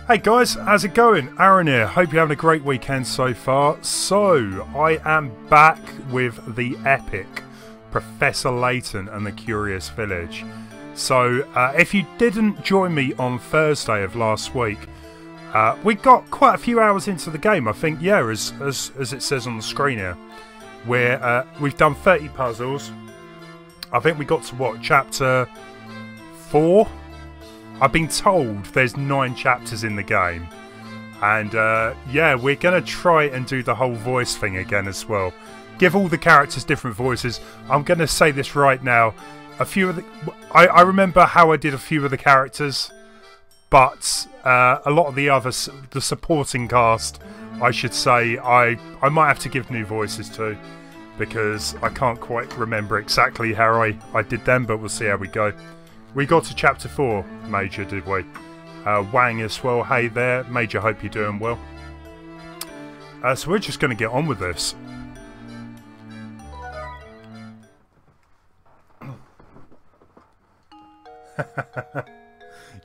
Hey guys, how's it going? Aaron here. Hope you're having a great weekend so far. So, I am back with the epic Professor Layton and the Curious Village. So, if you didn't join me on Thursday of last week, we got quite a few hours into the game. I think, yeah, as it says on the screen here, where we've done 30 puzzles. I think we got to what, chapter 4? I've been told there's 9 chapters in the game, and yeah, we're gonna try and do the whole voice thing again as well. Give all the characters different voices. I'm gonna say this right now. A few of the, I remember how I did a few of the characters, but a lot of the others, the supporting cast, I should say, I might have to give new voices to, because I can't quite remember exactly how I did them, but we'll see how we go. We got to chapter 4, Major, did we? Wang as well, hey there. Major, hope you're doing well. So we're just going to get on with this.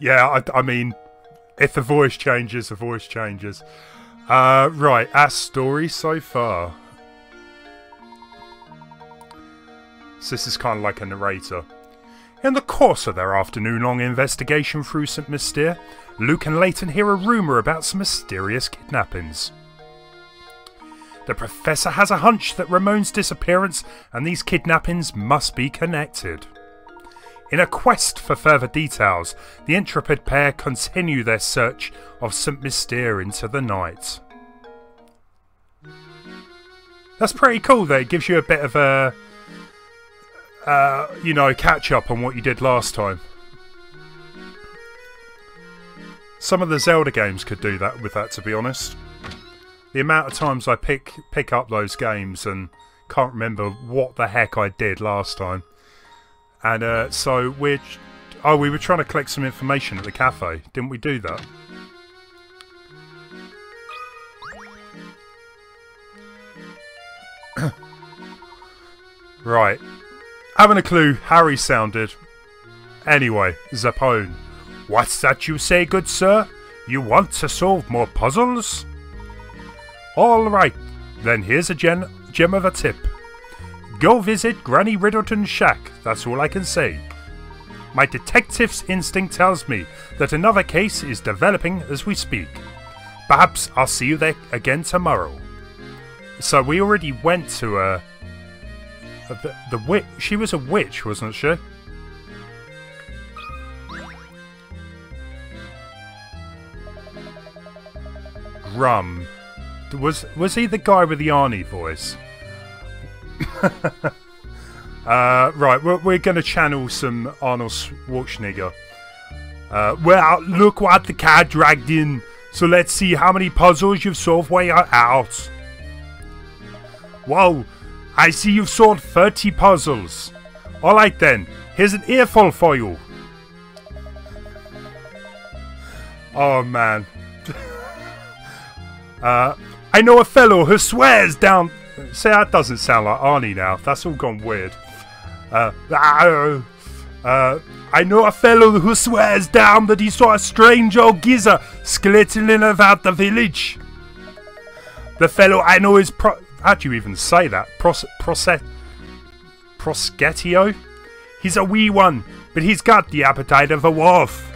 Yeah, I mean, if the voice changes, the voice changes. Right, our story so far. So this is kind of like a narrator. In the course of their afternoon-long investigation through St. Mystere, Luke and Layton hear a rumour about some mysterious kidnappings. The Professor has a hunch that Ramon's disappearance and these kidnappings must be connected. In a quest for further details, the intrepid pair continue their search of St. Mystere into the night. That's pretty cool though, it gives you a bit of a you know, catch up on what you did last time. Some of the Zelda games could do that with that, to be honest. The amount of times I pick up those games and can't remember what the heck I did last time. And so we were trying to collect some information at the cafe. Didn't we do that? Right. Haven't a clue how he sounded. Anyway, Zapone. What's that you say, good sir? You want to solve more puzzles? Alright, then here's a gem of a tip. Go visit Granny Riddleton's shack, that's all I can say. My detective's instinct tells me that another case is developing as we speak. Perhaps I'll see you there again tomorrow. So we already went to the witch. She was a witch, wasn't she? Grum. Was he the guy with the Arnie voice? Right, we're going to channel some Arnold Schwarzenegger. Well, look what the cat dragged in. So let's see how many puzzles you've solved while you're out. Whoa. I see you've solved 30 puzzles. Alright then, here's an earful for you. Oh man. I know a fellow who swears down... See, that doesn't sound like Arnie now. That's all gone weird. I know a fellow who swears down that he saw a strange old geezer skelettling about the village. The fellow I know is... How do you even say that? Prosketio? He's a wee one, but he's got the appetite of a wolf.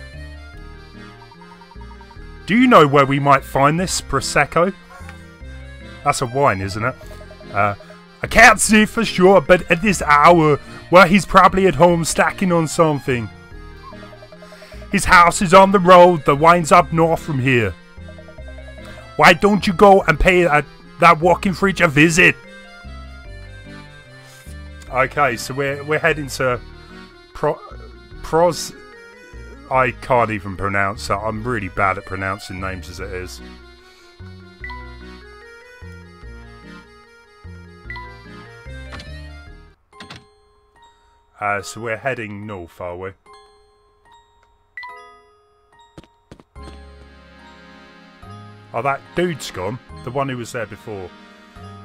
Do you know where we might find this Prosecco? That's a wine, isn't it? I can't say for sure, but at this hour, well, he's probably at home stacking on something. His house is on the road that winds up north from here. Why don't you go and pay that walking fridge a visit? Okay, so we're heading to Pros. I can't even pronounce that. I'm really bad at pronouncing names as it is. So we're heading north, are we? Oh, that dude's gone. The one who was there before.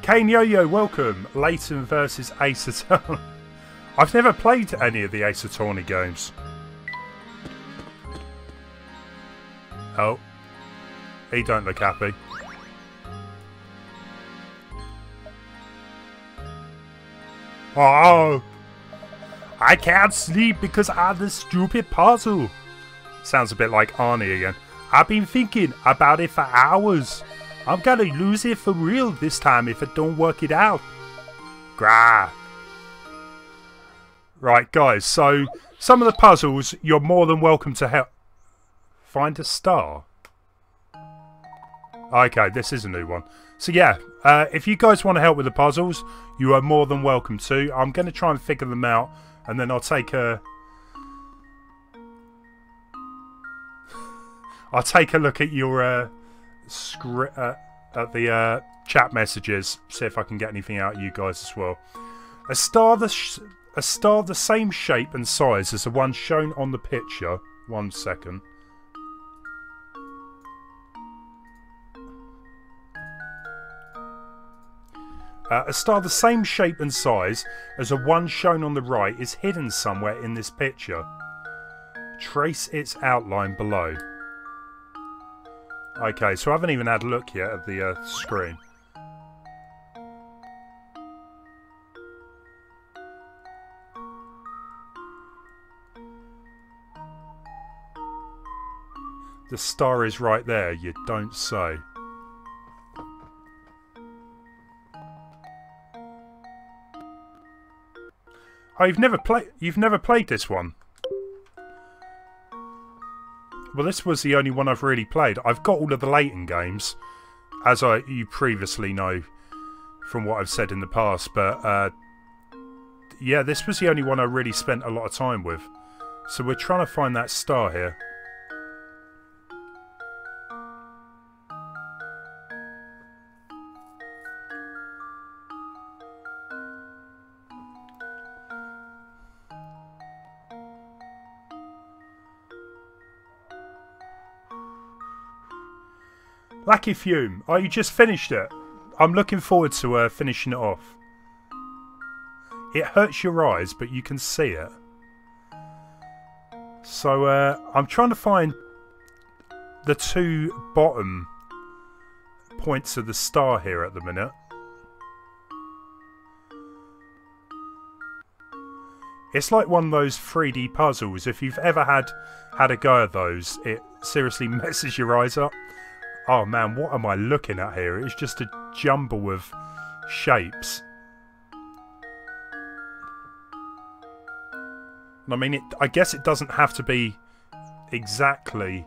Kane Yo-Yo, welcome. Layton versus Ace Attorney. I've never played any of the Ace Attorney games. Oh. He don't look happy. Oh! I can't sleep because of this stupid puzzle. Sounds a bit like Arnie again. I've been thinking about it for hours. I'm gonna lose it for real this time if I don't work it out. Grah. Right, guys, so some of the puzzles you're more than welcome to help. Find a star. Okay, this is a new one. So yeah, if you guys want to help with the puzzles, you are more than welcome to. I'm going to try and figure them out, and then I'll take a... I'll take a look at your at the chat messages, see if I can get anything out of you guys as well. A star the same shape and size as the one shown on the picture. 1 second. A star the same shape and size as the one shown on the right is hidden somewhere in this picture. Trace its outline below. Okay, so I haven't even had a look yet at the screen. The star is right there, you don't say. Oh, you've never played this one? Well, this was the only one I've really played. I've got all of the Layton games, as you previously know from what I've said in the past, but yeah, this was the only one I really spent a lot of time with. So we're trying to find that star here. Lucky Fume. Oh, you just finished it. I'm looking forward to finishing it off. It hurts your eyes, but you can see it. So, I'm trying to find the two bottom points of the star here at the minute. It's like one of those 3D puzzles. If you've ever had a go at those, it seriously messes your eyes up. Oh man, what am I looking at here? It's just a jumble of shapes. I mean, I guess it doesn't have to be exactly...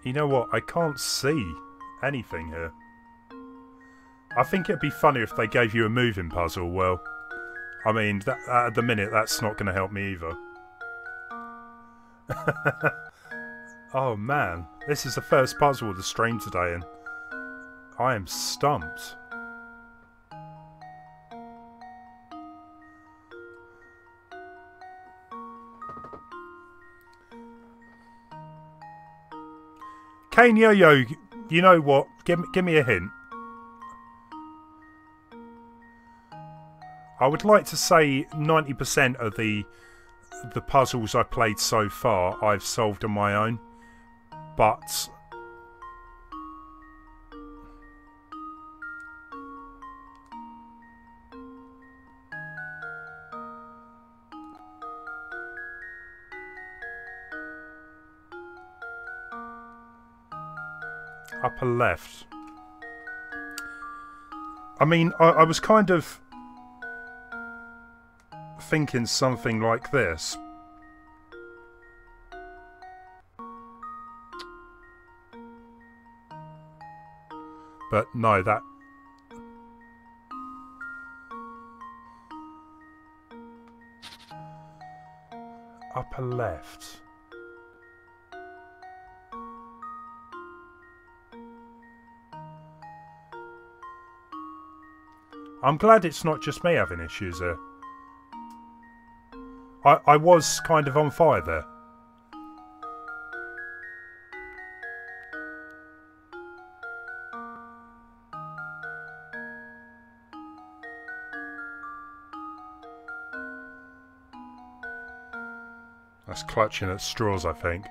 You know what? I can't see anything here. I think it'd be funny if they gave you a moving puzzle. Well, I mean, at the minute, that's not going to help me either. Oh man, this is the first puzzle of the stream today, and I am stumped. Kane Yo-Yo, you know what? Give me a hint. I would like to say 90% of the puzzles I've played so far I've solved on my own, but upper left. I mean, I was kind of thinking something like this. But no, that... Upper left. I'm glad it's not just me having issues here. I was kind of on fire there. That's clutching at straws, I think.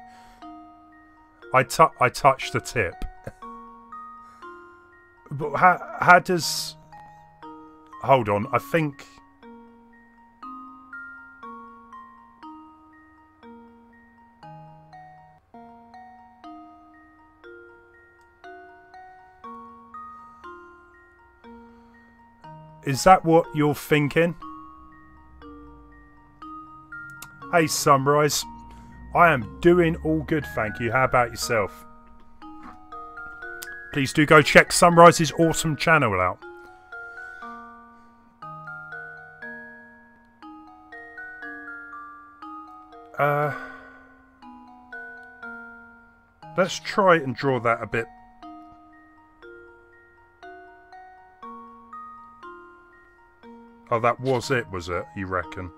I touched the tip. But how does... Hold on, I think... Is that what you're thinking? Hey Sunrise, I am doing all good, thank you. How about yourself? Please do go check Sunrise's awesome channel out. Let's try and draw that a bit. Oh, that was it, you reckon?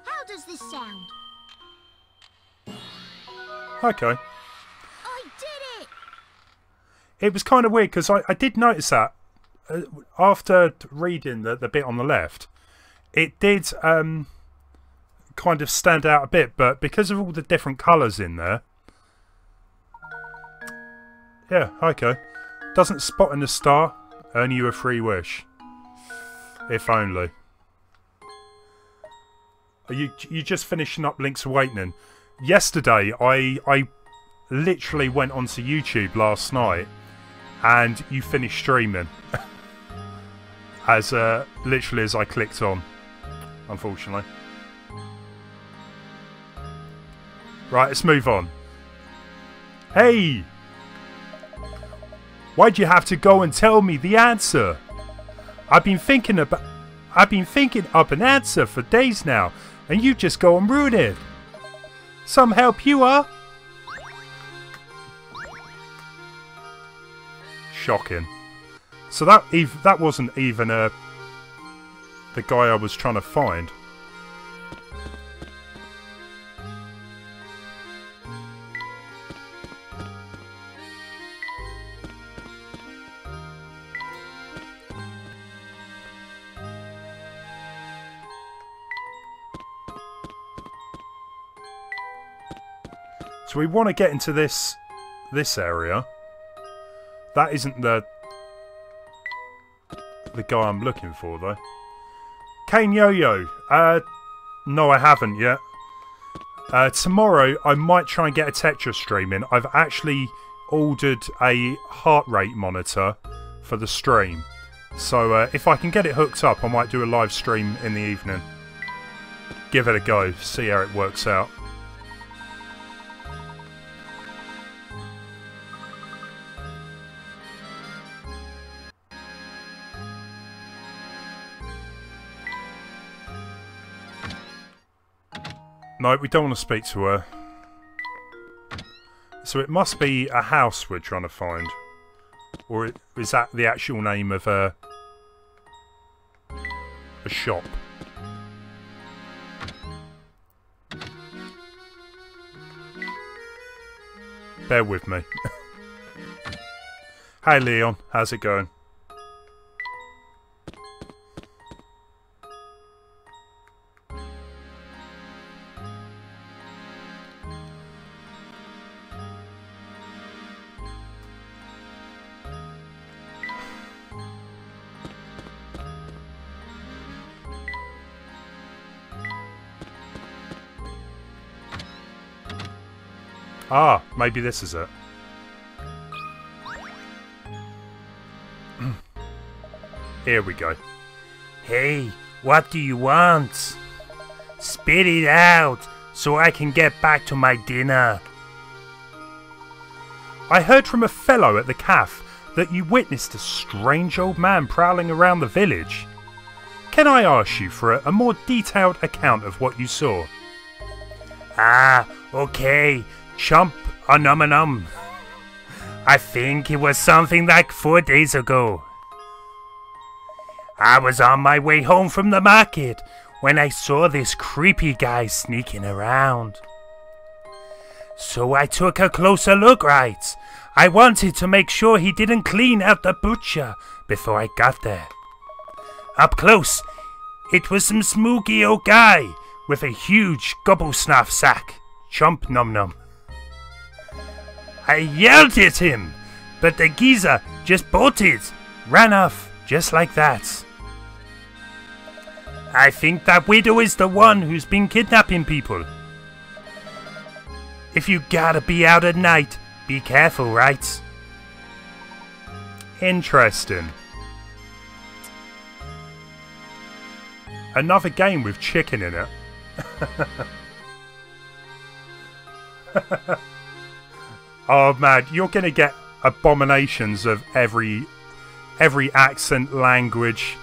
How does this sound? Okay. I did it! It was kind of weird because I did notice that after reading the bit on the left, it did kind of stand out a bit, but because of all the different colours in there, yeah, okay. Doesn't spot in the star, earn you a free wish. If only. Are you just finishing up Link's Awakening? Yesterday, I literally went onto YouTube last night, and you finished streaming. As literally as I clicked on, unfortunately. Right, let's move on. Hey! Why'd you have to go and tell me the answer? I've been thinking up an answer for days now, and you just go and ruin it. Some help you are? Shocking. So that wasn't even the guy I was trying to find. So we want to get into this area. That isn't the guy I'm looking for, though. Kane Yo-Yo. No, I haven't yet. Tomorrow, I might try and get a Tetris stream in. I've actually ordered a heart rate monitor for the stream. So if I can get it hooked up, I might do a live stream in the evening. Give it a go. See how it works out. No, we don't want to speak to her. So it must be a house we're trying to find. Or is that the actual name of a shop? Bear with me. Hey Leon, how's it going? Ah, maybe this is it. Here we go. Hey, what do you want? Spit it out, so I can get back to my dinner. I heard from a fellow at the cafe that you witnessed a strange old man prowling around the village. Can I ask you for a more detailed account of what you saw? Ah, okay. Chomp a num. I think it was something like 4 days ago. I was on my way home from the market when I saw this creepy guy sneaking around. So I took a closer look, right? I wanted to make sure he didn't clean out the butcher before I got there. Up close, it was some smooky old guy with a huge gobble-snuff sack. Chomp num. I yelled at him, but the geezer just bolted, ran off just like that. I think that widow is the one who's been kidnapping people. If you gotta be out at night, be careful, right? Interesting. Another game with chicken in it. Oh man, you're gonna get abominations of every accent, language.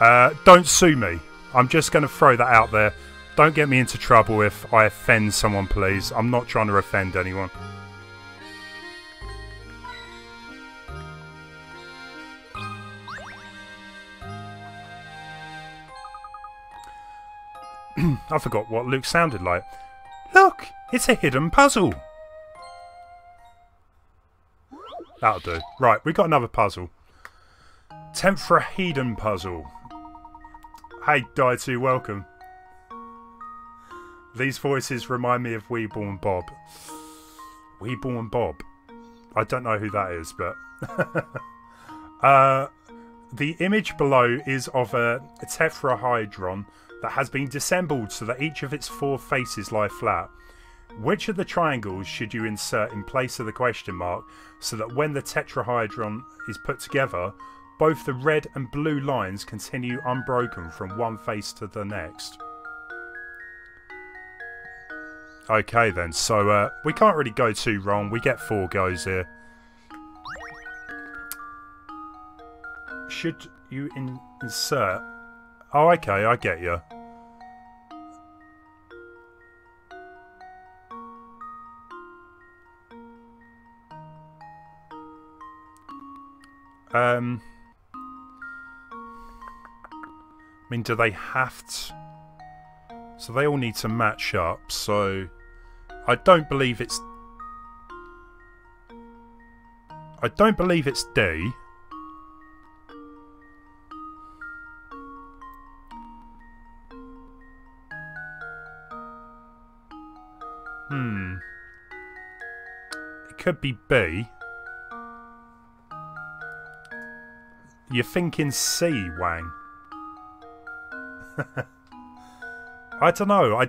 Don't sue me. I'm just gonna throw that out there. Don't get me into trouble if I offend someone, please. I'm not trying to offend anyone. I forgot what Luke sounded like. Look, it's a hidden puzzle. That'll do. Right, we got another puzzle. Tetrahedron puzzle. Hey, Dytu, welcome. These voices remind me of Weeble Bob. Weeble Bob. I don't know who that is, but... the image below is of a tetrahedron that has been dissembled so that each of its 4 faces lie flat. Which of the triangles should you insert in place of the question mark so that when the tetrahedron is put together, both the red and blue lines continue unbroken from one face to the next? Okay then, so we can't really go too wrong. We get 4 goes here. Should you insert... Oh, okay, I get you. I mean, do they have to... So they all need to match up, so... I don't believe it's... I don't believe it's D. It could be B. You're thinking C, Wang. I don't know.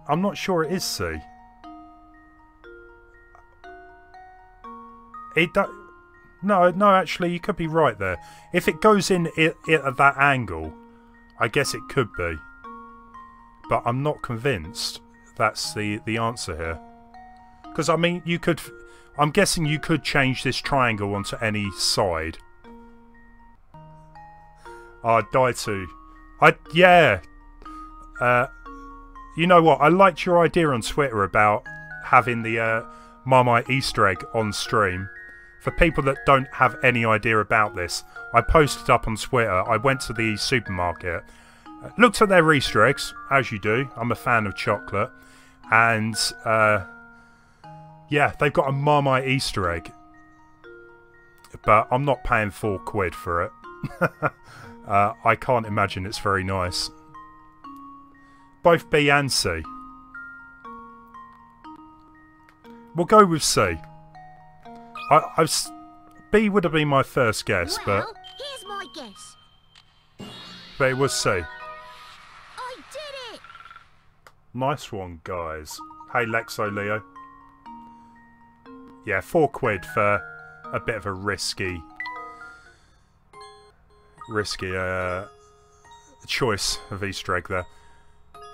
I'm not sure it is C. No, actually, you could be right there. If it goes in it at that angle, I guess it could be. But I'm not convinced that's the answer here. Because, I mean, you could... I'm guessing you could change this triangle onto any side. Oh, Dytu. Yeah. You know what? I liked your idea on Twitter about having the Marmite Easter egg on stream. For people that don't have any idea about this, I posted up on Twitter. I went to the supermarket, looked at their Easter eggs, as you do. I'm a fan of chocolate. And, yeah, they've got a Marmite Easter egg. But I'm not paying £4 for it. I can't imagine it's very nice. Both B and C. We'll go with C. B would have been my first guess, Well, here's my guess. but it was C. I did it! Nice one, guys. Hey, Lexo Leo. Yeah, £4 for a bit of a risky choice of Easter egg there.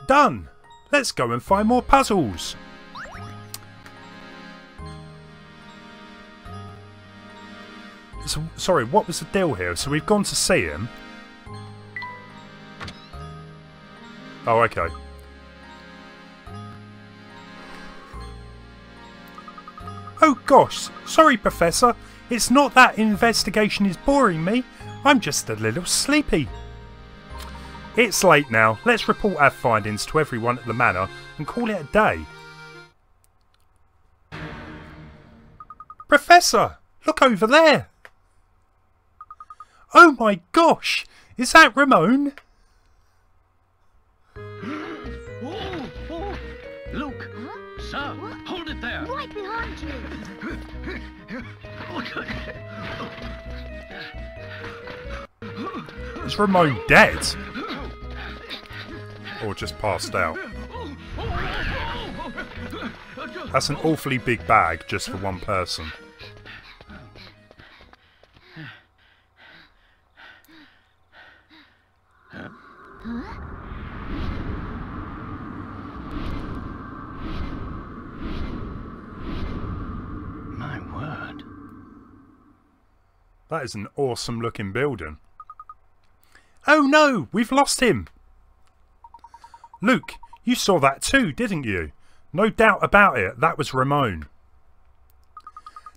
Done! Let's go and find more puzzles! So, sorry, what was the deal here? So we've gone to see him. Oh, okay. Oh gosh, sorry Professor. It's not that investigation is boring me. I'm just a little sleepy. It's late now. Let's report our findings to everyone at the manor and call it a day. Professor, look over there. Oh my gosh, is that Ramon? Luke, sir, hold it there. Right behind you. Is Ramon dead? Or just passed out? That's an awfully big bag just for one person. My word. That is an awesome looking building. Oh no, we've lost him. Luke, you saw that too, didn't you? No doubt about it, that was Ramon.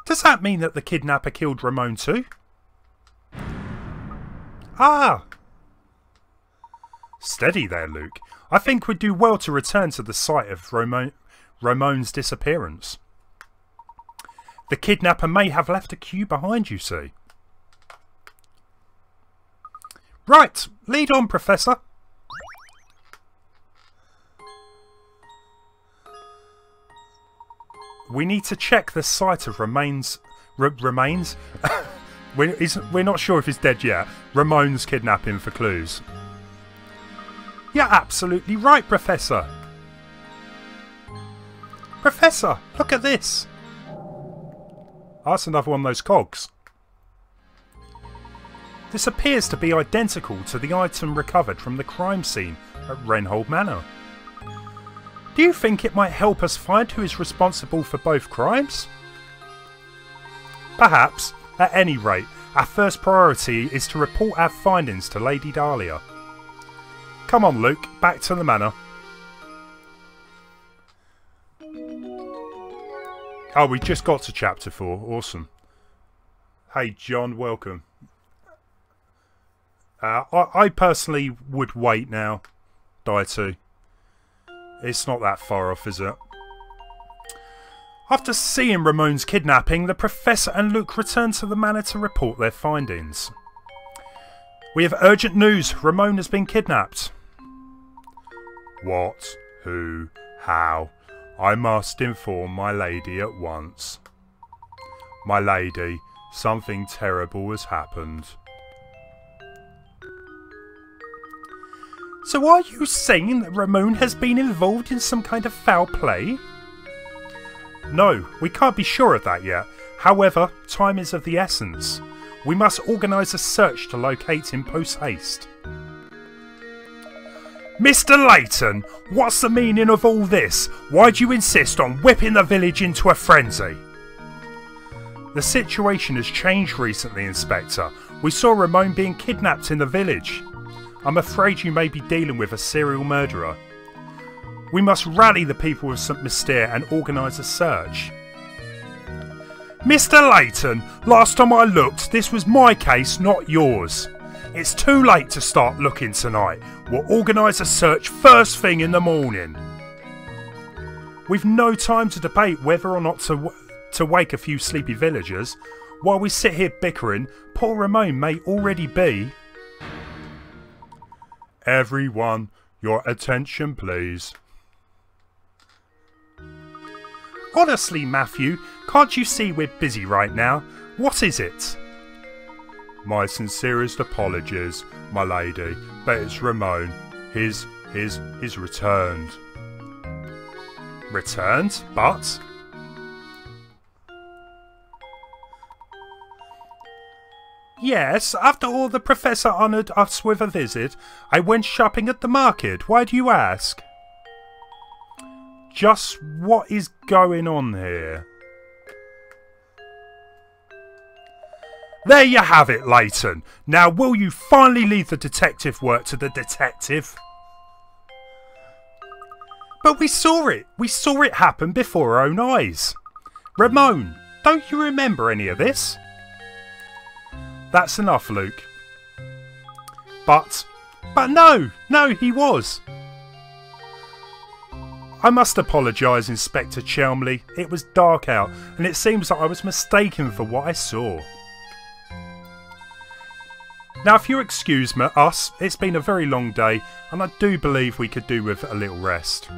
Does that mean that the kidnapper killed Ramon too? Ah! Steady there, Luke. I think we'd do well to return to the site of Ramon's disappearance. The kidnapper may have left a cue behind, you see. Right, lead on, Professor. We need to check the site of remains. We're not sure if he's dead yet. Ramon's kidnapping for clues. You're absolutely right, Professor. Professor, look at this. That's another one of those cogs. This appears to be identical to the item recovered from the crime scene at Renhold Manor. Do you think it might help us find who is responsible for both crimes? Perhaps. At any rate, our first priority is to report our findings to Lady Dahlia. Come on, Luke, back to the manor. Oh, we just got to chapter 4. Awesome. Hey, John, welcome. I personally would wait now, Dytu. It's not that far off, is it? After seeing Ramon's kidnapping, the Professor and Luke return to the manor to report their findings. We have urgent news. Ramon has been kidnapped. What? Who? How? I must inform my lady at once. My lady, something terrible has happened. So are you saying that Ramon has been involved in some kind of foul play? No, we can't be sure of that yet. However, time is of the essence. We must organise a search to locate him post-haste. Mr. Layton, what's the meaning of all this? Why do you insist on whipping the village into a frenzy? The situation has changed recently, Inspector. We saw Ramon being kidnapped in the village. I'm afraid you may be dealing with a serial murderer. We must rally the people of St. Mystere and organise a search. Mr. Layton, last time I looked, this was my case, not yours. It's too late to start looking tonight. We'll organise a search first thing in the morning. We've no time to debate whether or not to wake a few sleepy villagers. While we sit here bickering, poor Ramon may already be... Everyone, your attention please. Honestly, Matthew, can't you see we're busy right now? What is it? My sincerest apologies, my lady, but it's Ramon. He's returned. Returned? But? Yes, after all the Professor honoured us with a visit, I went shopping at the market. Why do you ask? Just what is going on here? There you have it, Layton. Now will you finally leave the detective work to the detective? But we saw it. We saw it happen before our own eyes. Ramon, don't you remember any of this? That's enough, Luke. But no, he was. I must apologise, Inspector Chelmley. It was dark out, and it seems that I was mistaken for what I saw. Now, if you excuse us, it's been a very long day, and I do believe we could do with a little rest.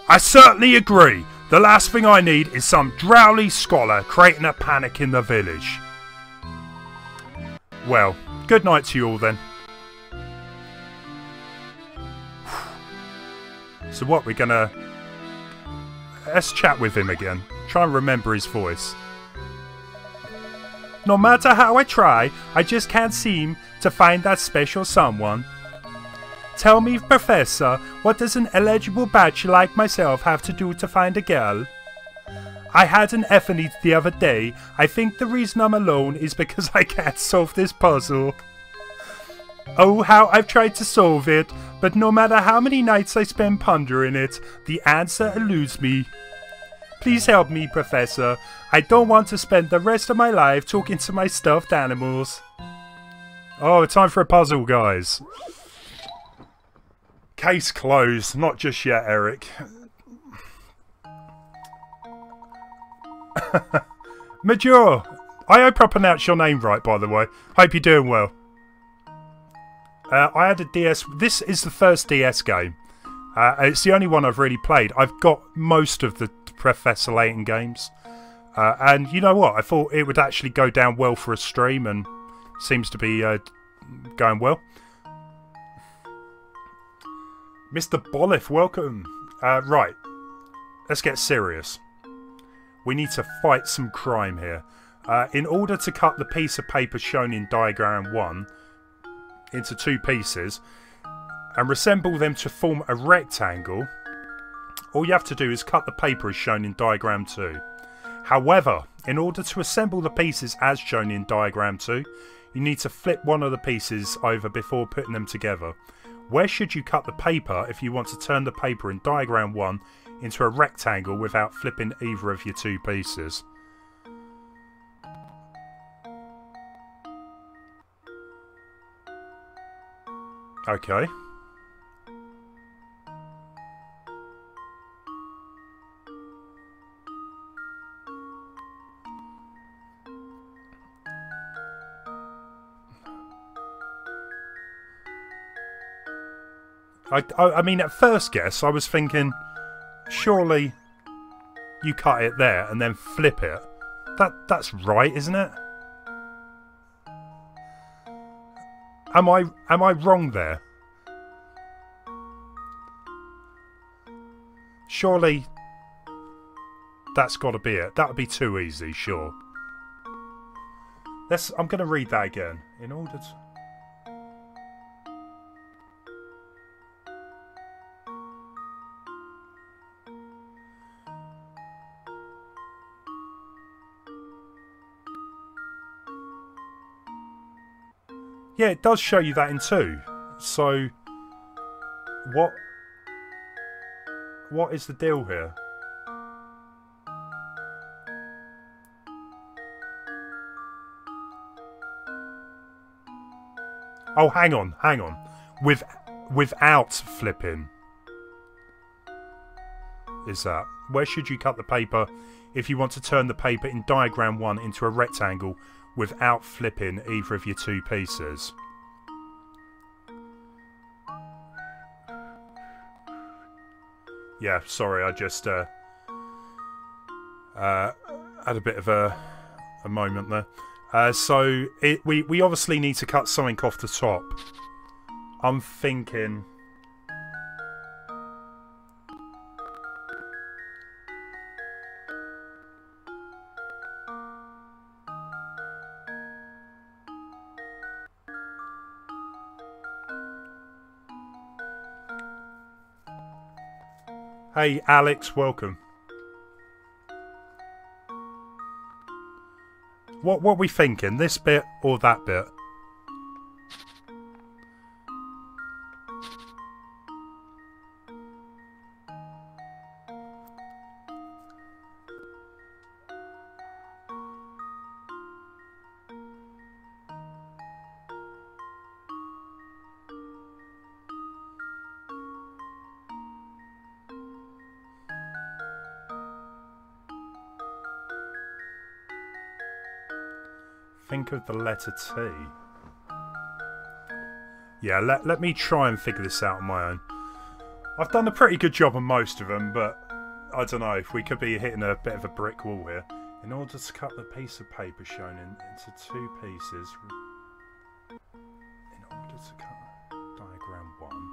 I certainly agree. The last thing I need is some drowly scholar creating a panic in the village. Well, good night to you all then. So what, we're gonna... Let's chat with him again. Try and remember his voice. No matter how I try, I just can't seem to find that special someone. Tell me, Professor, what does an eligible bachelor like myself have to do to find a girl? I had an epiphany the other day. I think the reason I'm alone is because I can't solve this puzzle. Oh, how I've tried to solve it, but no matter how many nights I spend pondering it, the answer eludes me. Please help me, Professor. I don't want to spend the rest of my life talking to my stuffed animals. Oh, time for a puzzle, guys. Case closed. Not just yet, Eric. Major, I hope I pronounced your name right, by the way. Hope you're doing well. I had a DS. This is the first DS game. It's the only one I've really played. I've got most of the Professor Layton games. And you know what? I thought it would actually go down well for a stream, and seems to be going well. Mr. Bolliff, welcome. Right. Let's get serious. We need to fight some crime here. In order to cut the piece of paper shown in diagram 1 into 2 pieces and reassemble them to form a rectangle, all you have to do is cut the paper as shown in diagram 2. However, in order to assemble the pieces as shown in diagram 2, you need to flip one of the pieces over before putting them together. Where should you cut the paper if you want to turn the paper in diagram 1 into a rectangle without flipping either of your 2 pieces? Okay. I mean, at first guess, I was thinking, surely you cut it there and then flip it. That's right, isn't it? Am I wrong there? Surely that's got to be it. That would be too easy, sure. I'm going to read that again. In order to... Yeah, it does show you that in 2. So, what is the deal here? Oh, hang on. Without flipping. Is that? Where should you cut the paper if you want to turn the paper in diagram 1 into a rectangle without flipping either of your 2 pieces? Yeah, sorry, I just had a bit of a moment there. So we obviously need to cut something off the top. I'm thinking... Hey Alex, welcome. What are we thinking? This bit or that bit? Think of the letter T. Yeah, let me try and figure this out on my own. I've done a pretty good job on most of them, but I don't know if we could be hitting a bit of a brick wall here. In order to cut the piece of paper shown into 2 pieces, in order to cut diagram 1.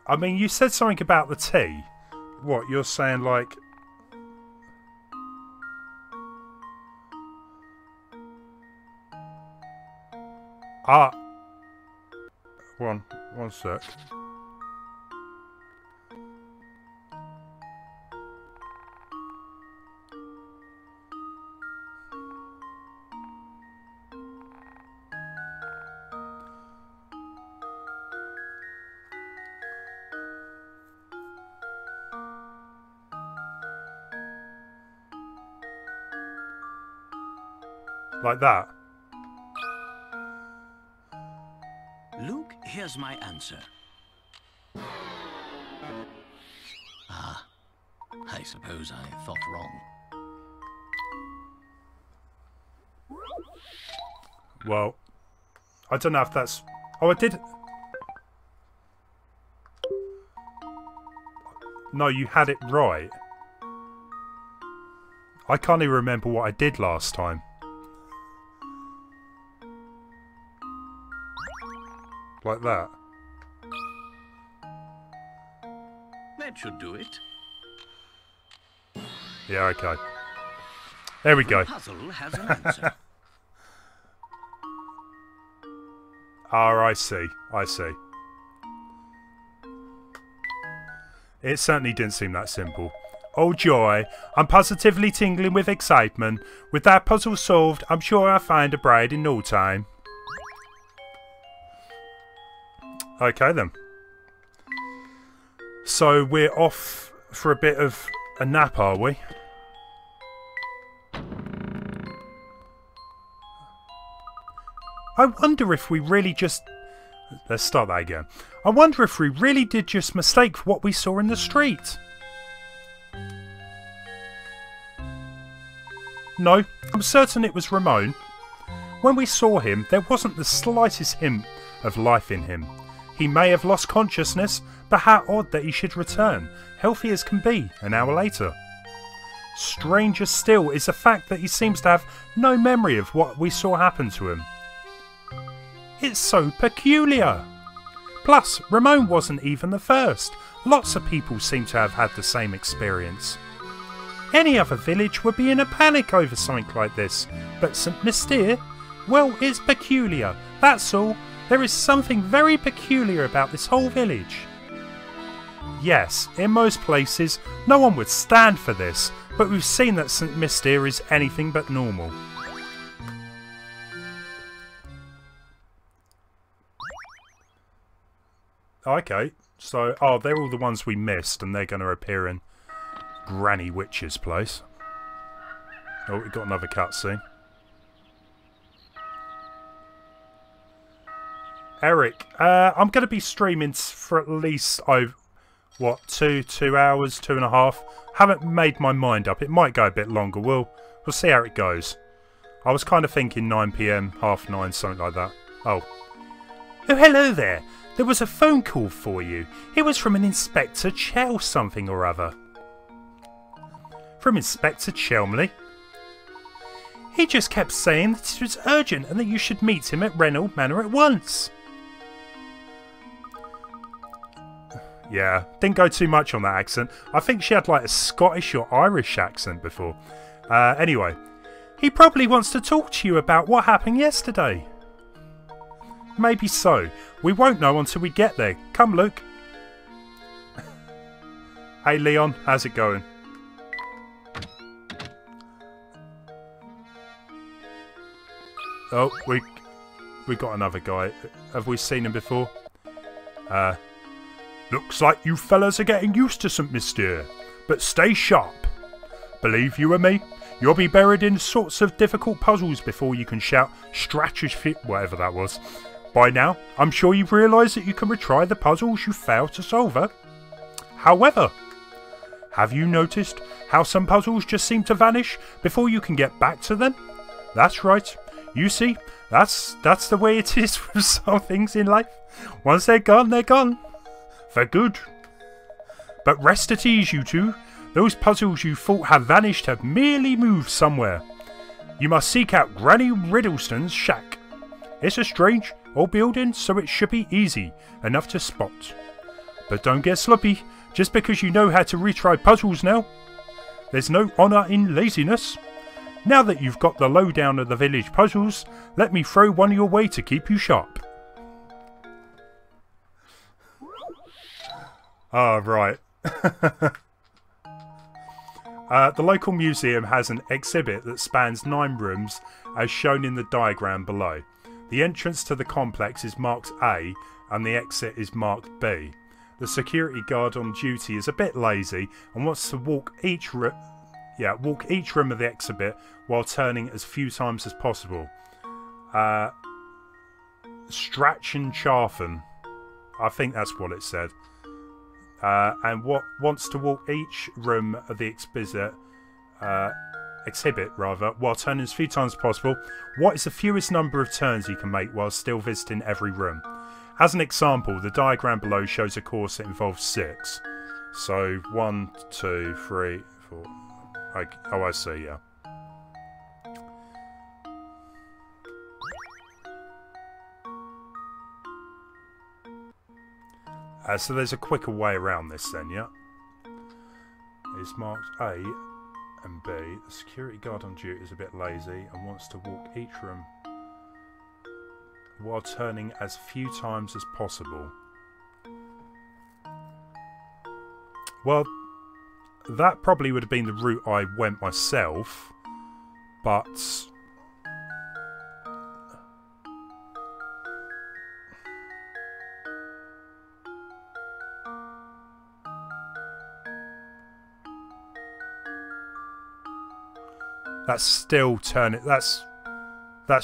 I mean, you said something about the T. What, you're saying like... Ah. One sec. Like that. Luke, here's my answer. Ah, I suppose I thought wrong. Well, I don't know if that's... Oh, I did... No, you had it right. I can't even remember what I did last time. Like that. That should do it. Yeah, okay. There we go. The puzzle has an answer. Oh, I see. I see. It certainly didn't seem that simple. Oh joy, I'm positively tingling with excitement. With that puzzle solved, I'm sure I'll find a bride in no time. Okay then. So we're off for a bit of a nap, are we? I wonder if we really just... Let's start that again. I wonder if we really did just mistake what we saw in the street. No, I'm certain it was Ramon. When we saw him, there wasn't the slightest hint of life in him. He may have lost consciousness, but how odd that he should return, healthy as can be, an hour later. Stranger still is the fact that he seems to have no memory of what we saw happen to him. It's so peculiar. Plus, Ramon wasn't even the first. Lots of people seem to have had the same experience. Any other village would be in a panic over something like this, but St. Mystere? Well, it's peculiar, that's all. There is something very peculiar about this whole village. Yes, in most places, no one would stand for this, but we've seen that St. Mystere is anything but normal. Okay, so, oh, they're all the ones we missed, and they're going to appear in Granny Witch's place. Oh, we've got another cutscene. Eirik, I'm going to be streaming for at least, what, 2 hours, 2.5? Haven't made my mind up. It might go a bit longer. We'll see how it goes. I was kind of thinking 9 PM, 9:30, something like that. Oh, hello there. There was a phone call for you. It was from an Inspector Chell something or other. From Inspector Chelmley? He just kept saying that it was urgent and that you should meet him at Reynolds Manor at once. Yeah, didn't go too much on that accent. I think she had like a Scottish or Irish accent before. Anyway, he probably wants to talk to you about what happened yesterday. Maybe so. We won't know until we get there. Come, Luke. Hey, Leon. How's it going? Oh, we got another guy. Have we seen him before? Looks like you fellas are getting used to St. Mystere. But stay sharp. Believe you and me, you'll be buried in sorts of difficult puzzles before you can shout Drtache, whatever that was. By now, I'm sure you've realised that you can retry the puzzles you failed to solve. However, have you noticed how some puzzles just seem to vanish before you can get back to them? That's right. You see, that's the way it is with some things in life. Once they're gone, they're gone. For good. But rest at ease, you two. Those puzzles you thought had vanished have merely moved somewhere. You must seek out Granny Riddlestone's shack. It's a strange old building, so it should be easy enough to spot. But don't get sloppy, just because you know how to retry puzzles now. There's no honour in laziness. Now that you've got the lowdown of the village puzzles, let me throw one your way to keep you sharp. Ah, right. The local museum has an exhibit that spans 9 rooms as shown in the diagram below. The entrance to the complex is marked A and the exit is marked B. The security guard on duty is a bit lazy and wants to walk each room of the exhibit while turning as few times as possible. Stratch and Charfen. I think that's what it said. And what wants to walk each room of the exhibit while turning as few times as possible. What is the fewest number of turns you can make while still visiting every room? As an example, the diagram below shows a course that involves 6. So 1, 2, 3, 4. Oh, I see. Yeah. So there's a quicker way around this then, yeah? It's marked A and B. The security guard on duty is a bit lazy and wants to walk each room while turning as few times as possible. Well, that probably would have been the route I went myself, but... that's still turning. That's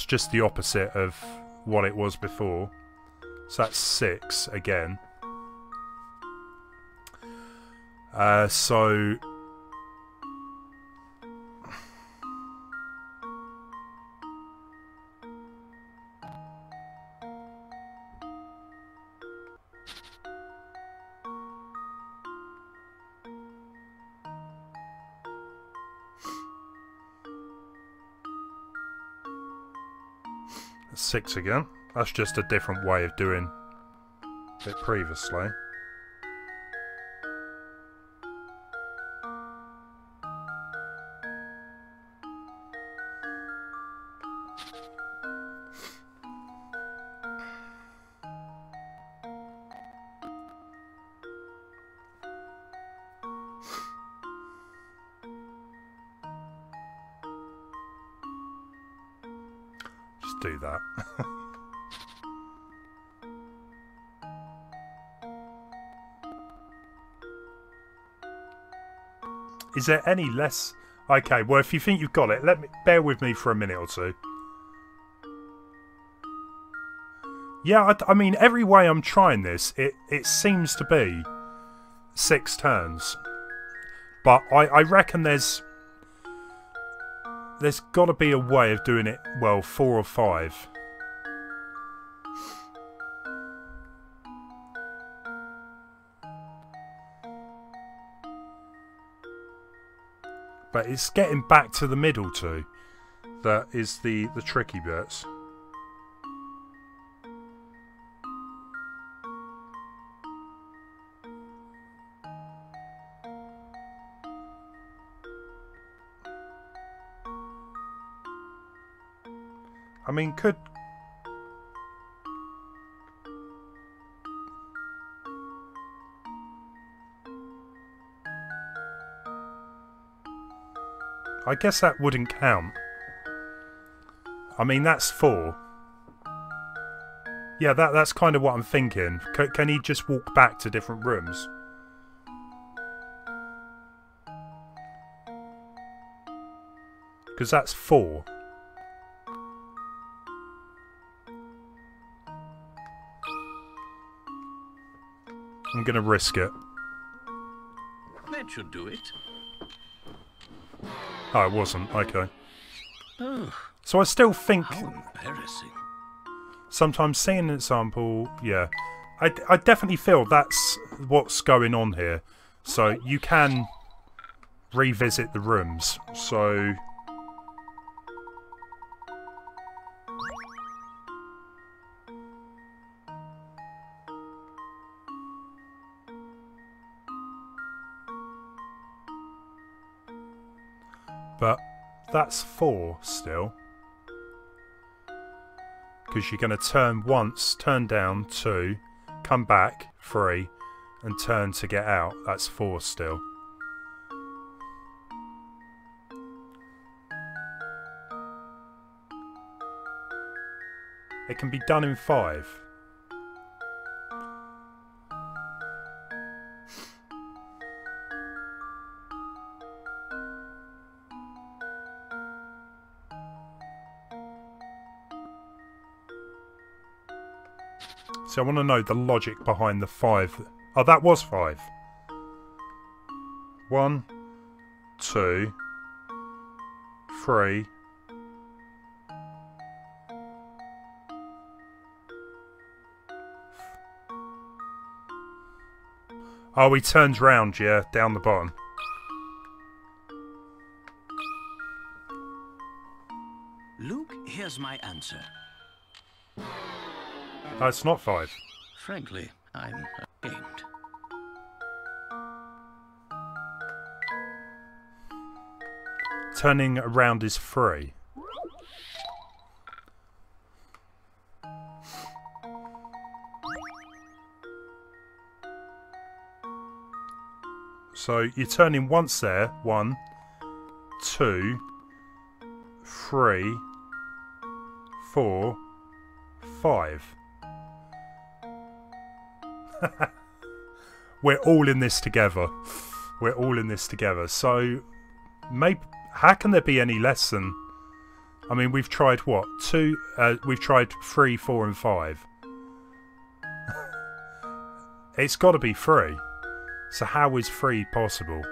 just the opposite of what it was before. So that's 6 again. So that's 6 again. That's just a different way of doing it previously. Do that. Is there any less? Okay, well, if you think you've got it, bear with me for a minute or two. Yeah, I mean, every way I'm trying this, it seems to be 6 turns, but I reckon there's got to be a way of doing it, well, 4 or 5. But it's getting back to the middle too that is the tricky bits. I mean, I guess that wouldn't count. I mean, that's 4. Yeah, that's kind of what I'm thinking. Can he just walk back to different rooms? Because that's 4. I'm going to risk it. That should do it. Oh, it wasn't. Okay. Oh, So I still think... how embarrassing. Sometimes seeing an example... Yeah. I definitely feel that's what's going on here. So you can revisit the rooms. So... But that's 4 still. Because you're going to turn once, turn down 2, come back 3, and turn to get out. That's 4 still. It can be done in 5. So I want to know the logic behind the 5. Oh, that was 5. 1, 2, 3. Oh, he turns round, yeah, down the bottom. Luke, here's my answer. No, it's not 5. Frankly, I'm ashamed. Turning around is 3. So you're turning once there. 1, 2, 3, 4, 5. We're all in this together. We're all in this together. So, maybe how can there be any less than? I mean, we've tried what? 2. We've tried 3, 4, and 5. It's got to be 3. So how is 3 possible?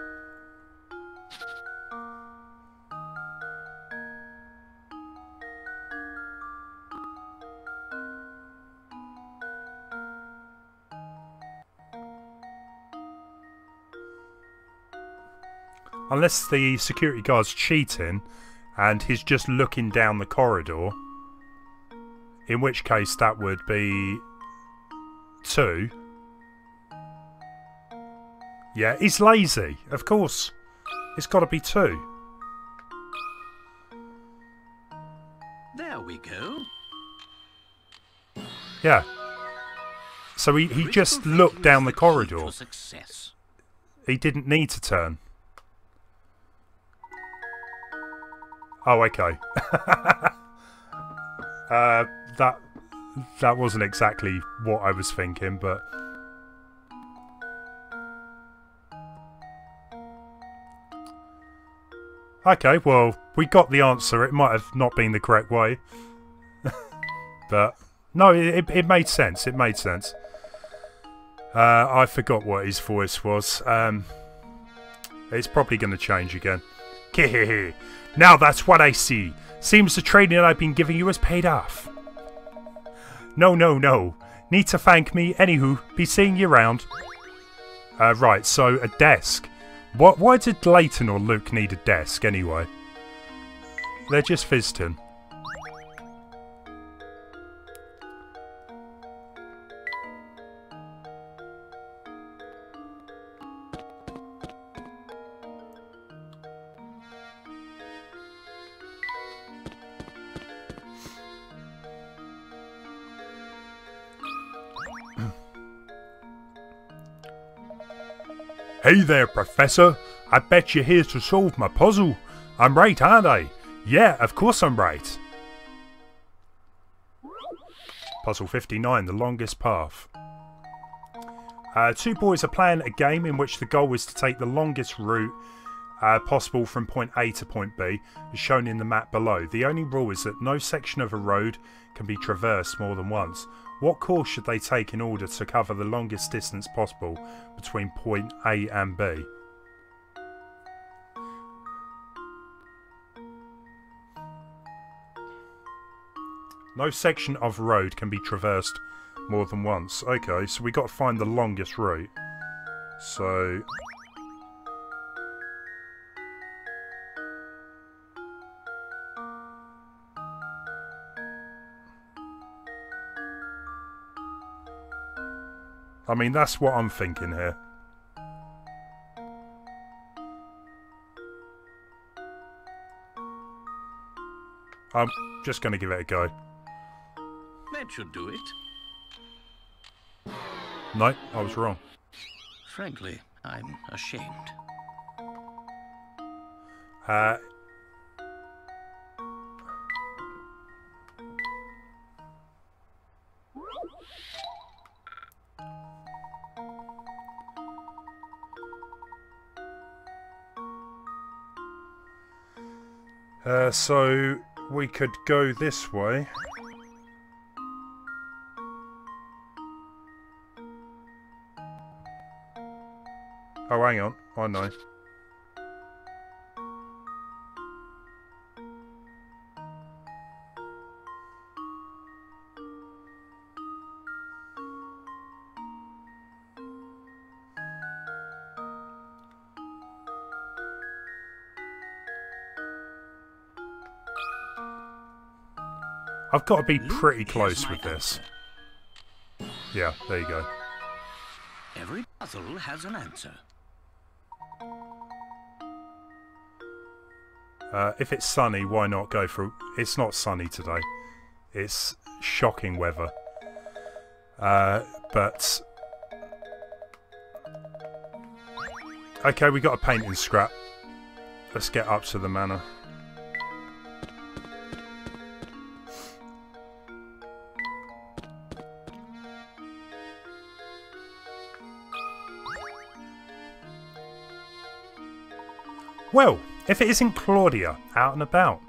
Unless the security guard's cheating and he's just looking down the corridor, in which case that would be 2. Yeah, he's lazy, of course. It's got to be 2. There we go. Yeah. So he just looked down the corridor. Success. He didn't need to turn. Oh, okay. That wasn't exactly what I was thinking, but... Okay, well, we got the answer. It might have not been the correct way. But, no, it made sense. It made sense. I forgot what his voice was. It's probably going to change again. Hehehe. Now that's what I see. Seems the training I've been giving you has paid off. No, no, no. Need to thank me. Anywho, be seeing you around. Right, so a desk. Why did Layton or Luke need a desk anyway? They're just visiting. Hey there, Professor. I bet you're here to solve my puzzle. I'm right, aren't I? Yeah, of course I'm right. Puzzle 59, the longest path. Two boys are playing a game in which the goal is to take the longest route possible from point A to point B, as shown in the map below. The only rule is that no section of a road can be traversed more than once. What course should they take in order to cover the longest distance possible between point A and B? No section of road can be traversed more than once. Okay, so we got to find the longest route. So... I mean, that's what I'm thinking here. I'm just going to give it a go. That should do it. No, I was wrong. Frankly, I'm ashamed. So we could go this way. Oh, hang on. I know. I've got to be pretty close with this. Yeah, there you go. Every puzzle has an answer. If it's sunny, why not go for... It's not sunny today. It's shocking weather. But... Okay, we got a painting scrap. Let's get up to the manor. Well, if it isn't Claudia, out and about.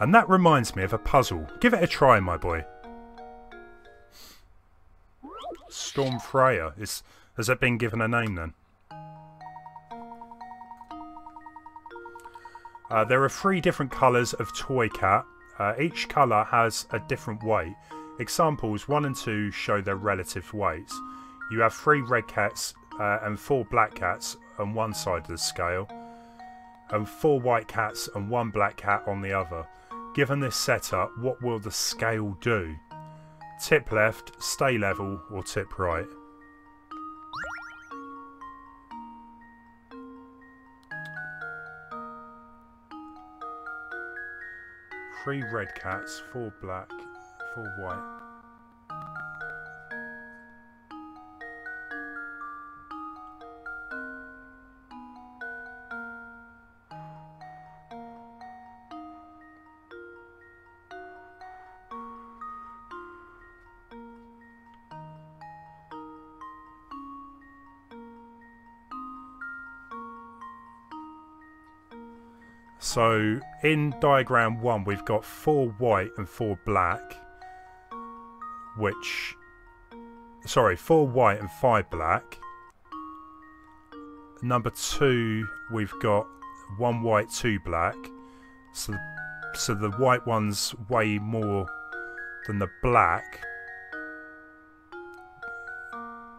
And that reminds me of a puzzle. Give it a try, my boy. Storm Freya. Has it been given a name then? There are 3 different colours of toy cat. Each colour has a different weight. Examples 1 and 2 show their relative weights. You have 3 red cats and 4 black cats on one side of the scale, and 4 white cats and 1 black cat on the other. Given this setup, what will the scale do? Tip left, stay level, or tip right? Three red cats, 4 black, 4 white. So in diagram 1 we've got 4 white and 4 black, which, sorry, 4 white and 5 black. Number 2 we've got 1 white, 2 black, so the white ones weigh more than the black,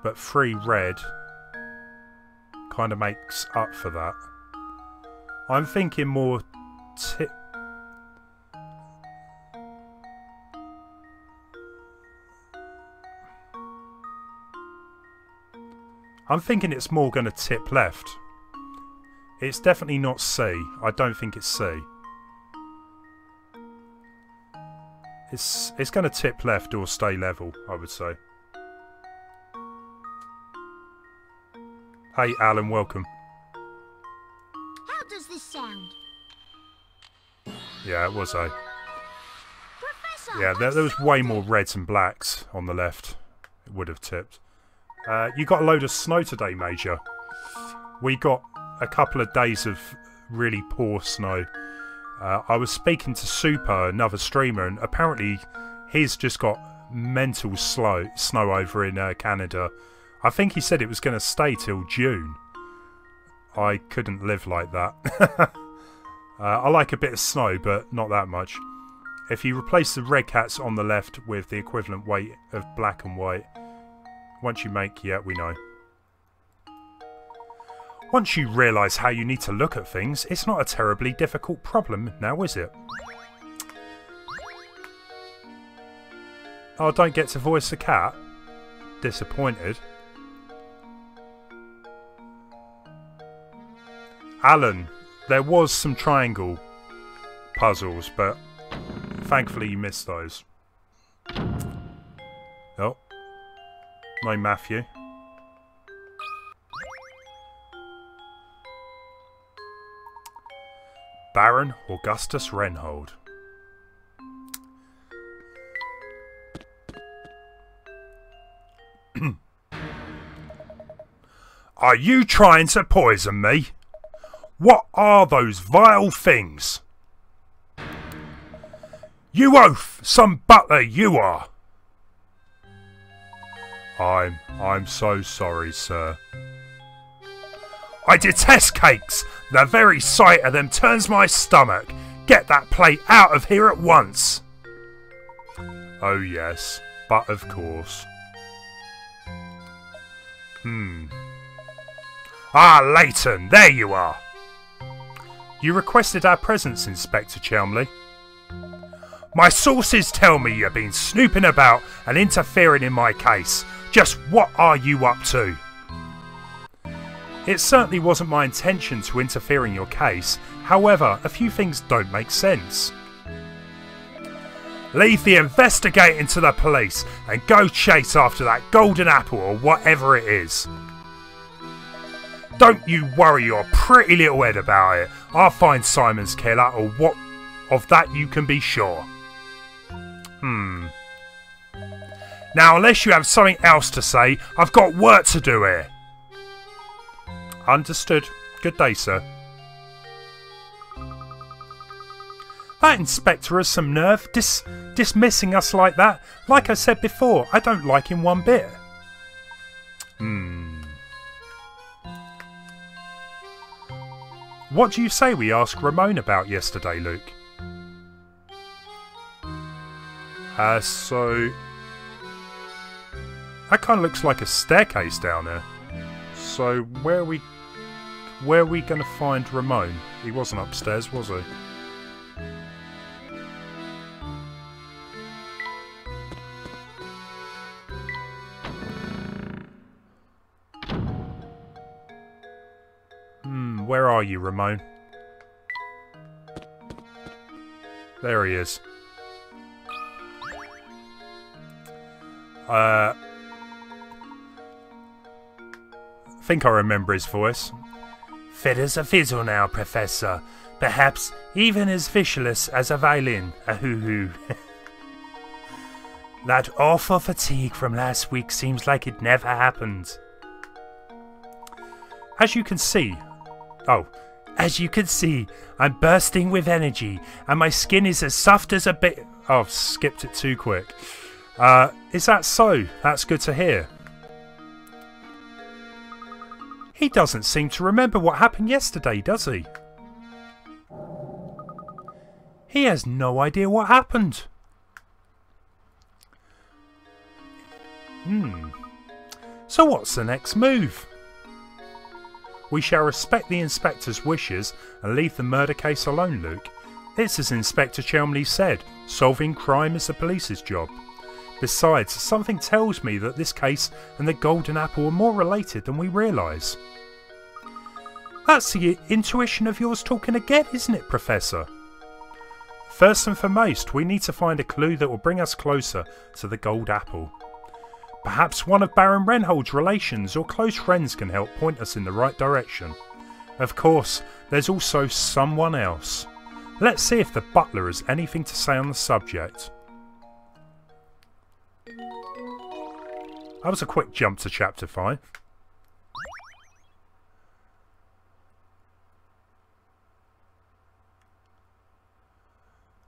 but 3 red kind of makes up for that. I'm thinking more tip. I'm thinking it's more going to tip left. It's definitely not C. I don't think it's C. It's going to tip left or stay level, I would say. Hey Alan, welcome. How does this sound? Yeah, it was A. Professor, Yeah, there was way more reds and blacks on the left. It would have tipped. You got a load of snow today, Major. We got a couple of days of really poor snow. I was speaking to Super, another streamer, and apparently he's just got mental snow over in Canada. I think he said it was going to stay till June. I couldn't live like that. I like a bit of snow, but not that much. If you replace the red cats on the left with the equivalent weight of black and white, once you make, yeah, we know. Once you realise how you need to look at things, it's not a terribly difficult problem now, is it? Oh, don't get to voice the cat? Disappointed. Alan, there was some triangle puzzles, but thankfully you missed those. Oh. No Matthew. Baron Augustus Renhold. Are you trying to poison me? What are those vile things? You oaf, some butler you are. I'm so sorry, sir. I detest cakes. The very sight of them turns my stomach. Get that plate out of here at once. Oh yes, but of course. Ah, Layton, there you are. You requested our presence, Inspector Chelmley. My sources tell me you've been snooping about and interfering in my case. Just what are you up to? It certainly wasn't my intention to interfere in your case. However, a few things don't make sense. Leave the investigating to the police and go chase after that golden apple or whatever it is. Don't you worry your pretty little head about it. I'll find Simon's killer, or what of that you can be sure. Now, unless you have something else to say, I've got work to do here. Understood. Good day, sir. That inspector has some nerve, dismissing us like that. Like I said before, I don't like him one bit. What do you say we ask Ramon about yesterday, Luke? So... that kind of looks like a staircase down there. So where are we going to find Ramon? He wasn't upstairs, was he? Where are you, Ramon? There he is. I think I remember his voice. Fit as a fizzle now, Professor. Perhaps even as vicious as a violin. Ahoo-hoo. That awful fatigue from last week seems like it never happened. As you can see, I'm bursting with energy, and my skin is as soft as a bit... Oh, I've skipped it too quick. Is that so? That's good to hear. He doesn't seem to remember what happened yesterday, does he? He has no idea what happened. So what's the next move? We shall respect the Inspector's wishes and leave the murder case alone, Luke. It's as Inspector Chelmley said, solving crime is the police's job. Besides, something tells me that this case and the Golden Apple are more related than we realise. That's the intuition of yours talking again, isn't it, Professor? First and foremost, we need to find a clue that will bring us closer to the Gold Apple. Perhaps one of Baron Renhold's relations or close friends can help point us in the right direction. Of course, there's also someone else. Let's see if the butler has anything to say on the subject. That was a quick jump to chapter 5.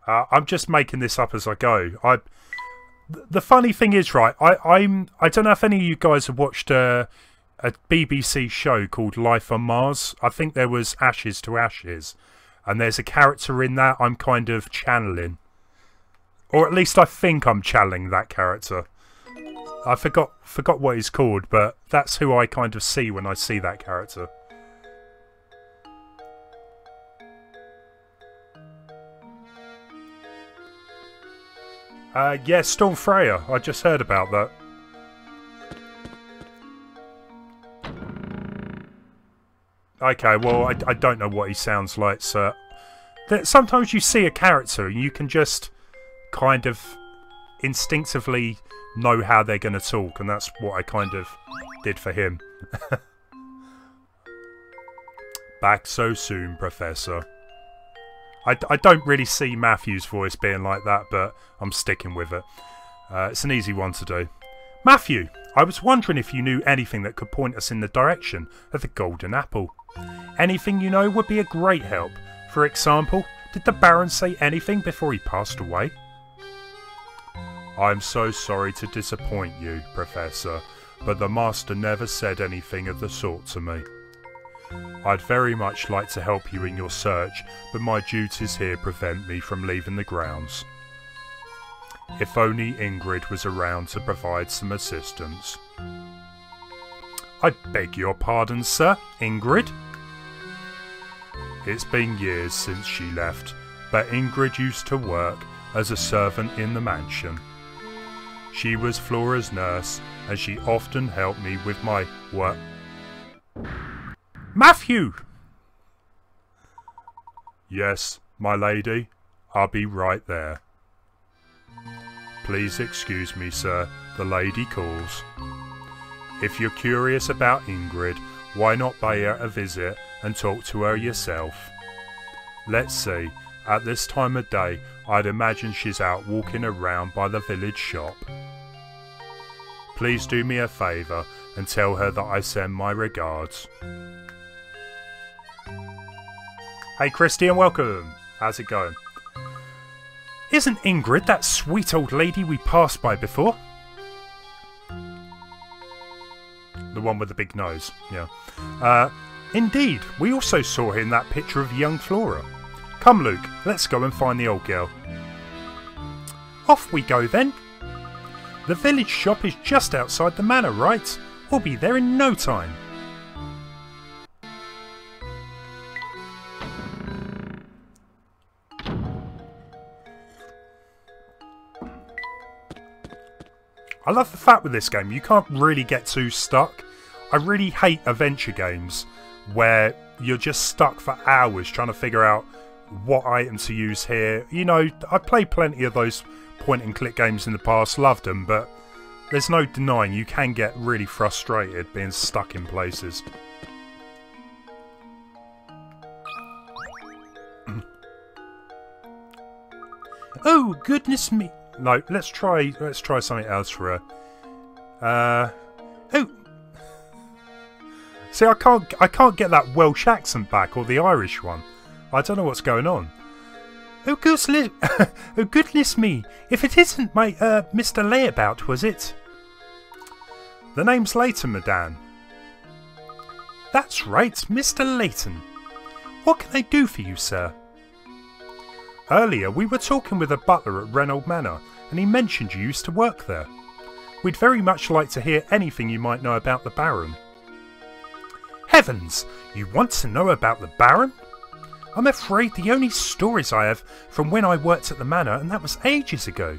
I'm just making this up as I go. The funny thing is, right, I don't know if any of you guys have watched a BBC show called Life on Mars. I think there was Ashes to Ashes. And there's a character in that I'm kind of channeling. Or at least I think I'm channeling that character. I forgot what he's called, but that's who I kind of see when I see that character. Yeah, Storm Freya. I just heard about that. Okay, well, I don't know what he sounds like, so... Sometimes you see a character and you can just kind of instinctively know how they're going to talk, and that's what I kind of did for him. Back so soon, Professor. I don't really see Matthew's voice being like that, but I'm sticking with it. It's an easy one to do. Matthew, I was wondering if you knew anything that could point us in the direction of the Golden Apple. Anything you know would be a great help. For example, did the Baron say anything before he passed away? I'm so sorry to disappoint you, Professor, but the Master never said anything of the sort to me. I'd very much like to help you in your search, but my duties here prevent me from leaving the grounds. If only Ingrid was around to provide some assistance. I beg your pardon, sir, Ingrid? It's been years since she left, but Ingrid used to work as a servant in the mansion. She was Flora's nurse, and she often helped me with my work. Matthew! Yes, my lady, I'll be right there. Please excuse me, sir, the lady calls. If you're curious about Ingrid, why not pay her a visit and talk to her yourself? Let's see, at this time of day, I'd imagine she's out walking around by the village shop. Please do me a favour and tell her that I send my regards. Hey Christy and welcome. How's it going? Isn't Ingrid that sweet old lady we passed by before? The one with the big nose, yeah. Indeed, we also saw her in that picture of young Flora. Come Luke, let's go and find the old girl. Off we go then. The village shop is just outside the manor, right? We'll be there in no time. I love the fact with this game, you can't really get too stuck. I really hate adventure games where you're just stuck for hours trying to figure out what item to use here. You know, I've played plenty of those point and click games in the past, loved them, but there's no denying you can get really frustrated being stuck in places. Oh, goodness me. No, let's try something else for her. Oh. See, I can't get that Welsh accent back or the Irish one. I don't know what's going on. Oh goodness me! If it isn't my Mr. Layabout, was it? The name's Layton, madame. That's right, Mr. Layton. What can I do for you, sir? Earlier we were talking with a butler at Reynold Manor, and he mentioned you used to work there. We'd very much like to hear anything you might know about the Baron. Heavens! You want to know about the Baron? I'm afraid the only stories I have from when I worked at the manor, and that was ages ago.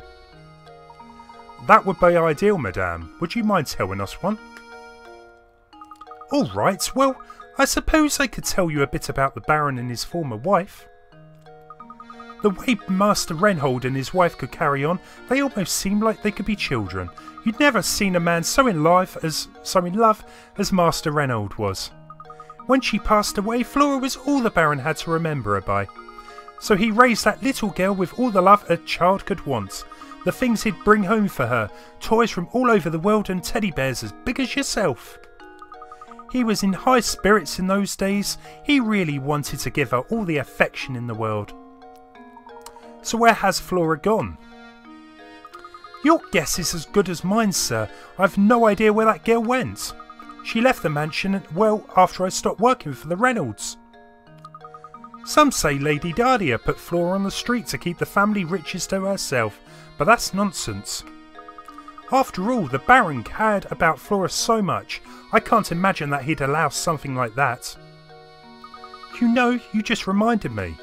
That would be ideal, madame. Would you mind telling us one? Alright, well, I suppose I could tell you a bit about the Baron and his former wife. The way Master Reynold and his wife could carry on, they almost seemed like they could be children. You'd never seen a man so in love as Master Reynold was. When she passed away, Flora was all the Baron had to remember her by. So he raised that little girl with all the love a child could want. The things he'd bring home for her, toys from all over the world and teddy bears as big as yourself. He was in high spirits in those days. He really wanted to give her all the affection in the world. So where has Flora gone? Your guess is as good as mine, sir. I've no idea where that girl went. She left the mansion, well, after I stopped working for the Reynolds. Some say Lady Dahlia put Flora on the street to keep the family riches to herself, but that's nonsense. After all, the Baron cared about Flora so much, I can't imagine that he'd allow something like that. You know, you just reminded me.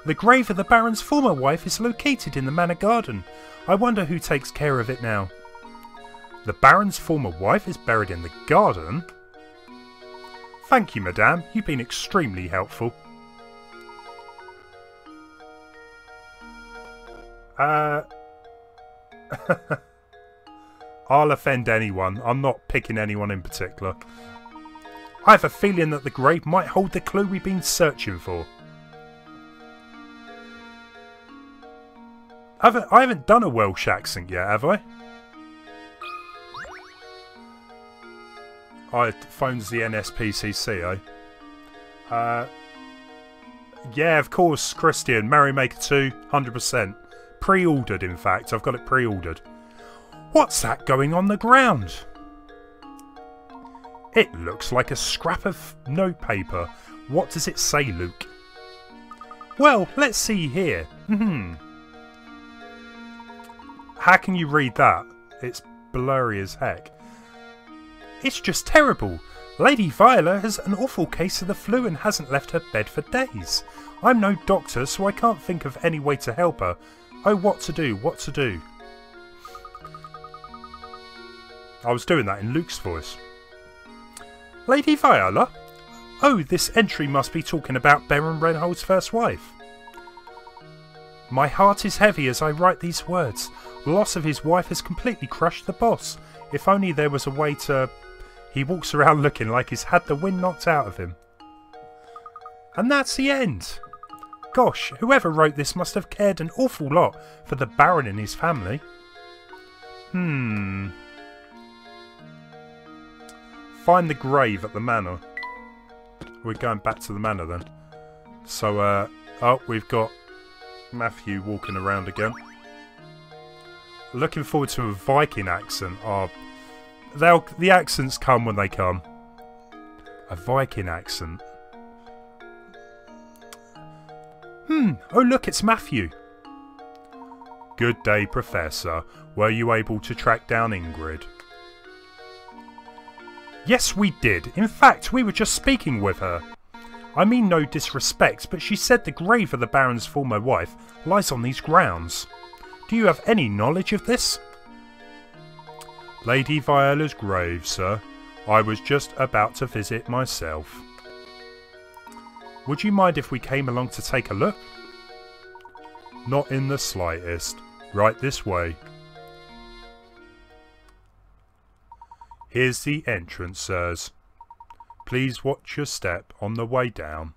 The grave of the Baron's former wife is located in the Manor Garden. I wonder who takes care of it now. The Baron's former wife is buried in the garden? Thank you, madame. You've been extremely helpful. I'll offend anyone. I'm not picking anyone in particular. I have a feeling that the grave might hold the clue we've been searching for. I haven't done a Welsh accent yet, have I? Phone's the NSPCC, eh? Yeah, of course, Christian. Merrymaker 2, 100%. Pre-ordered, in fact. I've got it pre-ordered. What's that going on the ground? It looks like a scrap of notepaper. What does it say, Luke? Well, let's see here. How can you read that? It's blurry as heck. It's just terrible. Lady Viola has an awful case of the flu and hasn't left her bed for days. I'm no doctor, so I can't think of any way to help her. Oh, what to do, what to do. I was doing that in Luke's voice. Lady Viola? Oh, this entry must be talking about Baron Reinhold's first wife. My heart is heavy as I write these words. The loss of his wife has completely crushed the boss. If only there was a way to... He walks around looking like he's had the wind knocked out of him. And that's the end. Gosh, whoever wrote this must have cared an awful lot for the Baron and his family. Find the grave at the manor. We're going back to the manor then. So, oh, we've got Matthew walking around again. Looking forward to a Viking accent. Oh, the accents come when they come. A Viking accent. Oh look, it's Matthew. Good day, Professor. Were you able to track down Ingrid? Yes, we did. In fact, we were just speaking with her. I mean no disrespect, but she said the grave of the Baron's former wife lies on these grounds. Do you have any knowledge of this? Lady Viola's grave, sir. I was just about to visit myself. Would you mind if we came along to take a look? Not in the slightest. Right this way. Here's the entrance, sirs. Please watch your step on the way down.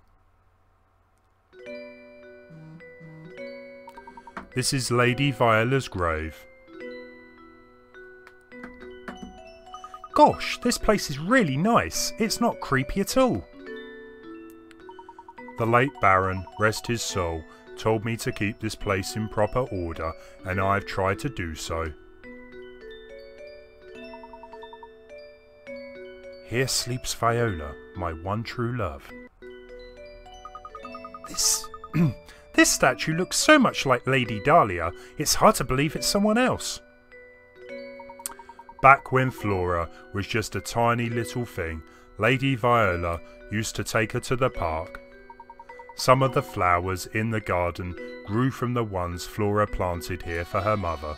This is Lady Viola's grave. Gosh, this place is really nice. It's not creepy at all. The late Baron, rest his soul, told me to keep this place in proper order, and I've tried to do so. Here sleeps Viola, my one true love. This statue looks so much like Lady Dahlia, it's hard to believe it's someone else. Back when Flora was just a tiny little thing, Lady Viola used to take her to the park. Some of the flowers in the garden grew from the ones Flora planted here for her mother.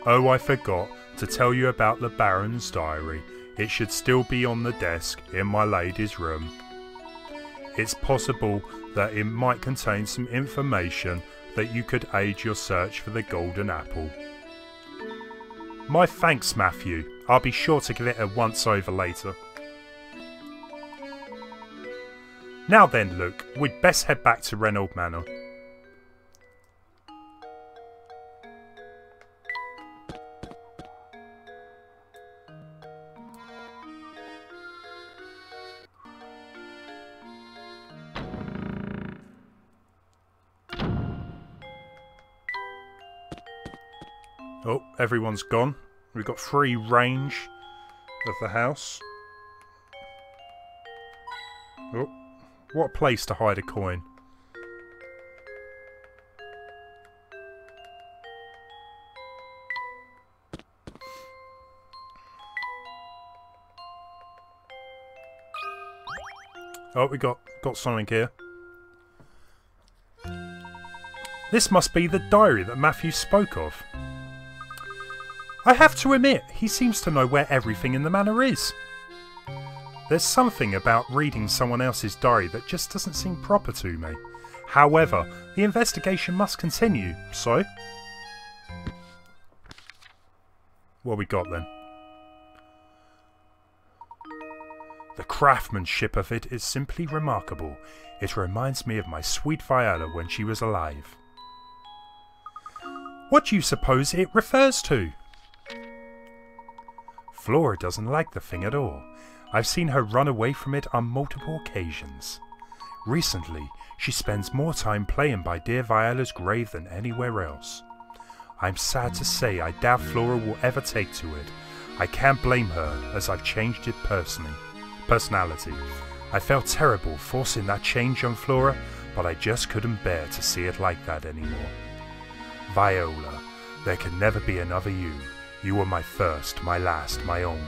Oh, I forgot to tell you about the Baron's diary. It should still be on the desk in my lady's room. It's possible that it might contain some information that you could aid your search for the golden apple. My thanks, Matthew. I'll be sure to give it a once over later. Now then, Luke, we'd best head back to Reynolds Manor. Oh, everyone's gone. We've got free range of the house. Oh, what a place to hide a coin. Oh, we got something here. This must be the diary that Matthew spoke of. I have to admit, he seems to know where everything in the manor is. There's something about reading someone else's diary that just doesn't seem proper to me. However, the investigation must continue, so... What we got then? The craftsmanship of it is simply remarkable. It reminds me of my sweet Viola when she was alive. What do you suppose it refers to? Flora doesn't like the thing at all. I've seen her run away from it on multiple occasions. Recently, she spends more time playing by dear Viola's grave than anywhere else. I'm sad to say I doubt Flora will ever take to it. I can't blame her, as I've changed it personality. I felt terrible forcing that change on Flora, but I just couldn't bear to see it like that anymore. Viola, there can never be another you. You were my first, my last, my only.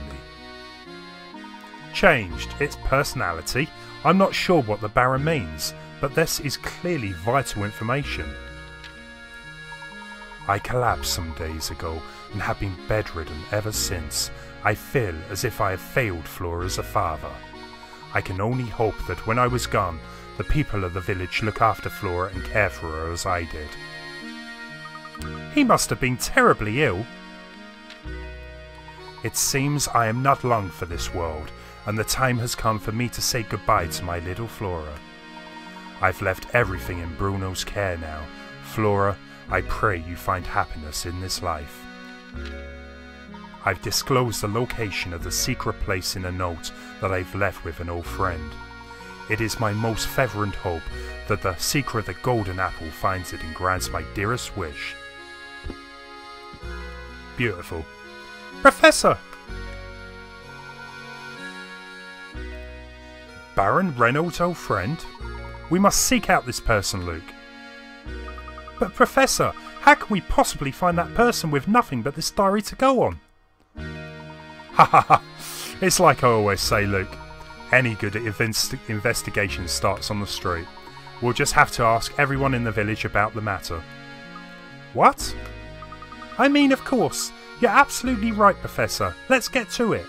Changed its personality? I'm not sure what the Baron means, but this is clearly vital information. I collapsed some days ago and have been bedridden ever since. I feel as if I have failed Flora as a father. I can only hope that when I was gone, the people of the village look after Flora and care for her as I did. He must have been terribly ill. It seems I am not long for this world, and the time has come for me to say goodbye to my little Flora. I've left everything in Bruno's care now. Flora, I pray you find happiness in this life. I've disclosed the location of the secret place in a note that I've left with an old friend. It is my most fervent hope that the seeker of the golden apple finds it and grants my dearest wish. Beautiful. Professor! Baron Reynolds' old friend? We must seek out this person, Luke. But Professor, how can we possibly find that person with nothing but this diary to go on? Ha ha ha! It's like I always say, Luke. Any good investigation starts on the street. We'll just have to ask everyone in the village about the matter. What? I mean, of course. You're absolutely right, Professor. Let's get to it.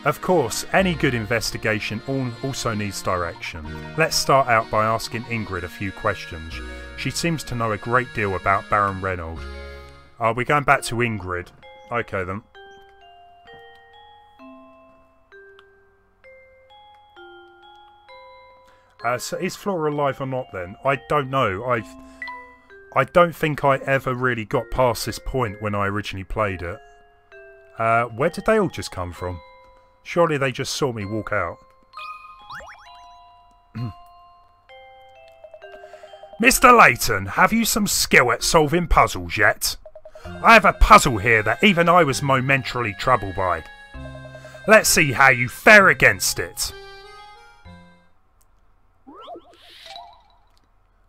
Of course, any good investigation also needs direction. Let's start out by asking Ingrid a few questions. She seems to know a great deal about Baron Reynolds. We're going back to Ingrid. Okay then. So is Flora alive or not then? I don't know. I don't think I ever really got past this point when I originally played it. Where did they all just come from? Surely they just saw me walk out. Mr. Layton, have you some skill at solving puzzles yet? I have a puzzle here that even I was momentarily troubled by. Let's see how you fare against it.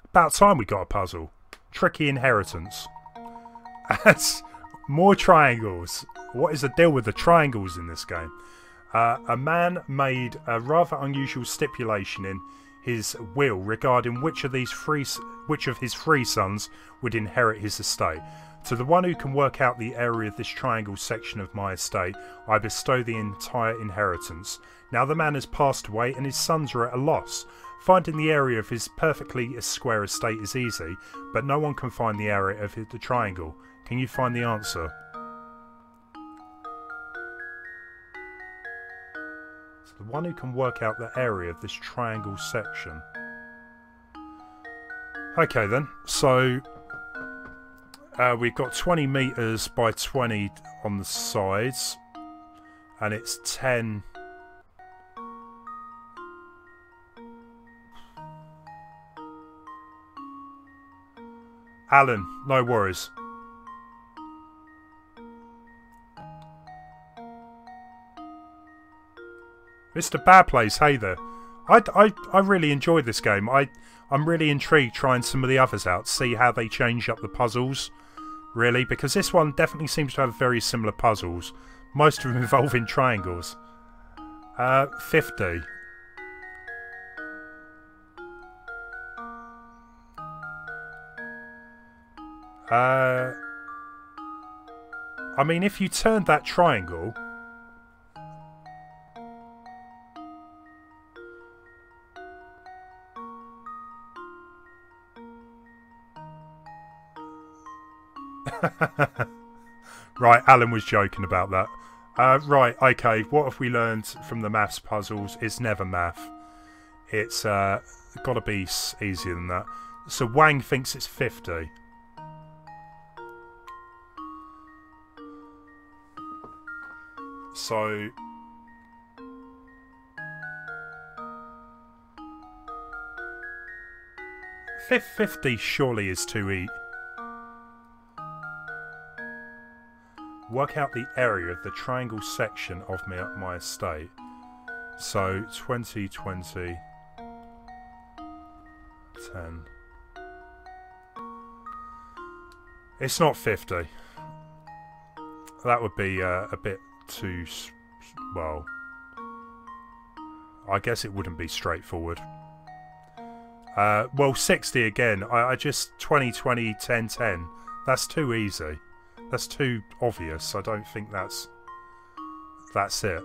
About time we got a puzzle. Tricky inheritance. More triangles. What is the deal with the triangles in this game? A man made a rather unusual stipulation in his will regarding which of his three sons would inherit his estate. To the one who can work out the area of this triangle section of my estate, I bestow the entire inheritance. Now the man has passed away and his sons are at a loss. Finding the area of his perfectly square estate is easy, but no one can find the area of the triangle. Can you find the answer? The one who can work out the area of this triangle section. Okay then, so we've got 20 meters by 20 on the sides, and it's 10. Alan, no worries. Mr. Badplays, hey there. I really enjoyed this game. I'm really intrigued trying some of the others out, see how they change up the puzzles, really, because this one definitely seems to have very similar puzzles. Most of them involving triangles. 50. I mean, if you turned that triangle... Right, Alan was joking about that. Right, okay, what have we learned from the maths puzzles? It's never math. It's gotta be easier than that. So Wang thinks it's 50. So... 50 surely is too easy. Work out the area of the triangle section of my estate. So 20, 20, 10. It's not 50. That would be a bit too... well... I guess it wouldn't be straightforward. Well, 60 again. I just... 20, 20, 10, 10. That's too easy. That's too obvious. I don't think that's it.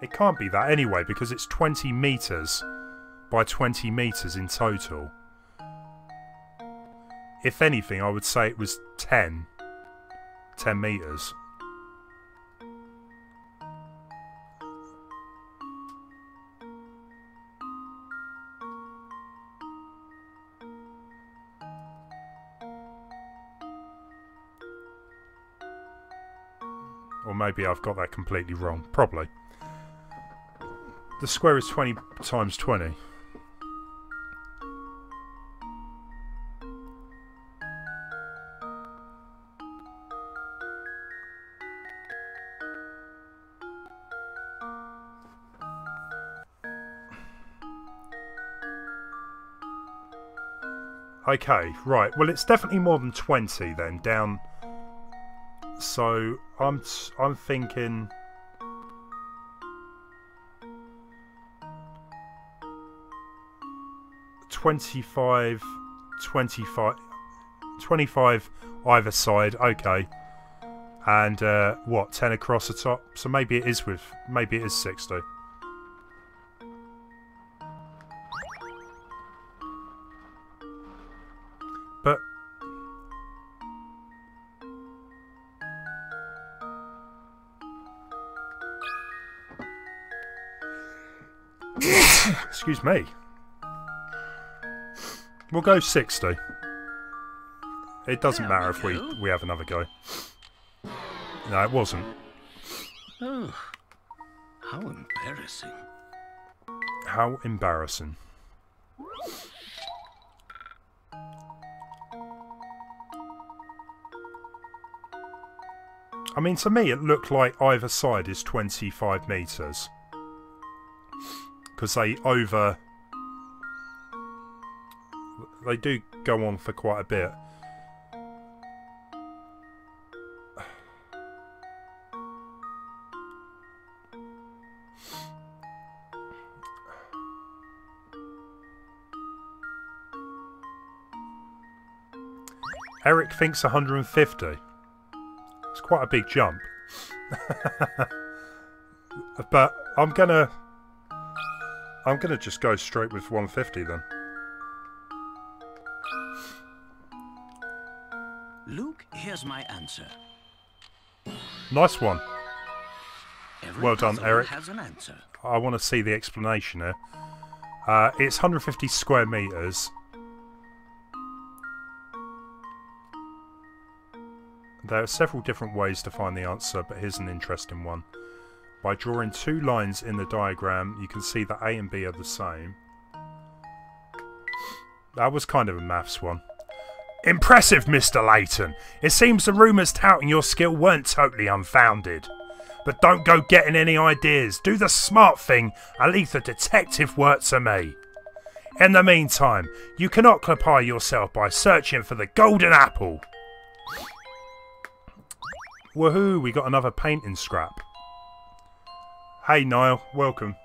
It can't be that anyway, because it's 20 meters by 20 meters in total. If anything, I would say it was 10 meters. Or maybe I've got that completely wrong. Probably. The square is 20 times 20. Okay, right. Well, it's definitely more than 20 then, down. So I'm thinking 25 either side. Okay. And what, 10 across the top? So maybe it is 60. But excuse me. We'll go 60. It doesn't matter if we have another go. No, it wasn't. Oh, how embarrassing. How embarrassing. I mean, to me, it looked like either side is 25 meters. Because they do go on for quite a bit. Eric thinks 150. It's quite a big jump. But I'm gonna I'm going to just go straight with 150 then. Luke, here's my answer. Nice one. Every Well done, puzzle Eric. has an answer. I want to see the explanation here. It's 150 square meters. There are several different ways to find the answer, but here's an interesting one. By drawing two lines in the diagram, you can see that A and B are the same. That was kind of a maths one. Impressive, Mr. Layton. It seems the rumours touting your skill weren't totally unfounded. But don't go getting any ideas. Do the smart thing and leave the detective work to me. In the meantime, you can occupy yourself by searching for the golden apple. Woohoo, we got another painting scrap. Hey Niall, welcome.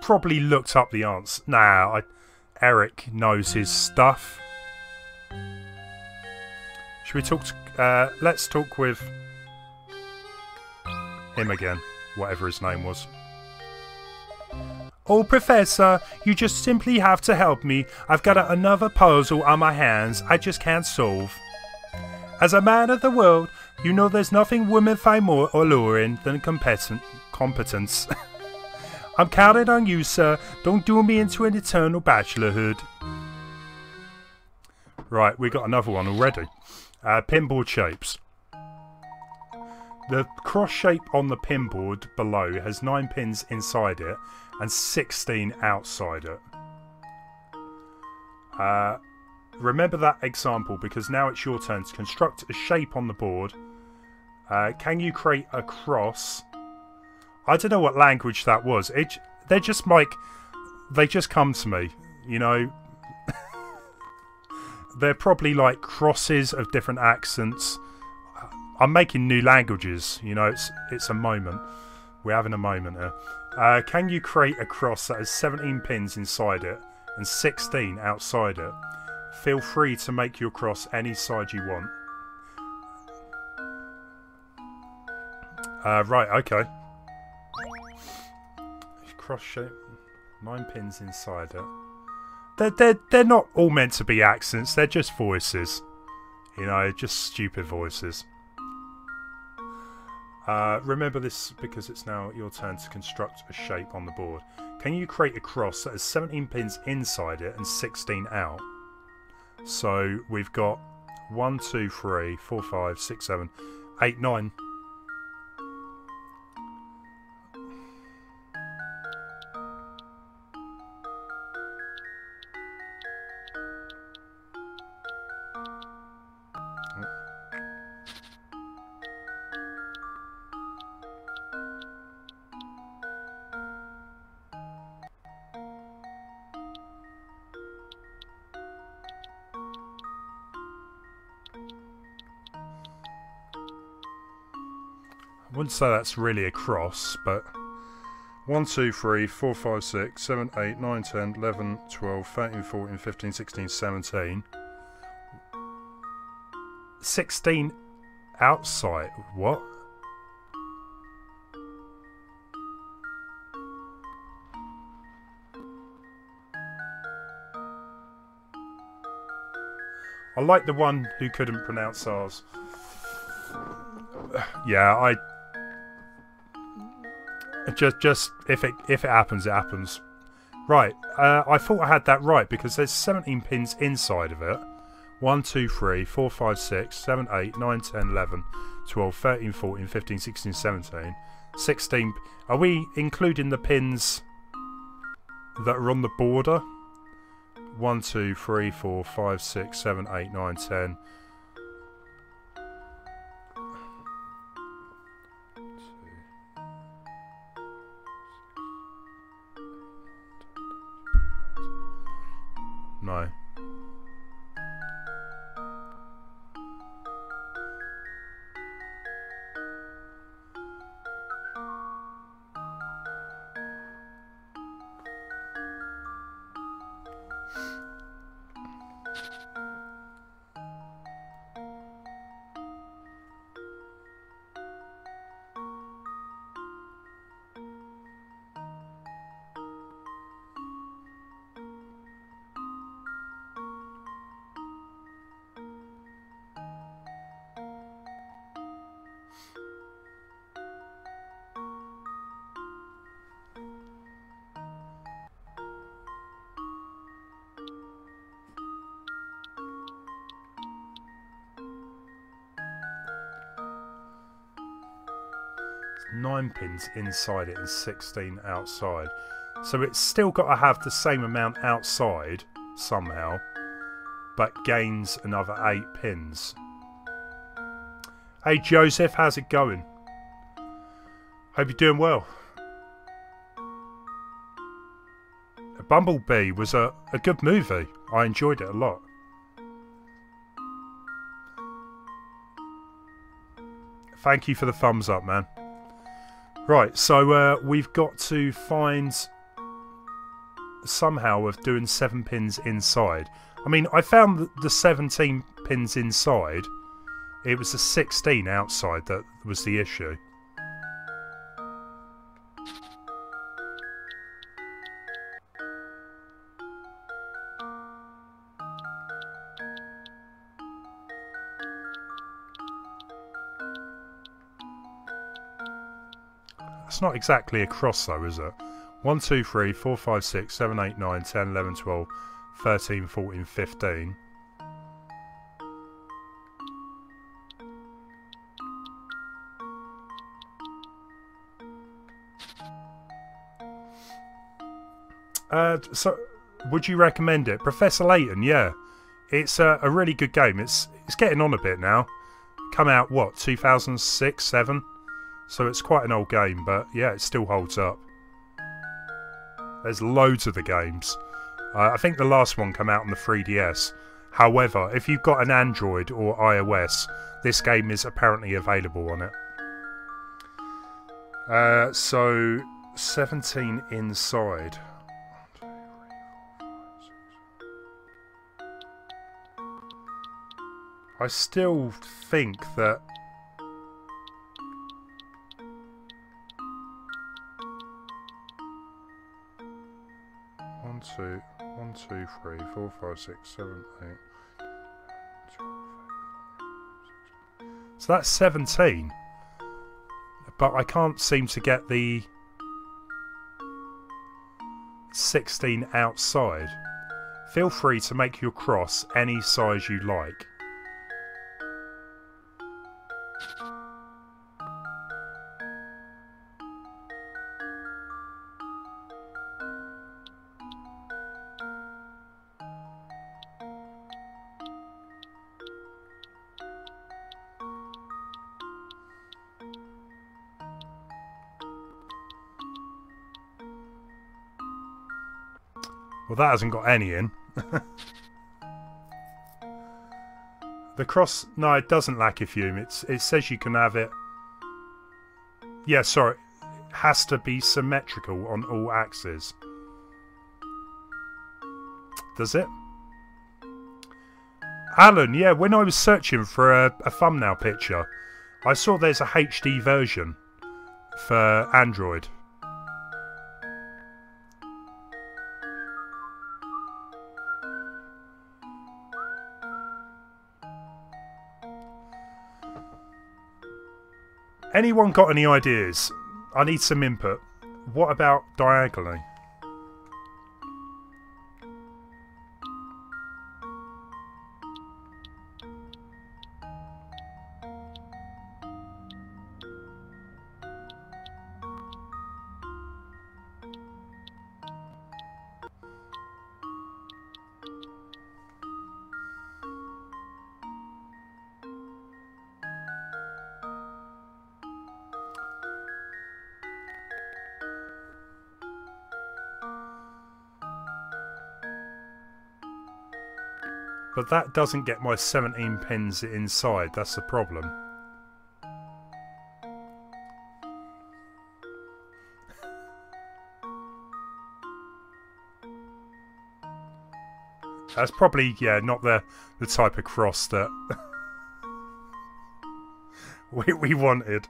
Probably looked up the answer. Nah, Eric knows his stuff. Should we talk to, let's talk with him again, whatever his name was. Oh, Professor, you just simply have to help me. I've got another puzzle on my hands I just can't solve. As a man of the world, you know there's nothing women find more alluring than competence. I'm counting on you, sir. Don't do me into an eternal bachelorhood. Right, we got another one already. Pinboard shapes. The cross shape on the pinboard below has 9 pins inside it and 16 outside it. Remember that example because now it's your turn to construct a shape on the board. Can you create a cross? I don't know what language that was. They're just like, they just come to me, you know. They're probably like crosses of different accents. I'm making new languages, you know, it's a moment. We're having a moment here. Can you create a cross that has 17 pins inside it and 16 outside it? Feel free to make your cross any side you want. Right, okay. Cross shape, 9 pins inside it. They're not all meant to be accents, they're just voices. You know, just stupid voices. Remember this because it's now your turn to construct a shape on the board. Can you create a cross that has 17 pins inside it and 16 out? So we've got 1, 2, 3, 4, 5, 6, 7, 8, 9. I wouldn't say that's really a cross, but 1, 2, 3, 4, 5, 6, 7, 8, 9, 10, 11, 12, 13, 14, 15, 16, 17. 16 outside. What? I like the one who couldn't pronounce ours. Yeah, just if it happens, it happens. Right, I thought I had that right because there's 17 pins inside of it. 1, 2, 3, 4, 5, 6, 7, 8, 9, 10, 11, 12, 13, 14, 15, 16, 17. 16. Are we including the pins that are on the border? 1, 2, 3, 4, 5, 6, 7, 8, 9, 10. No. 9 pins inside it and 16 outside. So it's still got to have the same amount outside somehow, but gains another 8 pins. Hey Joseph, how's it going? Hope you're doing well. Bumblebee was a good movie. I enjoyed it a lot. Thank you for the thumbs up, man. Right, so we've got to find somehow of doing 7 pins inside. I mean, I found the 17 pins inside. It was the 16 outside that was the issue. It's not exactly a cross though, is it? 1, 2, 3, 4, 5, 6, 7, 8, 9, 10, 11, 12, 13, 14, 15. So, would you recommend it? Professor Layton, yeah. It's a really good game. It's getting on a bit now. Come out, what, 2006, 7? So it's quite an old game, but yeah, it still holds up. There's loads of the games. I think the last one came out on the 3DS. However, if you've got an Android or iOS, this game is apparently available on it. So, 17 inside. I still think that... One, two, 3, 4, 5, 6, 7, 8, 12, 13. So that's 17. But I can't seem to get the 16 outside. Feel free to make your cross any size you like. Well, that hasn't got any in. The cross... No, it doesn't lack a fume. It says you can have it... Yeah, sorry. It has to be symmetrical on all axes. Does it? Alan, yeah, when I was searching for a thumbnail picture, I saw there's a HD version for Android. Anyone got any ideas? I need some input. What about diagonally? But that doesn't get my 17 pins inside, that's the problem. That's probably, yeah, not the type of cross that we wanted.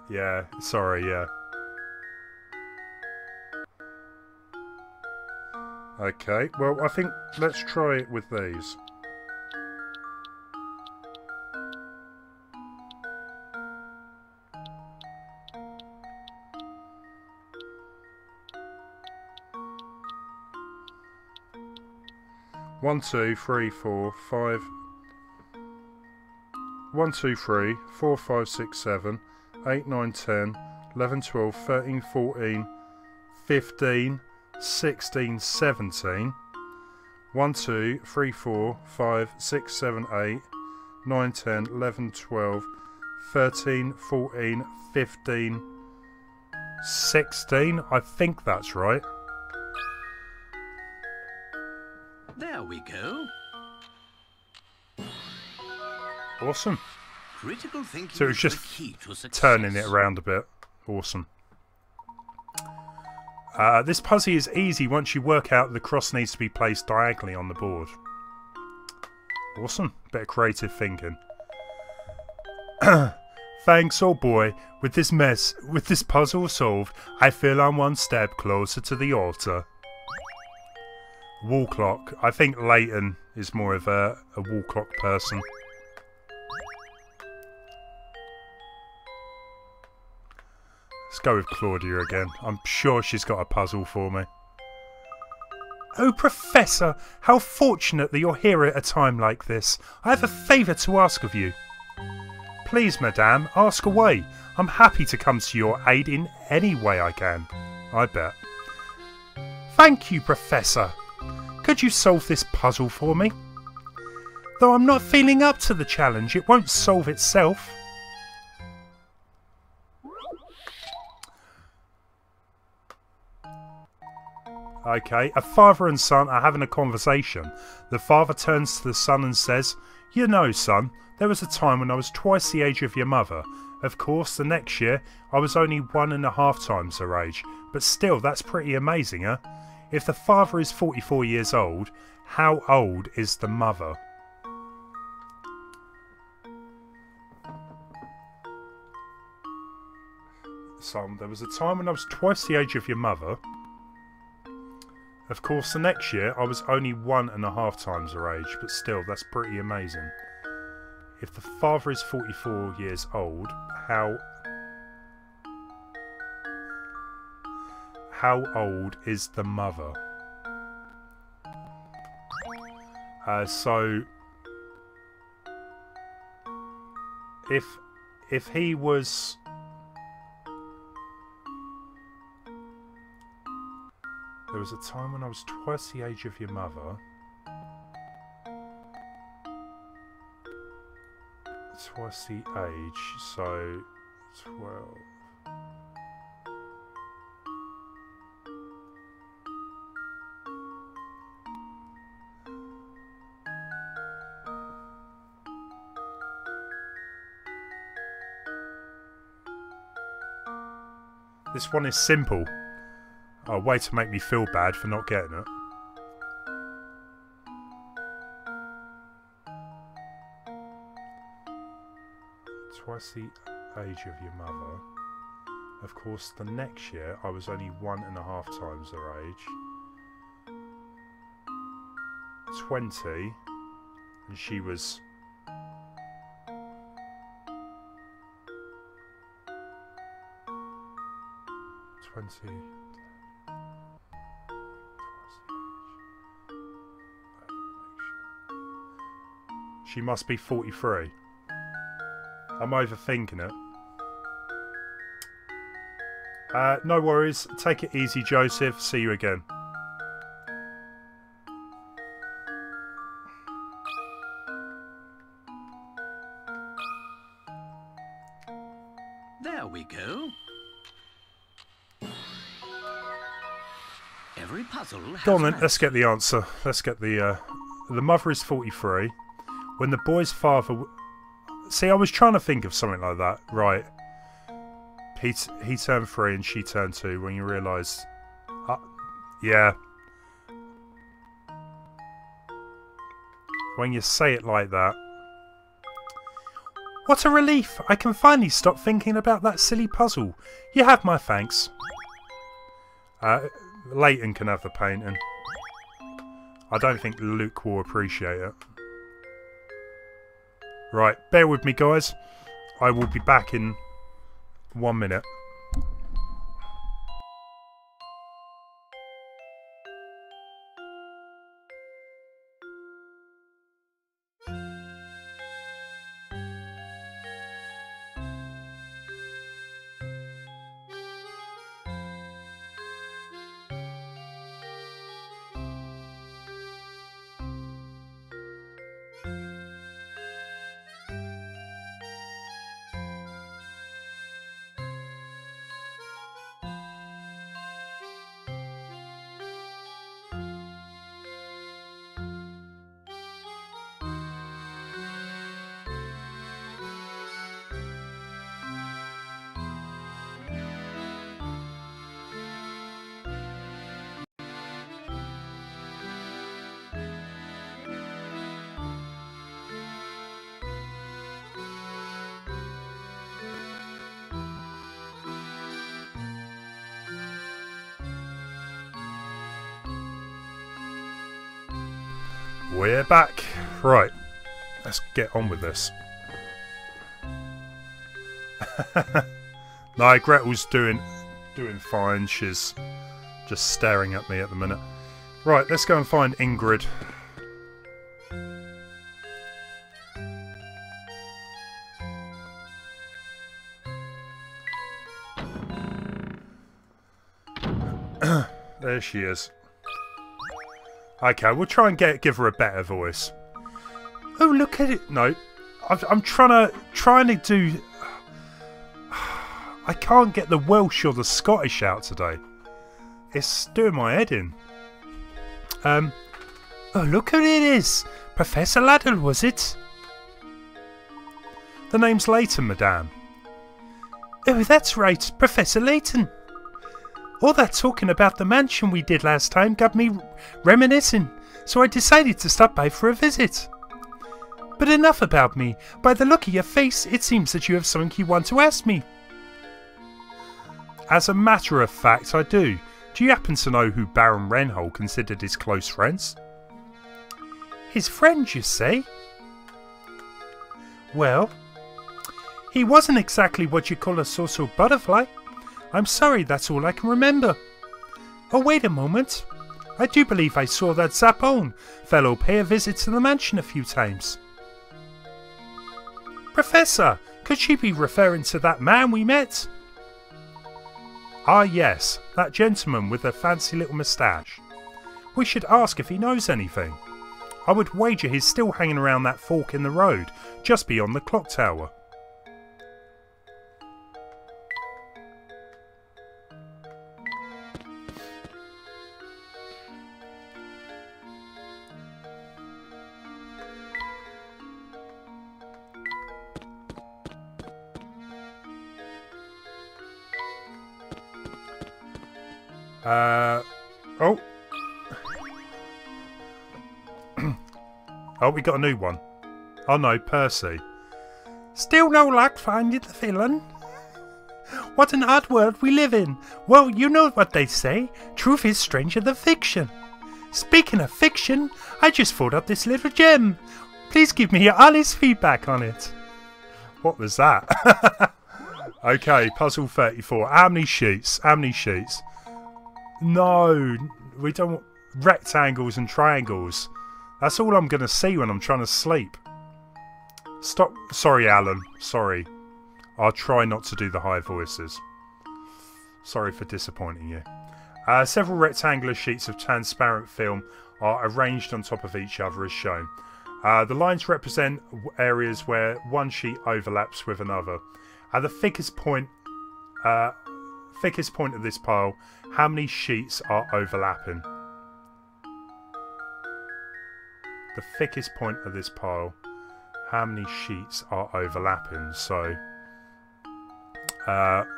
Yeah, sorry, yeah. Okay, well, I think let's try it with these. 1, 2, 3, 4, 5. 1, 2, 3, 4, 5, 6, 7, 8, 9, 10, 11, 12, 13, 14, 15, 16, 17. 1, 2, 3, 4, 5, 6, 7, 8, 9, 10, 11, 12, 13, 14, 15, 16. I think that's right. There we go. Awesome. Critical thinking So it was is just the key to success. turning it around a bit. Awesome. This puzzle is easy once you work out the cross needs to be placed diagonally on the board. Awesome. Bit of creative thinking. Thanks, oh boy. With this puzzle solved, I feel I'm one step closer to the altar. Wall clock. I think Layton is more of a wall clock person. Let's go with Claudia again. I'm sure she's got a puzzle for me. Oh, Professor, how fortunate that you're here at a time like this. I have a favour to ask of you. Please, madame, ask away. I'm happy to come to your aid in any way I can. I bet. Thank you, Professor. Could you solve this puzzle for me? Though I'm not feeling up to the challenge, it won't solve itself. Okay, a father and son are having a conversation. The father turns to the son and says, "You know, son, there was a time when I was twice the age of your mother. Of course, the next year, I was only 1.5 times her age. But still, that's pretty amazing, huh? If the father is 44 years old, how old is the mother?" Son, there was a time when I was twice the age of your mother. Of course, the next year, I was only 1.5 times her age, but still, that's pretty amazing. If the father is 44 years old, how old is the mother? So, if he was... There was a time when I was twice the age of your mother. Twice the age, so 12. This one is simple. A way to make me feel bad for not getting it. Twice the age of your mother. Of course, the next year I was only 1.5 times her age. 20, and she was... She must be 43. I'm overthinking it. No worries. Take it easy, Joseph. See you again. There we go. Every puzzle has Go on then, an let's get the answer. Let's get the mother is 43. When the boy's father... See, I was trying to think of something like that. Right. He turned 3 and she turned 2 when you realise... yeah. When you say it like that. What a relief! I can finally stop thinking about that silly puzzle. You have my thanks. Layton can have the painting. I don't think Luke will appreciate it. Right, bear with me, guys. I will be back in 1 minute. We're back. Right. Let's get on with this. No, Gretel's doing fine. She's just staring at me at the minute. Right, let's go and find Ingrid. There she is. Okay, we'll try and give her a better voice. Oh, look at it! No, I'm trying to do. I can't get the Welsh or the Scottish out today. It's doing my head in. Oh, look who it is! Professor Layton, was it? The name's Layton, madame. Oh, that's right, Professor Layton. All that talking about the mansion we did last time got me reminiscing, so I decided to stop by for a visit. But enough about me. By the look of your face, it seems that you have something you want to ask me. As a matter of fact, I do. Do you happen to know who Baron Renhold considered his close friends? His friend, you say? Well, he wasn't exactly what you call a social butterfly. I'm sorry, that's all I can remember. Oh, wait a moment. I do believe I saw that Zapone fellow pay a visit to the mansion a few times. Professor, could she be referring to that man we met? Ah, yes, that gentleman with the fancy little moustache. We should ask if he knows anything. I would wager he's still hanging around that fork in the road, just beyond the clock tower. Oh. Oh, we got a new one. Oh no, Percy. Still no luck finding the villain? What an odd world we live in. Well, you know what they say. Truth is stranger than fiction. Speaking of fiction, I just thought up this little gem. Please give me your honest feedback on it. What was that? Okay, puzzle 34. How many sheets? How many sheets? No, we don't want rectangles and triangles. That's all I'm going to see when I'm trying to sleep. Stop. Sorry, Alan. Sorry. I'll try not to do the high voices. Sorry for disappointing you. Several rectangular sheets of transparent film are arranged on top of each other as shown. The lines represent areas where one sheet overlaps with another. At the thickest point of this pile, how many sheets are overlapping? The thickest point of this pile, how many sheets are overlapping? So,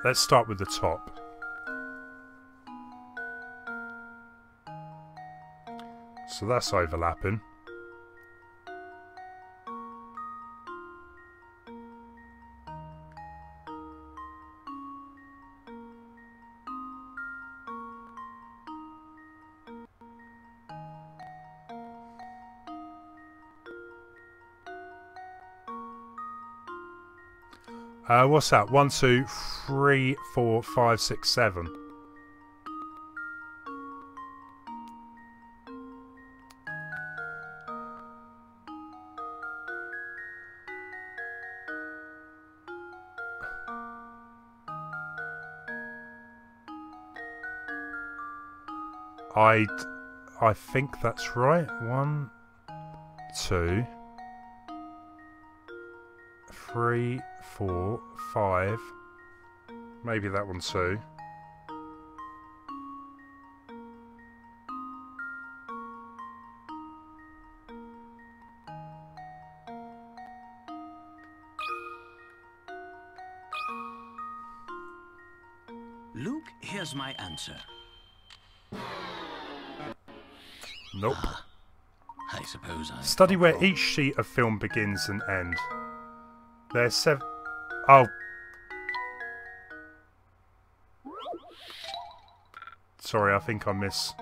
let's start with the top. So that's overlapping. What's that? 1, 2, 3, 4, 5, 6, 7. I think that's right. 1, 2, 3, 4, 5. Maybe that one too. Luke, here's my answer. Nope. I suppose I... Study where each sheet of film begins and ends. There's 7... Oh. Sorry, I think I miss...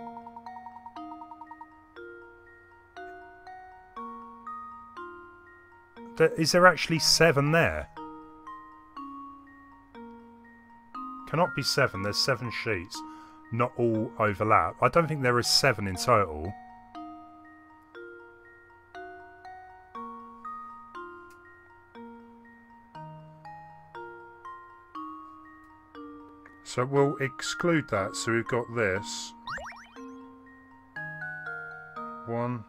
Is there actually 7 there? Cannot be 7. There's 7 sheets. Not all overlap. I don't think there is 7 in total. So we'll exclude that. So we've got this. 1.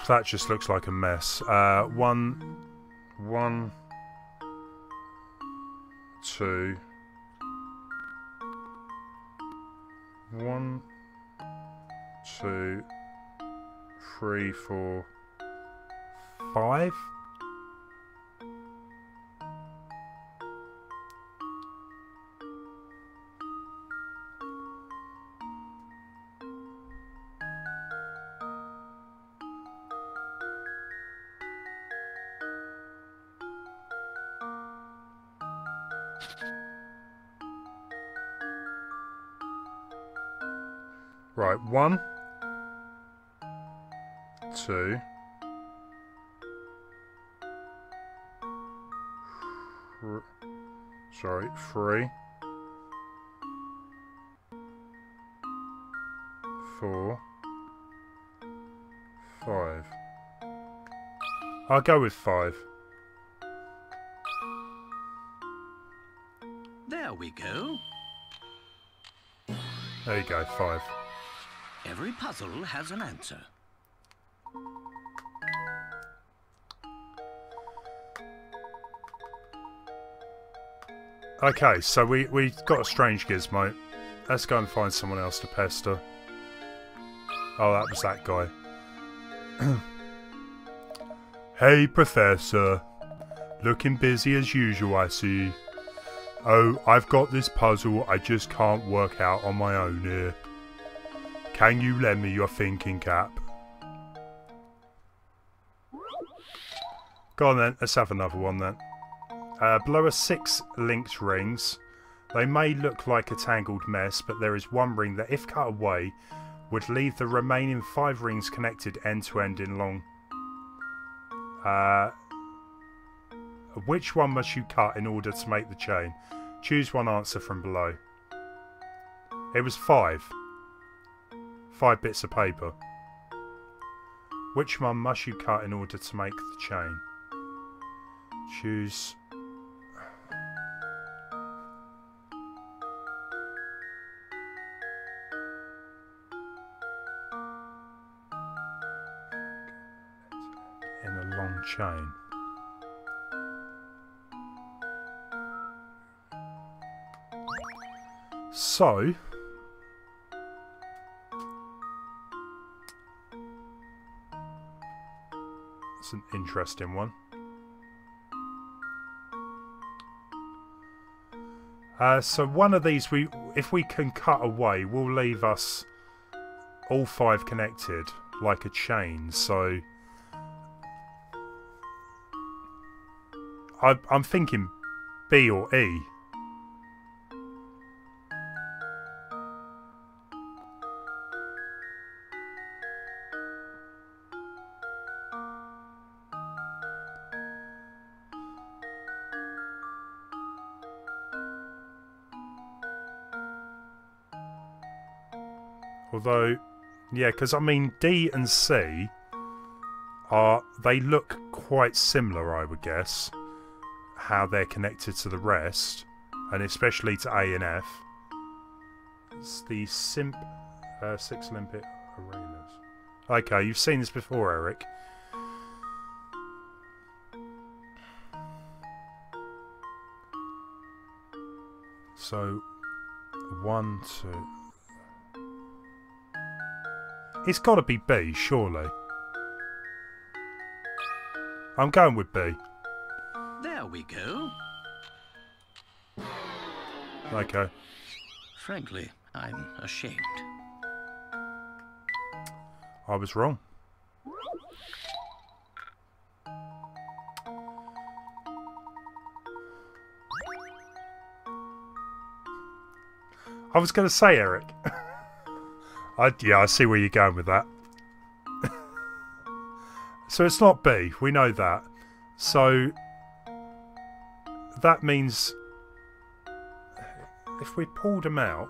That just looks like a mess. 1, 2, 1, 2, 3, 4, 5. Right, 1, 2, 3, 4, 5. I'll go with 5. There we go. There you go, 5. Every puzzle has an answer. Okay, so we got a strange gizmo. Let's go and find someone else to pester. Oh, that was that guy. Hey, Professor. Looking busy as usual, I see. Oh, I've got this puzzle I just can't work out on my own here. Can you lend me your thinking cap? Go on then, let's have another one then. Below are 6 linked rings. They may look like a tangled mess, but there is one ring that, if cut away, would leave the remaining 5 rings connected end to end in long. Which one must you cut in order to make the chain? Choose one answer from below. It was 5. 5 bits of paper. Which one must you cut in order to make the chain? Choose... in a long chain. So... it's an interesting one. So one of these, if we can cut away, will leave us all 5 connected like a chain. So I'm thinking B or E. Although, yeah, because I mean D and C they look quite similar, I would guess, how they're connected to the rest, and especially to A and F. It's the 6 Olympic arenas. Okay, you've seen this before, Eric. So 1, 2. It's got to be B, surely. I'm going with B. There we go. Okay. Frankly, I'm ashamed. I was wrong. I was going to say, Eric. Yeah, I see where you're going with that. So it's not B. We know that. So that means if we pulled them out,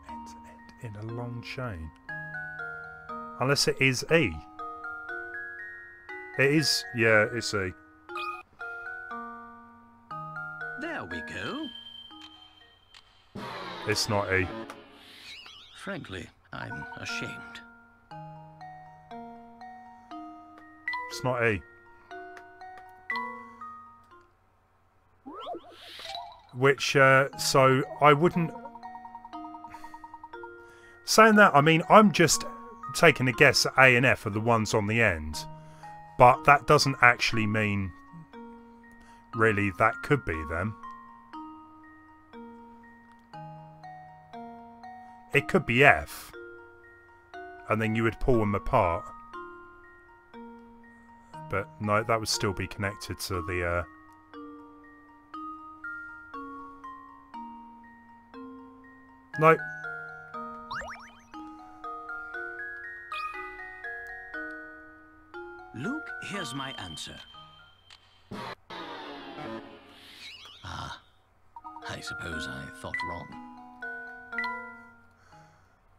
end to end in a long chain. Unless it is E. It is, yeah, it's E. There we go. It's not E. Frankly, I'm ashamed. It's not E. Which, so I wouldn't... Saying that, I mean, I'm just taking a guess at A and F are the ones on the end. But that doesn't actually mean, really, that could be them. It could be F. And then you would pull them apart. But no, that would still be connected to the... No. Luke, here's my answer. Ah, I suppose I thought wrong.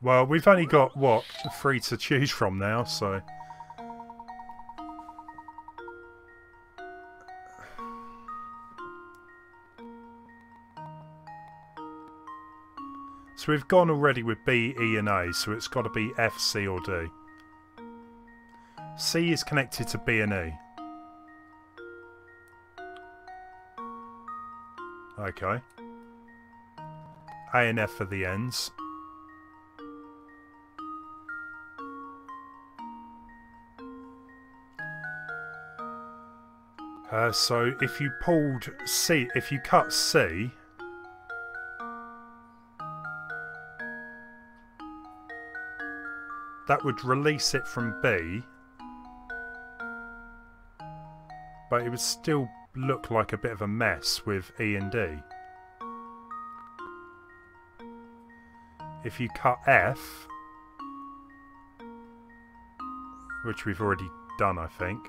Well, we've only got, what, 3 to choose from now, so... So we've gone already with B, E and A, so it's got to be F, C or D. C is connected to B and E. Okay. A and F are the ends. So if you pulled C, if you cut C, that would release it from B, but it would still look like a bit of a mess with E and D. If you cut F, which we've already done, I think.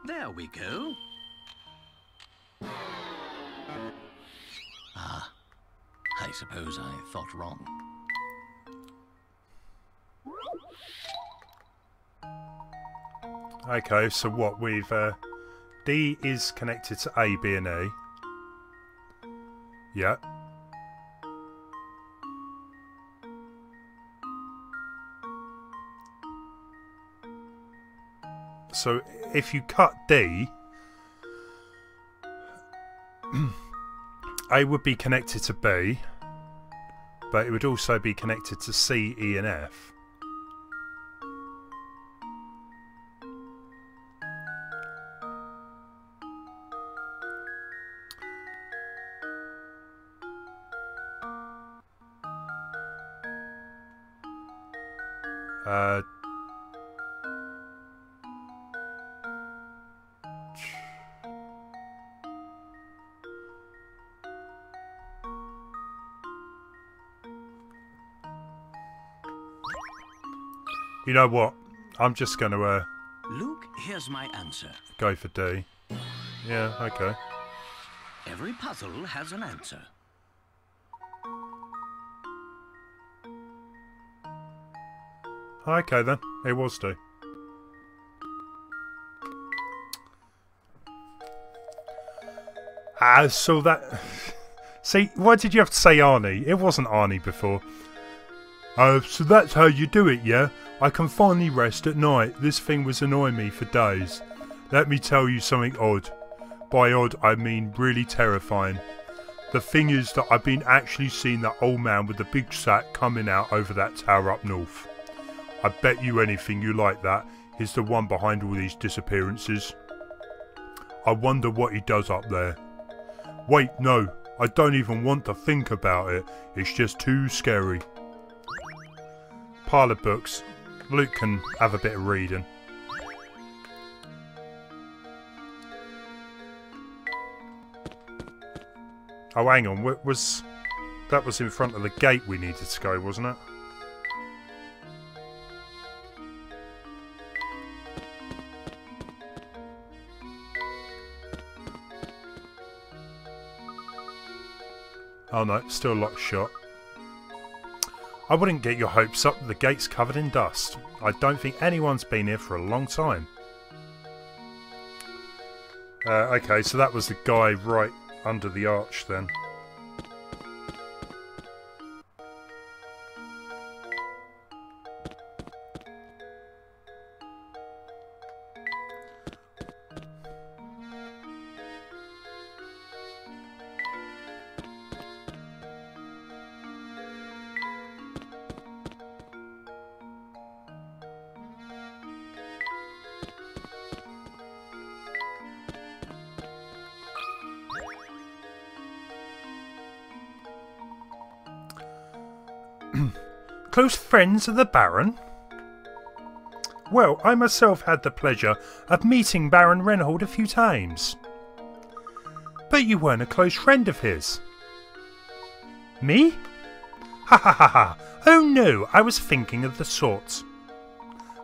There we go. Ah, I suppose I thought wrong. Okay, so what we've... D is connected to A, B and E. Yeah. So if you cut D, A would be connected to B, but it would also be connected to C, E and F. You know what? I'm just going to Luke, here's my answer. go for D. Yeah, okay. Every puzzle has an answer. Okay then, it was D. So that... See, why did you have to say Arnie? It wasn't Arnie before. So that's how you do it, yeah? I can finally rest at night. This thing was annoying me for days. Let me tell you something odd. By odd, I mean really terrifying. The thing is that I've been actually seeing that old man with the big sack coming out over that tower up north. I bet you anything you like that is the one behind all these disappearances. I wonder what he does up there. Wait, no, I don't even want to think about it. It's just too scary. Pile of books. Luke can have a bit of reading. Oh, hang on. That was in front of the gate we needed to go, wasn't it? Oh no, still locked shut. I wouldn't get your hopes up, the gate's covered in dust. I don't think anyone's been here for a long time. Okay, so that was the guy right under the arch then. Close friends of the Baron? Well, I myself had the pleasure of meeting Baron Reinhold a few times. But you weren't a close friend of his. Me? Ha ha ha ha. Oh no, I was thinking of the sort.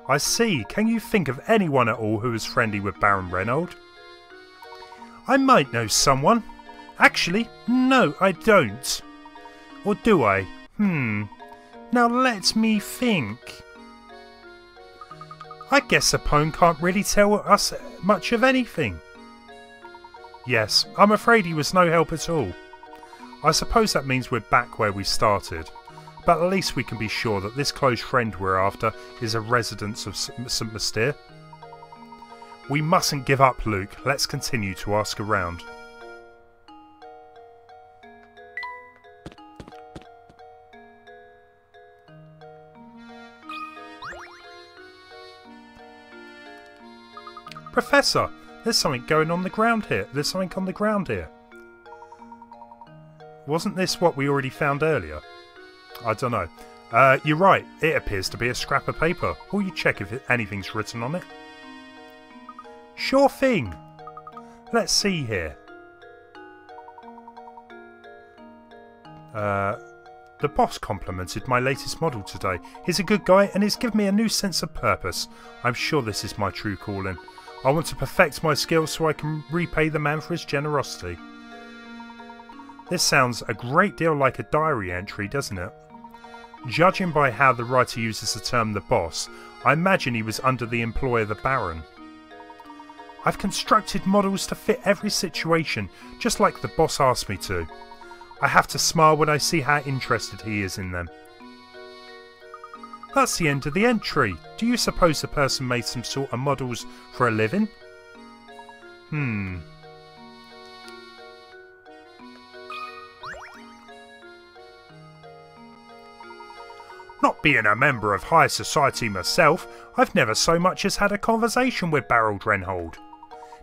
I see. Can you think of anyone at all who is friendly with Baron Reinhold? I might know someone. Actually, no, I don't. Or do I? Now let me think. I guess a poem can't really tell us much of anything. Yes, I'm afraid he was no help at all. I suppose that means we're back where we started, but at least we can be sure that this close friend we're after is a resident of St. Mystere. We mustn't give up, Luke. Let's continue to ask around. Professor, there's something going on the ground here. There's something on the ground here. Wasn't this what we already found earlier? I don't know. You're right. It appears to be a scrap of paper. Will you check if anything's written on it? Sure thing. Let's see here. The boss complimented my latest model today. He's a good guy and he's given me a new sense of purpose. I'm sure this is my true calling. I want to perfect my skills so I can repay the man for his generosity. This sounds a great deal like a diary entry, doesn't it? Judging by how the writer uses the term the boss, I imagine he was under the employ of the Baron. I've constructed models to fit every situation, just like the boss asked me to. I have to smile when I see how interested he is in them. That's the end of the entry. Do you suppose the person made some sort of models for a living? Not being a member of high society myself, I've never so much as had a conversation with Baron Reinhold.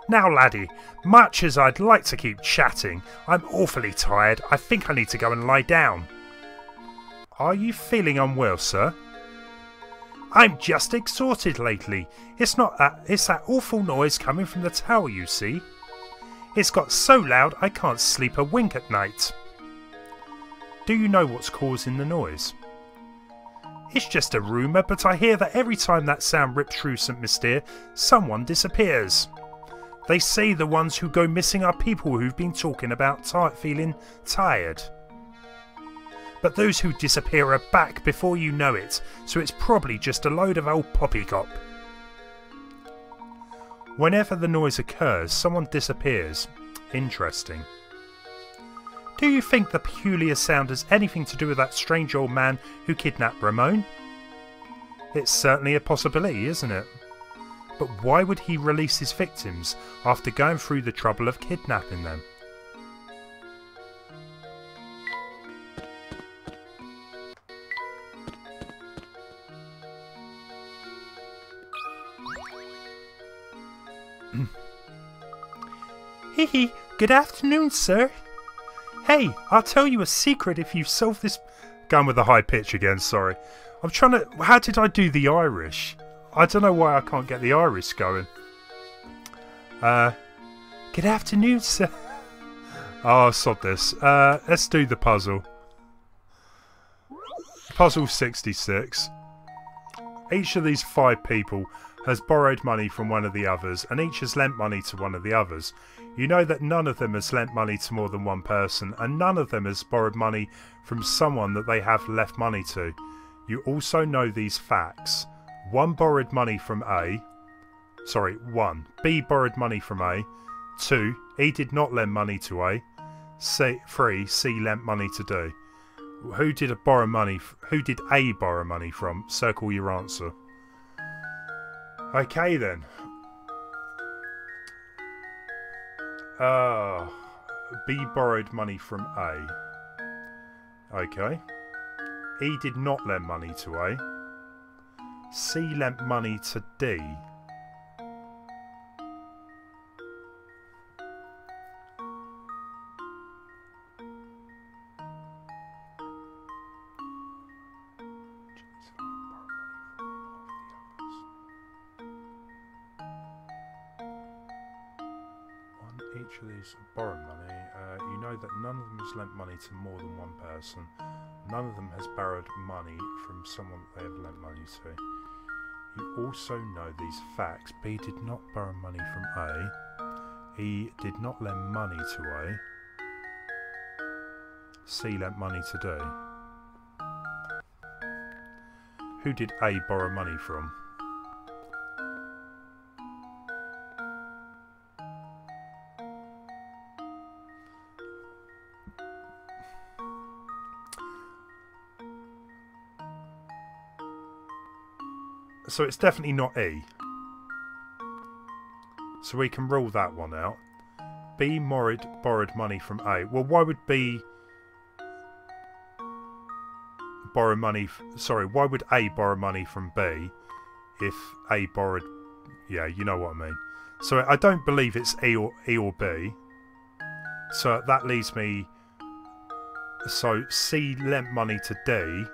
Now laddie, much as I'd like to keep chatting, I'm awfully tired. I think I need to go and lie down. Are you feeling unwell, sir? I'm just exhausted lately. It's not that, it's that awful noise coming from the tower, you see. It's got so loud I can't sleep a wink at night. Do you know what's causing the noise? It's just a rumour, but I hear that every time that sound rips through St. Mystere, someone disappears. They say the ones who go missing are people who've been talking about feeling tired. But those who disappear are back before you know it, so it's probably just a load of old poppycock. Whenever the noise occurs, someone disappears. Interesting. Do you think the peculiar sound has anything to do with that strange old man who kidnapped Ramon? It's certainly a possibility, isn't it? But why would he release his victims after going through the trouble of kidnapping them? Hee, good afternoon, sir. Hey, I'll tell you a secret if you solve this... Going with the high pitch again, sorry. I'm trying to... How did I do the Irish? I don't know why I can't get the Irish going. Good afternoon, sir. Oh, sod this. Let's do the puzzle. Puzzle 66. Each of these 5 people has borrowed money from one of the others, and each has lent money to one of the others. You know that none of them has lent money to more than one person, and none of them has borrowed money from someone that they have left money to. You also know these facts. 1 borrowed money from A. Sorry, 1. B borrowed money from A. 2. E did not lend money to A. 3. C lent money to D. Who did A borrow money from? Circle your answer. Okay then. B borrowed money from A. Okay. E did not lend money to A. C lent money to D. Each of these borrowed money. You know that none of them has lent money to more than one person. None of them has borrowed money from someone that they have lent money to. You also know these facts. B did not borrow money from A. E did not lend money to A. C lent money to D. Who did A borrow money from? So it's definitely not E. So we can rule that one out. B borrowed money from A. Well, why would B borrow money... Sorry, why would A borrow money from B if A borrowed... Yeah, you know what I mean. So I don't believe it's E or B. So that leaves me... So C lent money to D.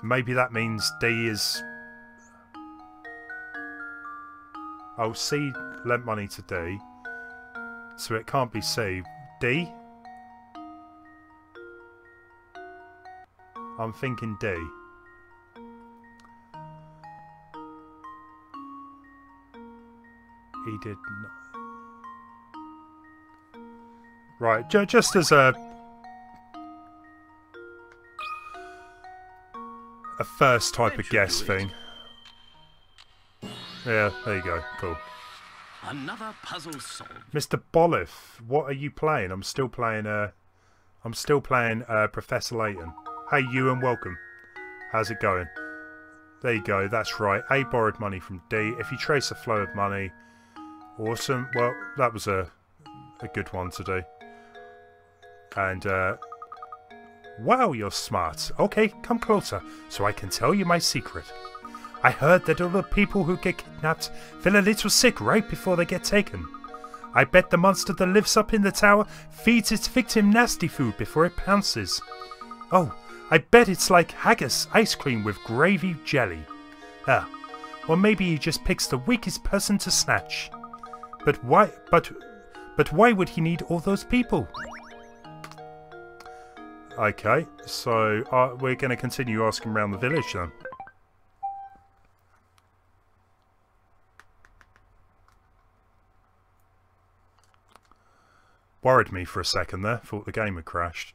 Maybe that means D is... Oh, C lent money to D. So it can't be C. D? I'm thinking D. He did not... Right, just as a first type of guess thing. Yeah, there you go. Cool. Another puzzle solved. Mr. Bolliff, what are you playing? I'm still playing Professor Layton. Hey, you and welcome. How's it going? There you go, that's right. A borrowed money from D. If you trace a flow of money... Awesome. Well, that was a good one to do. And, wow, you're smart. Okay, come closer, so I can tell you my secret. I heard that all the people who get kidnapped feel a little sick right before they get taken. I bet the monster that lives up in the tower feeds its victim nasty food before it pounces. Oh, I bet it's like haggis ice cream with gravy jelly. Ah, or maybe he just picks the weakest person to snatch. But why? But why would he need all those people? Okay, so we're going to continue asking around the village then. Worried me for a second there, thought the game had crashed.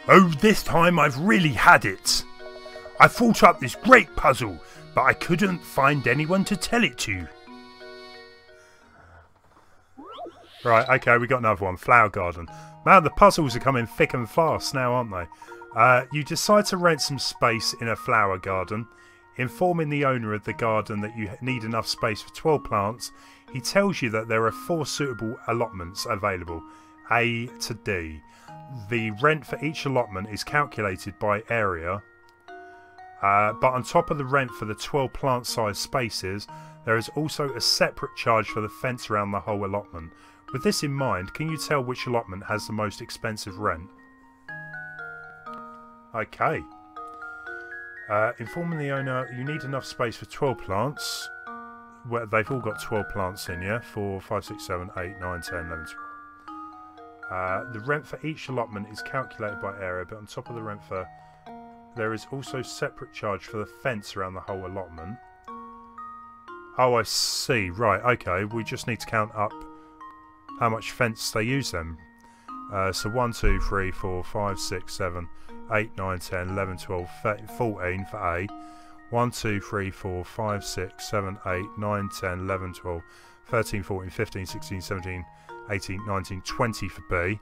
Oh, this time I've really had it. I thought up this great puzzle, but I couldn't find anyone to tell it to. Right, okay, we got another one. Flower garden. Man, the puzzles are coming thick and fast now, aren't they? You decide to rent some space in a flower garden. Informing the owner of the garden that you need enough space for 12 plants, he tells you that there are 4 suitable allotments available, A to D. The rent for each allotment is calculated by area, but on top of the rent for the 12 plant sized spaces, there is also a separate charge for the fence around the whole allotment. With this in mind, can you tell which allotment has the most expensive rent? Okay. Informing the owner you need enough space for 12 plants. Well, they've all got 12 plants in, yeah? 4, 5, 6, 7, 8, 9, 10, 11, 12. The rent for each allotment is calculated by area, but on top of the rent for... there is also separate charge for the fence around the whole allotment. Oh, I see. Right, okay. We just need to count up how much fence they use then. So 1, 2, 3, 4, 5, 6, 7, 8, 9, 10, 11, 12, 13, 14 for A. 1, 2, 3, 4, 5, 6, 7, 8, 9, 10, 11, 12, 13, 14, 15, 16, 17... 18, 19, 20 for B.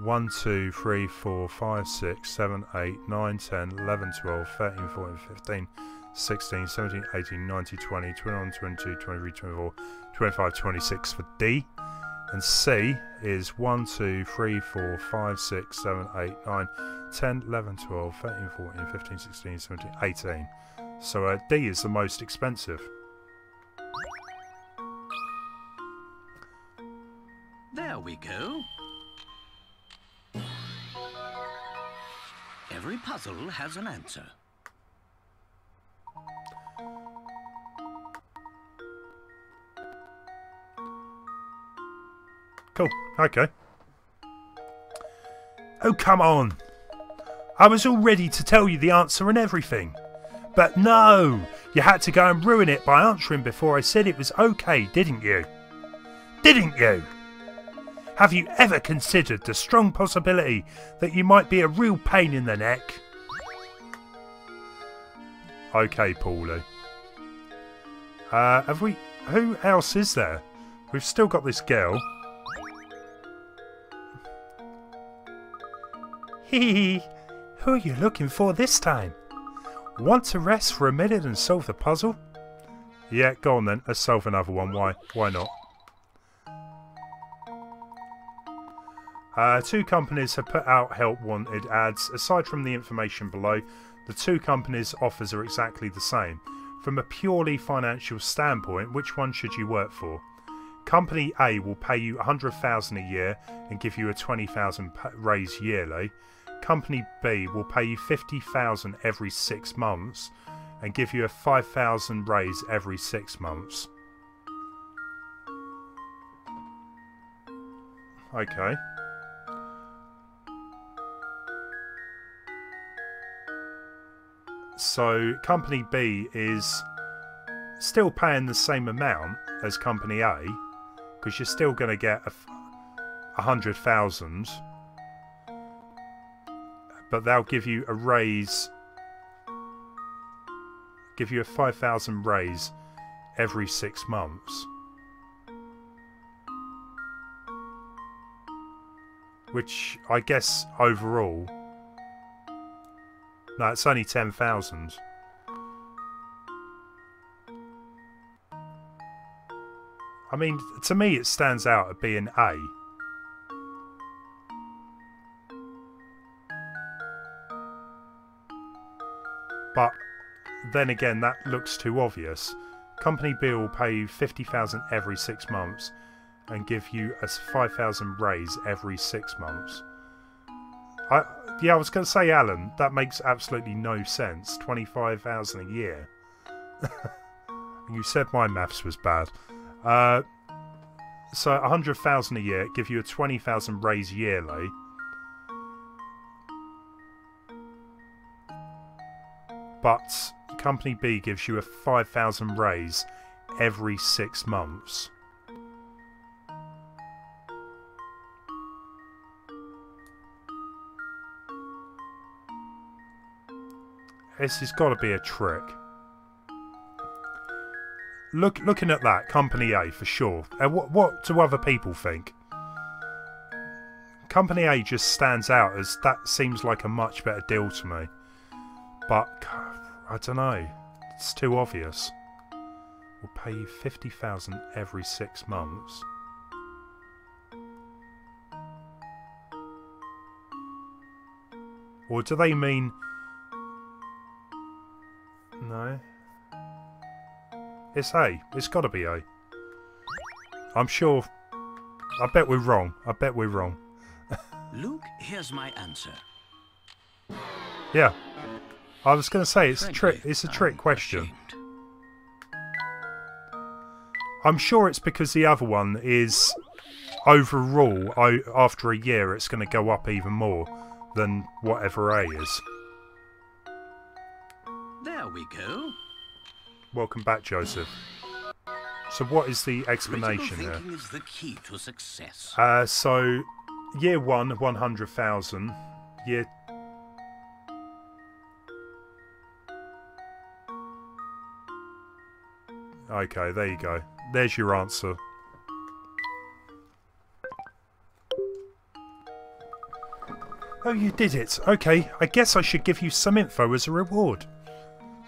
1, 2, 3, 4, 5, 6, 7, 8, 9, 10, 11, 12, 13, 14, 15, 16, 17, 18, 19, 20, 21, 22, 23, 24, 25, 26 for D. And C is 1, 2, 3, 4, 5, 6, 7, 8, 9, 10, 11, 12, 13, 14, 15, 16, 17, 18. So D is the most expensive. There we go. Every puzzle has an answer. Cool, okay. Oh, come on. I was all ready to tell you the answer and everything. But no, you had to go and ruin it by answering before I said it was okay, didn't you? Didn't you? Have you ever considered the strong possibility that you might be a real pain in the neck? Okay, Paulie. Have we... who else is there? We've still got this girl. Hee. Who are you looking for this time? Want to rest for a minute and solve the puzzle? Yeah, go on then. Let's solve another one. Why? Why not? 2 companies have put out help wanted ads. Aside from the information below, the 2 companies' offers are exactly the same. From a purely financial standpoint, which one should you work for? Company A will pay you $100,000 a year and give you a $20,000 raise yearly. Company B will pay you $50,000 every 6 months and give you a $5,000 raise every 6 months. Okay. So Company B is still paying the same amount as Company A, because you're still going to get 100,000, but they'll give you a raise, give you a 5,000 raise every 6 months, which I guess overall, no, it's only 10,000. I mean, to me it stands out at being A. But then again, that looks too obvious. Company B will pay you 50,000 every 6 months and give you a 5,000 raise every 6 months. Yeah, I was going to say, Alan, that makes absolutely no sense. 25,000 a year. You said my maths was bad. So 100,000 a year, give you a 20,000 raise yearly. But Company B gives you a 5,000 raise every 6 months. This has got to be a trick. Looking at that, Company A for sure. What do other people think? Company A just stands out as that seems like a much better deal to me. But I don't know. It's too obvious. We'll pay you 50,000 every 6 months. Or do they mean... No. It's A. It's got to be A. I'm sure... I bet we're wrong. I bet we're wrong. Luke, here's my answer. Yeah. I was going to say, it's a trick question. I'm sure it's because the other one is... Overall, after a year, it's going to go up even more than whatever A is. There we go. Welcome back, Joseph. So what is the explanation here? Thinking is the key to success. So, year 1, 100,000. Year... Okay, there you go. There's your answer. Oh, you did it. Okay, I guess I should give you some info as a reward.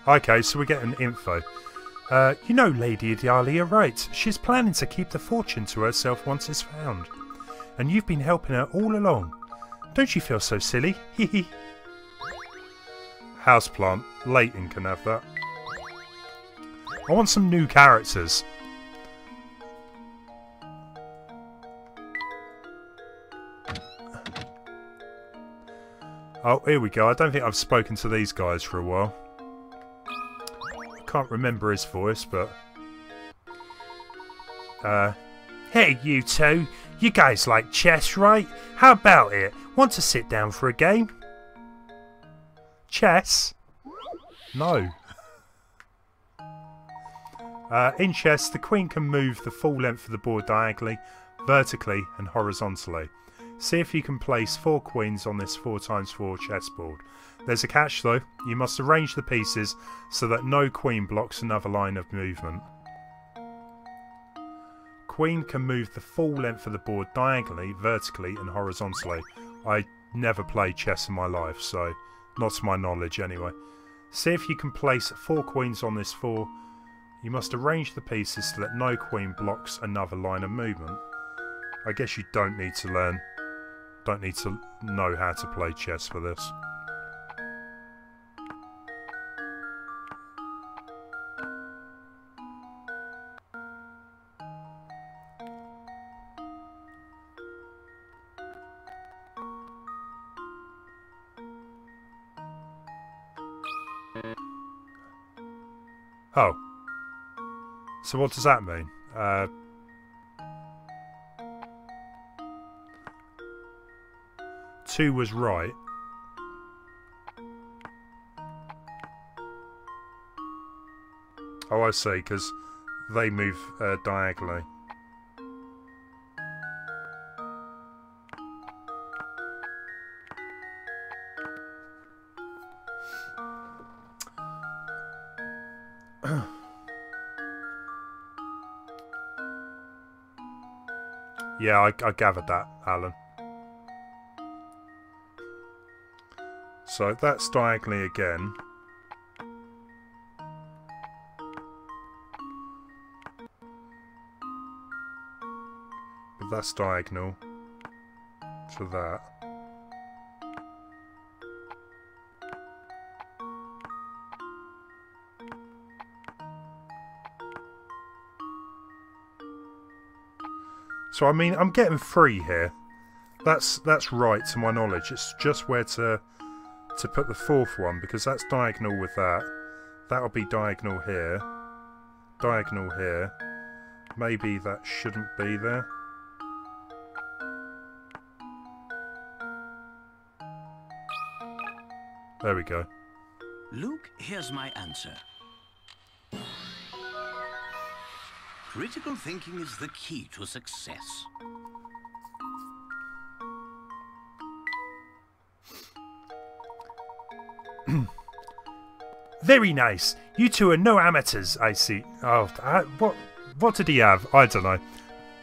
Okay, so we're getting info. You know Lady Idalia, right? She's planning to keep the fortune to herself once it's found. And you've been helping her all along. Don't you feel so silly? Hee Houseplant. Layton can have that. I want some new characters. Oh, here we go. I don't think I've spoken to these guys for a while. Can't remember his voice, but... Hey, you two. You guys like chess, right? How about it? Want to sit down for a game? Chess? No. In chess, the queen can move the full length of the board diagonally, vertically and horizontally. See if you can place 4 queens on this 4x4 chessboard. There's a catch though. You must arrange the pieces so that no queen blocks another line of movement. Queen can move the full length of the board diagonally, vertically and horizontally. I never played chess in my life, so not to my knowledge anyway. See if you can place 4 queens on this 4. You must arrange the pieces so that no queen blocks another line of movement. I guess you don't need to learn, don't need to know how to play chess for this. Oh. So what does that mean? 2 was right. Oh, I see, because they move diagonally. Yeah, I gathered that, Alan. So that's diagonally again. But that's diagonal to that. So I mean, I'm getting 3 here. That's right to my knowledge. It's just where to put the 4th one, because that's diagonal with that. That'll be diagonal here. Diagonal here. Maybe that shouldn't be there. There we go. Luke, here's my answer. Critical thinking is the key to success. Very nice. You two are no amateurs, I see. Oh, what did he have? I don't know.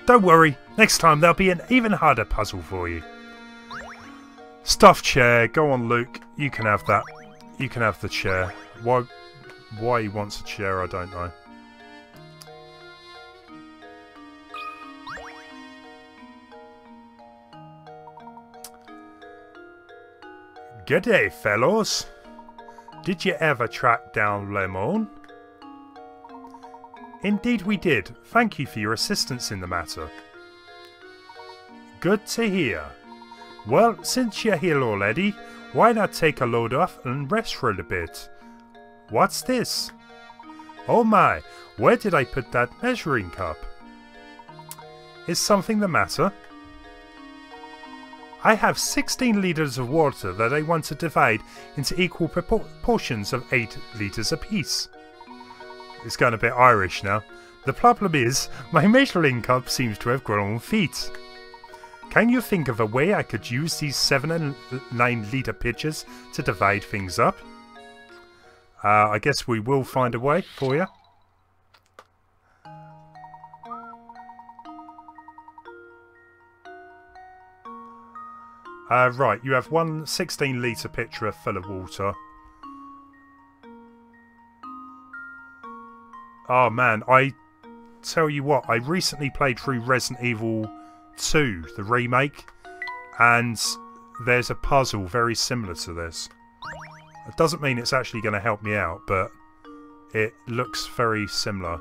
Don't worry. Next time there'll be an even harder puzzle for you. Stuffed chair. Go on, Luke. You can have that. You can have the chair. Why he wants a chair, I don't know. G'day, fellows. Did you ever track down Lemon? Indeed we did. Thank you for your assistance in the matter. Good to hear. Well, since you're here already, why not take a load off and rest for a bit? What's this? Oh my, where did I put that measuring cup? Is something the matter? I have 16 litres of water that I want to divide into equal proportions of 8 litres apiece. It's going a bit Irish now. The problem is, my measuring cup seems to have grown feet. Can you think of a way I could use these 7 and 9 litre pitchers to divide things up? I guess we will find a way for you. Right, you have one 16 litre pitcher full of water. Oh man, I tell you what, I recently played through Resident Evil 2, the remake, and there's a puzzle very similar to this. It doesn't mean it's actually going to help me out, but it looks very similar.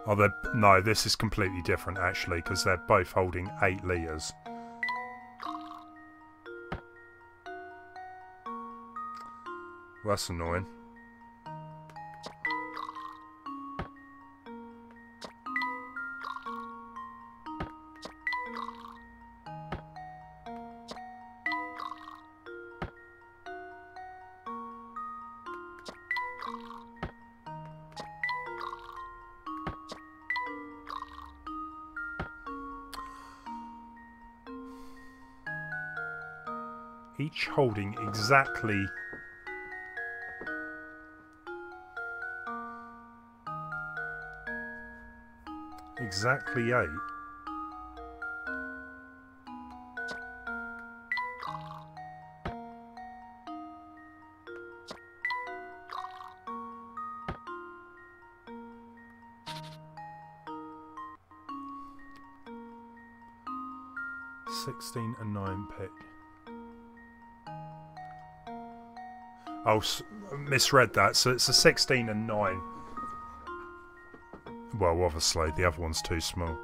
Oh, no, this is completely different actually, because they're both holding 8 litres. Well, that's annoying. Each holding exactly exactly 8. $16 and 9 pick. Oh, misread that. So it's a 16 and 9. Well, obviously, the other one's too small.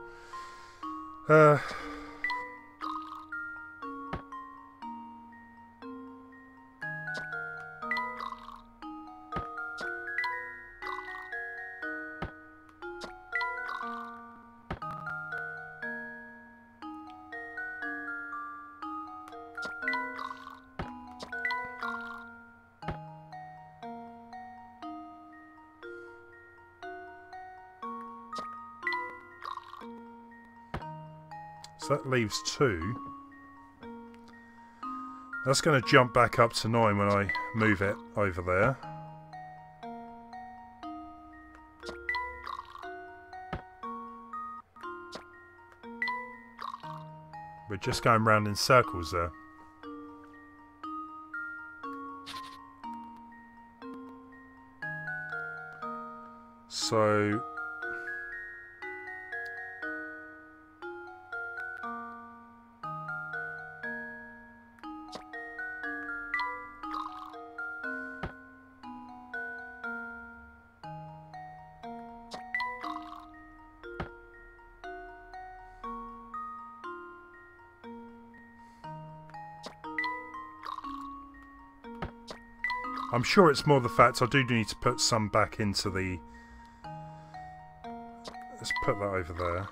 So that leaves 2. That's going to jump back up to 9 when I move it over there. We're just going round in circles there. So I'm sure it's more the fact I do need to put some back into the... Let's put that over there.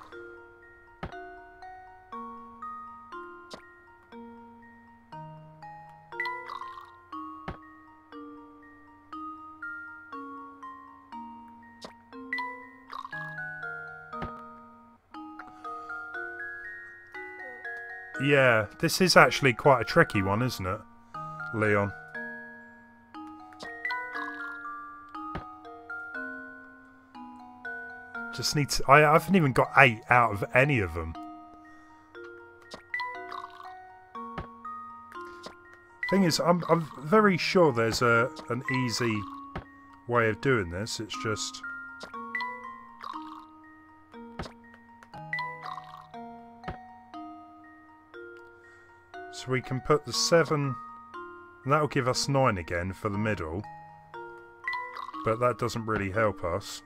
Yeah, this is actually quite a tricky one, isn't it, Leon? Just need to... I haven't even got 8 out of any of them. Thing is, I'm very sure there's an easy way of doing this. It's just... So we can put the 7, and that'll give us 9 again for the middle. But that doesn't really help us.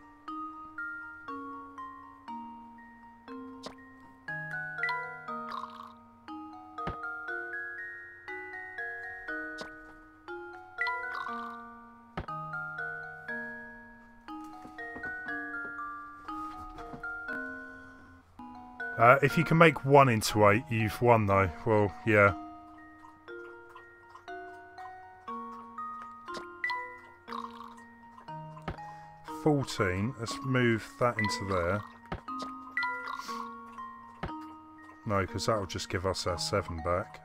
If you can make 1 into 8, you've won though. Well, yeah. $14. Let's move that into there. No, because that will just give us our 7 back.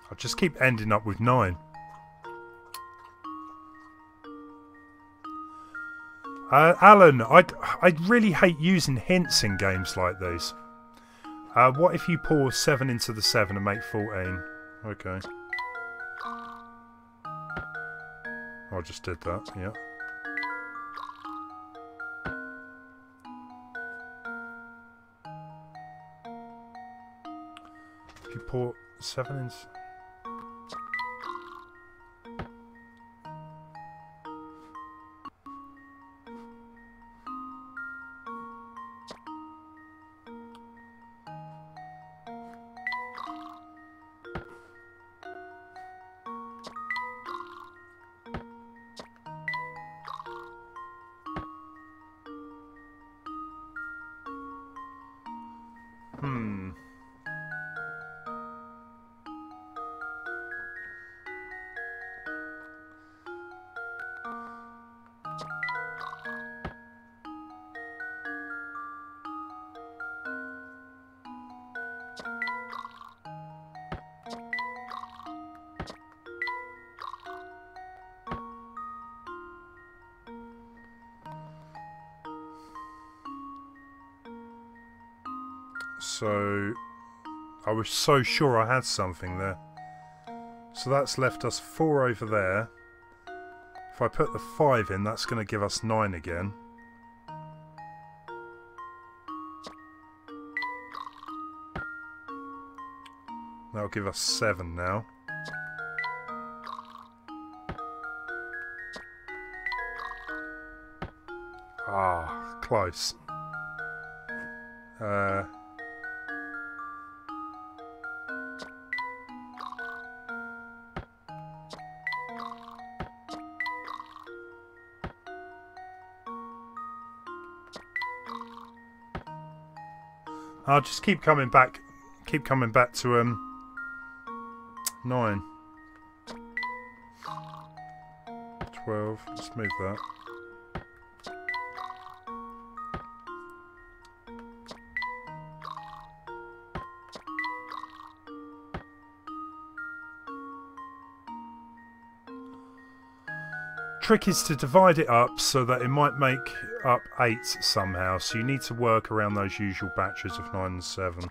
I'll just keep ending up with 9. Alan, I really hate using hints in games like these. What if you pour 7 into the 7 and make 14? Okay. I just did that, yeah. If you pour 7 into... So, I was so sure I had something there. So that's left us 4 over there. If I put the 5 in, that's going to give us 9 again. That'll give us 7 now. Ah, close. I'll just keep coming back to 9. 12, let's move that. Trick is to divide it up so that it might make up 8 somehow, so you need to work around those usual batches of 9 and 7.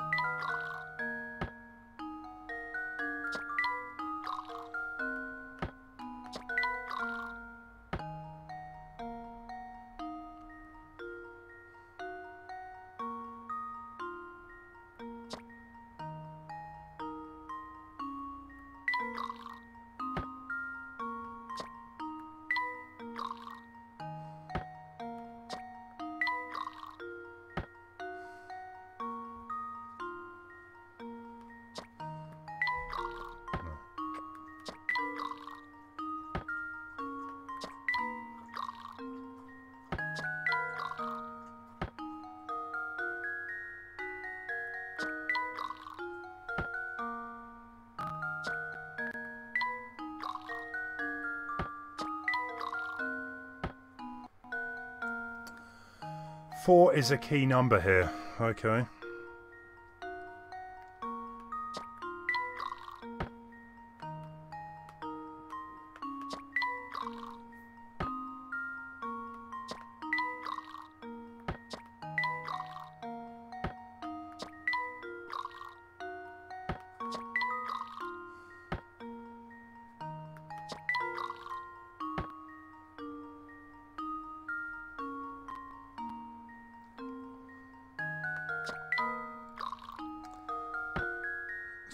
4 is a key number here. Okay.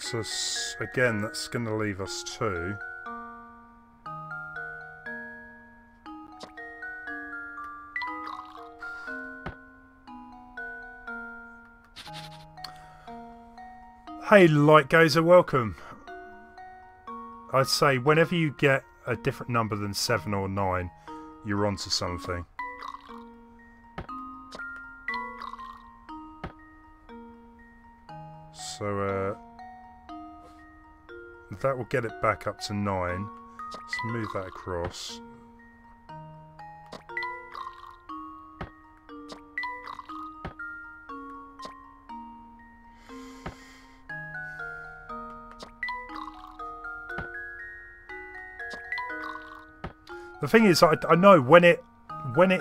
So again, that's going to leave us 2. Hey Light Gazer, welcome. I'd say whenever you get a different number than 7 or 9, you're onto something. So that will get it back up to 9. Let's move that across. The thing is, I know when it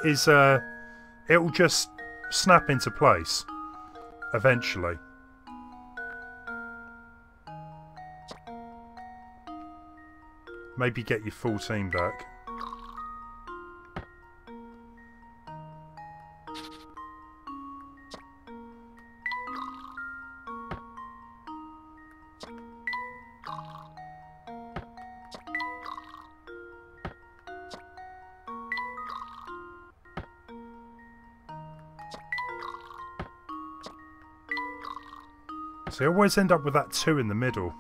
is, it will just snap into place eventually. Maybe get your full team back. So you always end up with that 2 in the middle.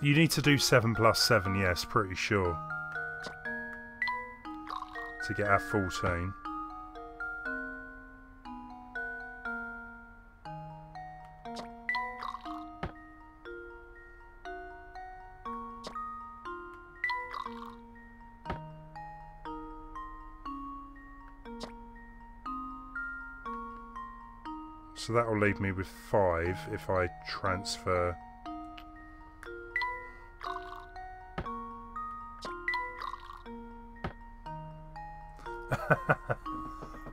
You need to do 7 plus 7, yes, pretty sure. To get our 14. So that will leave me with 5 if I transfer.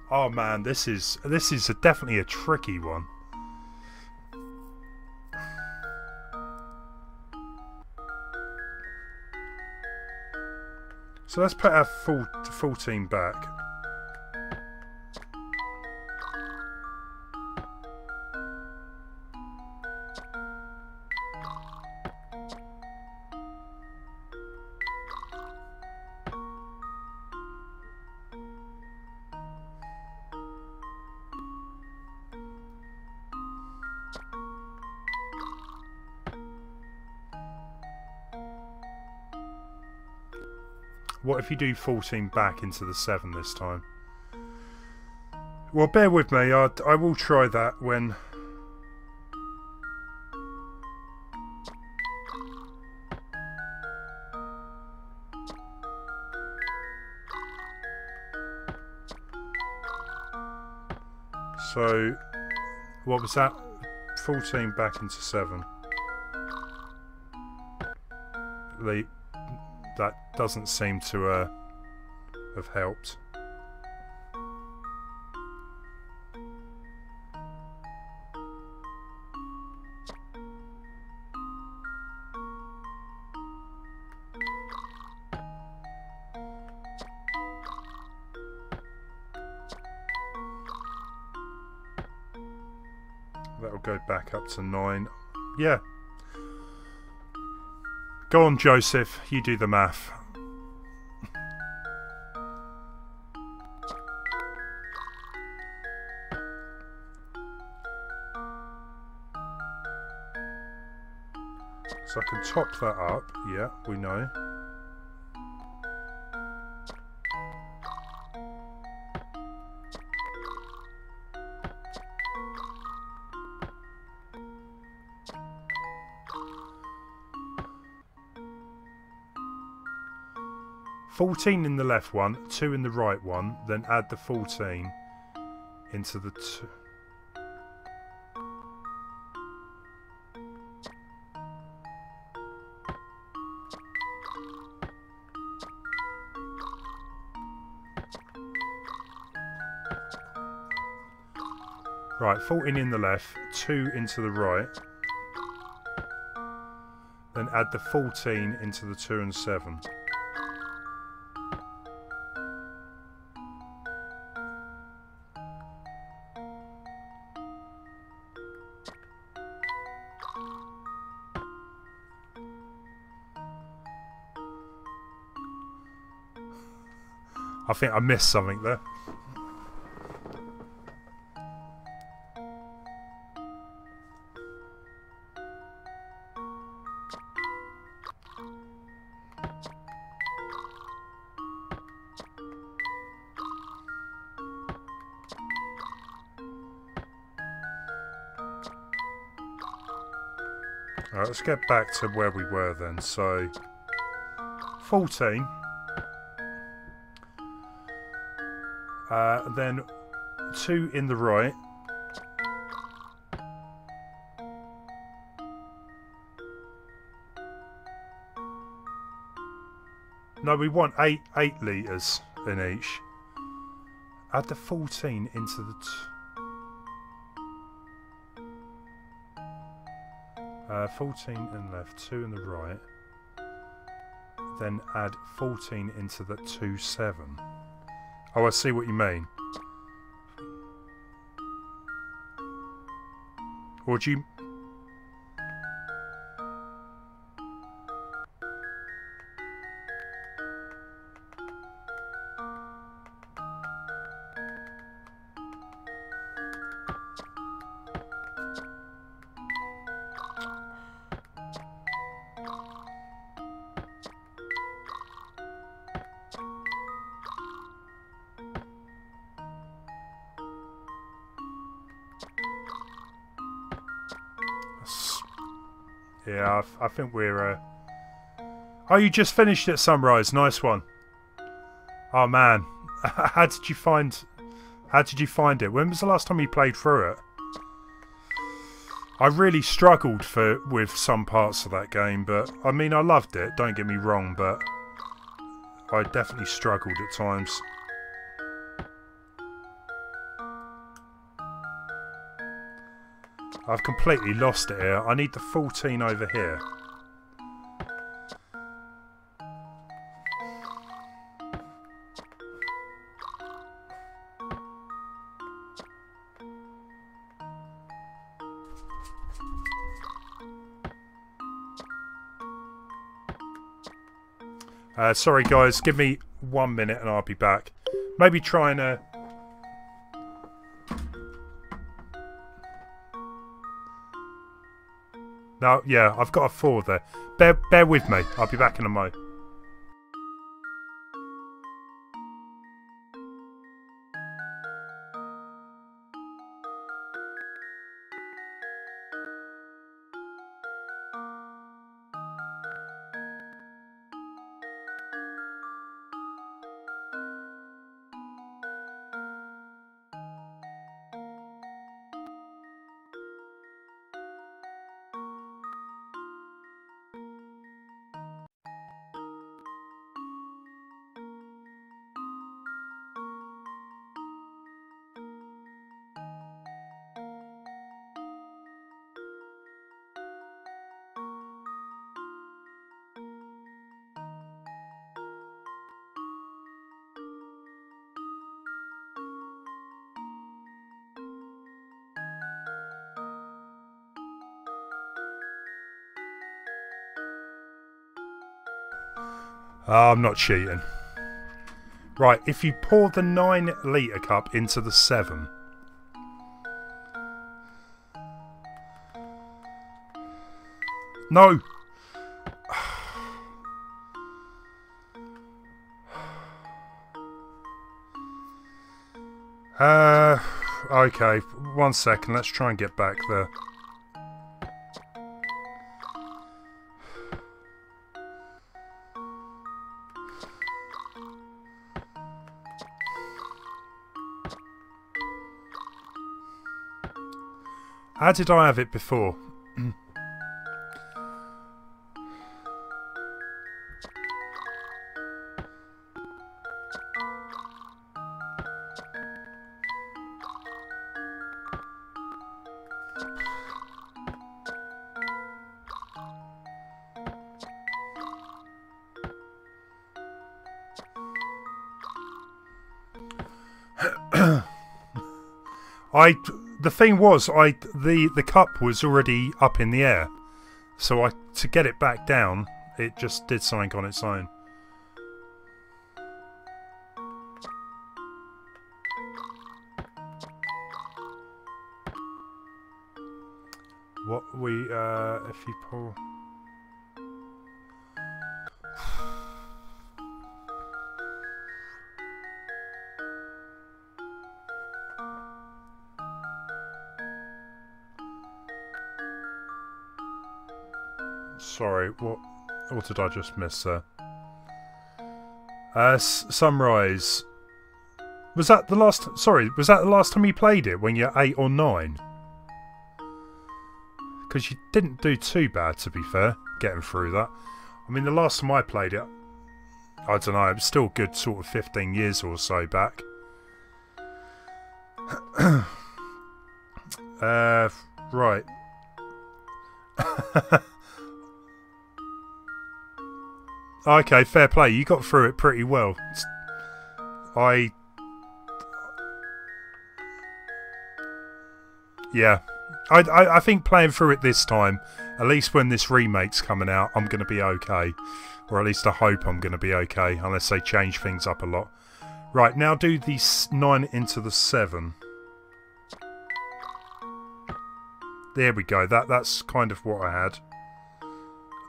Oh man, this is definitely a tricky one. So let's put our full team back. What if you do 14 back into the 7 this time? Well, bear with me. I will try that when... So, what was that? 14 back into 7. That doesn't seem to have helped. That'll go back up to 9. Yeah. Go on, Joseph. You do the math. So I can top that up. Yeah, we know. 14 in the left one, 2 in the right one, then add the 14 into the 2. Right, 14 in the left, 2 into the right. Then add the 14 into the 2 and 7. I think I missed something there. Alright, let's get back to where we were then. So, 14. Then 2 in the right. No, we want 8 litres in each. Add the 14 into the... 14 in the left, 2 in the right. Then add 14 into the 2, 7. Oh, I see what you mean. Or do you... Yeah, I think we're... Oh, you just finished at Sunrise. Nice one. Oh, man. How did you find it? When was the last time you played through it? I really struggled with some parts of that game, but... I mean, I loved it, don't get me wrong, but... I definitely struggled at times. I've completely lost it here. I need the 14 over here. Sorry guys, give me 1 minute and I'll be back. Maybe try and... No, yeah, I've got a 4 there. Bear with me. I'll be back in a mo. Oh, I'm not cheating. Right, if you pour the 9 litre cup into the 7. No! Okay, 1 second, let's try and get back there. How did I have it before? The thing was, the cup was already up in the air, so to get it back down, it just did something on its own. What if you pull. Sorry, what did I just miss there? Sunrise. Was that the last... Sorry, was that the last time you played it, when you're 8 or 9? Because you didn't do too bad, to be fair, getting through that. I mean, the last time I played it, I don't know, it was still a good sort of 15 years or so back. Right. Okay, fair play. You got through it pretty well. Yeah. I think playing through it this time, at least when this remake's coming out, I'm going to be okay. Or at least I hope I'm going to be okay, unless they change things up a lot. Right, now do the 9 into the 7. There we go. That's kind of what I had.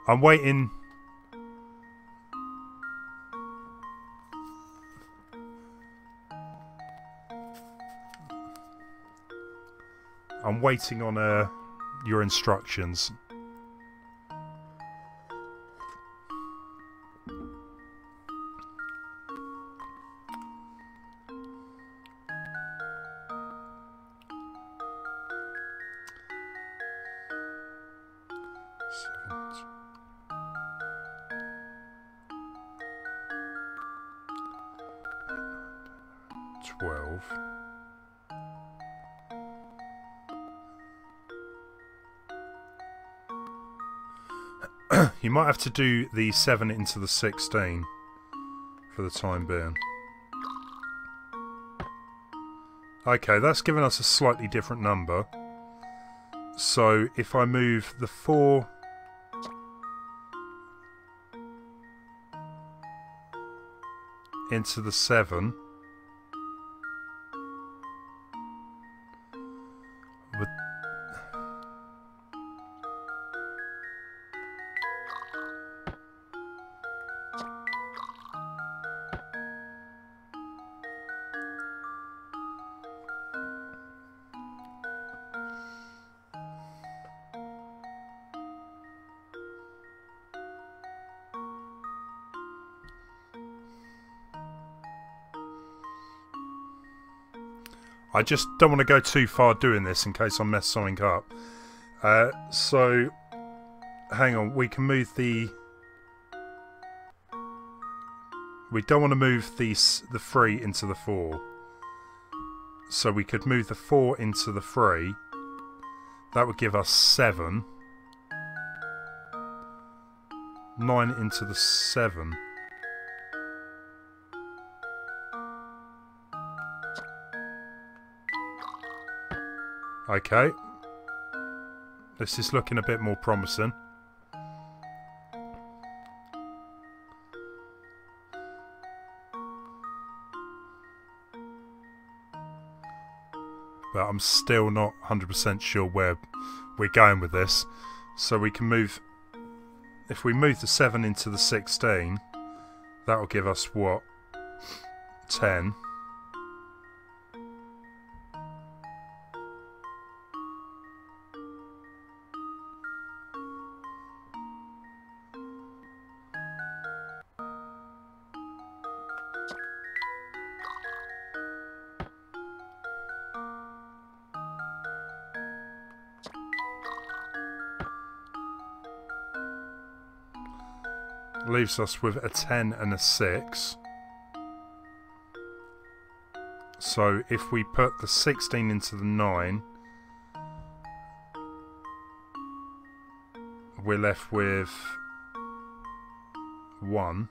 I'm waiting... I'm waiting on your instructions. You might have to do the 7 into the 16 for the time being. Okay, that's given us a slightly different number. So if I move the 4 into the 7, with I just don't want to go too far doing this in case I mess something up. So, hang on, we can move the... We don't want to move the 3 into the 4. So we could move the 4 into the 3. That would give us 7. 9 into the 7. Okay. This is looking a bit more promising. But I'm still not 100% sure where we're going with this. So we can move... If we move the 7 into the 16, that will give us what? 10. Leaves us with a 10 and a 6. So if we put the 16 into the 9, we're left with 1.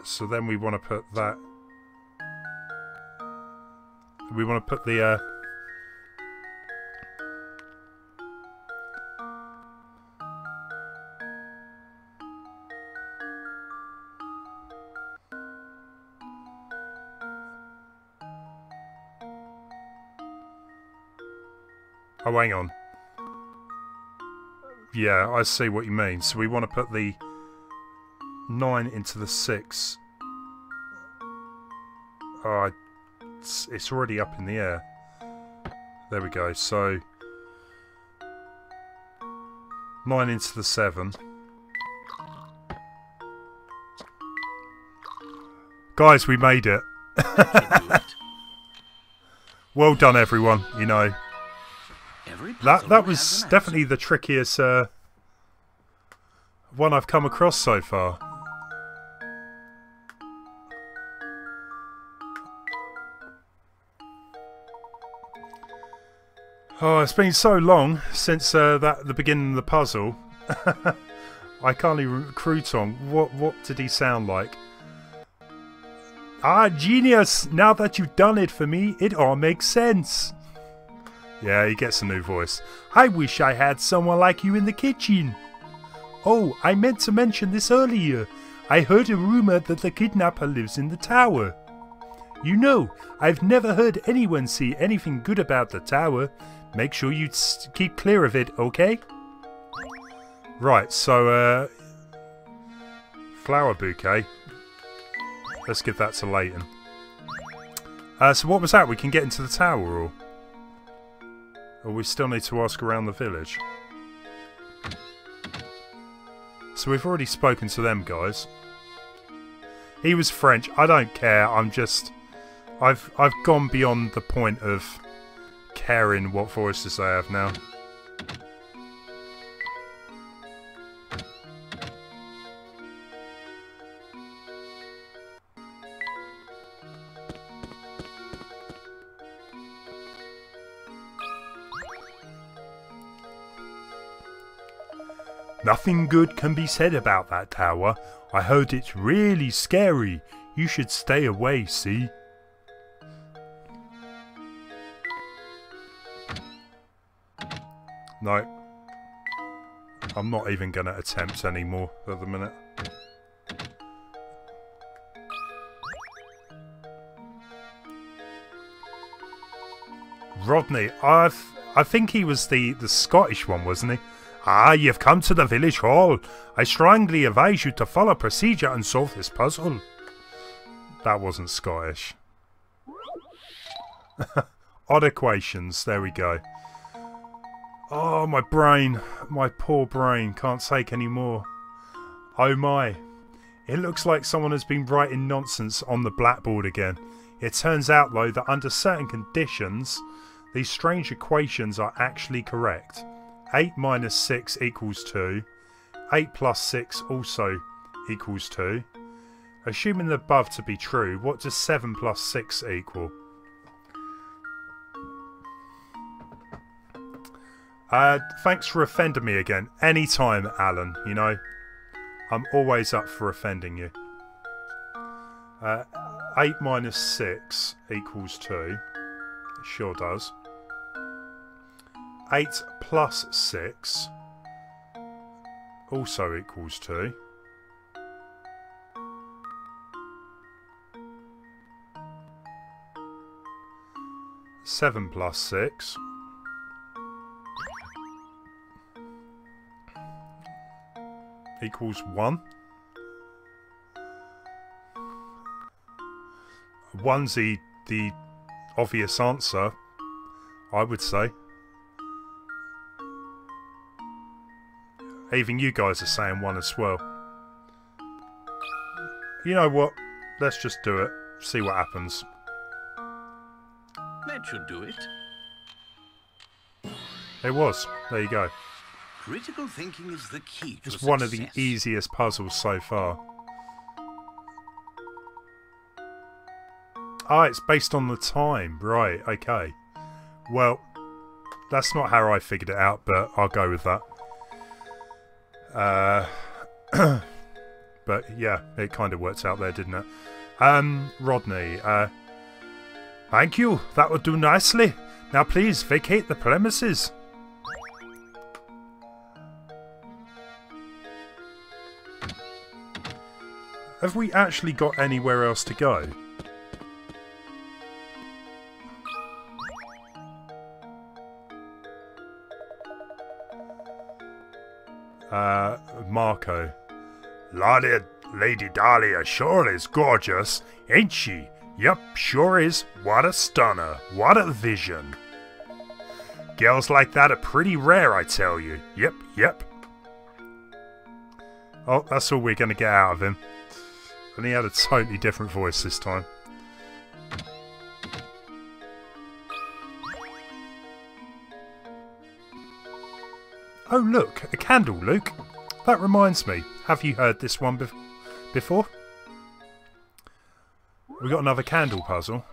So then we want to put that. We want to put the. Oh, hang on. Yeah, I see what you mean. So we want to put the 9 into the 6. Oh, it's already up in the air. There we go. So 9 into the 7. Guys, we made it. Well done, everyone. You know, that was definitely the trickiest one I've come across so far. Oh, it's been so long since the beginning of the puzzle. I can't even Crouton. What did he sound like? Ah, genius! Now that you've done it for me, it all makes sense. Yeah, he gets a new voice. I wish I had someone like you in the kitchen. Oh, I meant to mention this earlier. I heard a rumor that the kidnapper lives in the tower. You know, I've never heard anyone say anything good about the tower. Make sure you keep clear of it, okay? Right, so, flower bouquet. Let's give that to Layton. So what was that? We can get into the tower, or we still need to ask around the village? So we've already spoken to them guys. He was French. I don't care. I'm just... I've gone beyond the point of caring what voices they have now. Nothing good can be said about that tower. I heard it's really scary. You should stay away, see? No. I'm not even going to attempt anymore at the minute. Rodney. I think he was the Scottish one, wasn't he? Ah, you've come to the village hall. I strongly advise you to follow procedure and solve this puzzle. That wasn't Scottish. Odd equations. There we go. Oh, my brain. My poor brain can't take any more. Oh my. It looks like someone has been writing nonsense on the blackboard again. It turns out, though, that under certain conditions, these strange equations are actually correct. 8 minus 6 equals 2. 8 plus 6 also equals 2. Assuming the above to be true, what does 7 plus 6 equal? Thanks for offending me again. Anytime, Alan, you know. I'm always up for offending you. 8 minus 6 equals 2. It sure does. 8 plus 6 also equals 2. Seven plus 6 equals 1. 1's the obvious answer, I would say. Even you guys are saying 1 as well. You know what? Let's just do it. See what happens. That should do it. It was. There you go. Critical thinking is the key to It's success. one of the easiest puzzles so far. Ah, it's based on the time. Right, okay. Well, that's not how I figured it out, but I'll go with that. But yeah, it kind of worked out there, didn't it? Rodney, thank you. That would do nicely. Now please vacate the premises. Have we actually got anywhere else to go? Marco. Lady Dahlia sure is gorgeous, ain't she? Yep, sure is. What a stunner. What a vision. Girls like that are pretty rare, I tell you. Yep, yep. Oh, that's all we're going to get out of him. And he had a totally different voice this time. Oh look, a candle, Luke. That reminds me, have you heard this one before? We got another candle puzzle.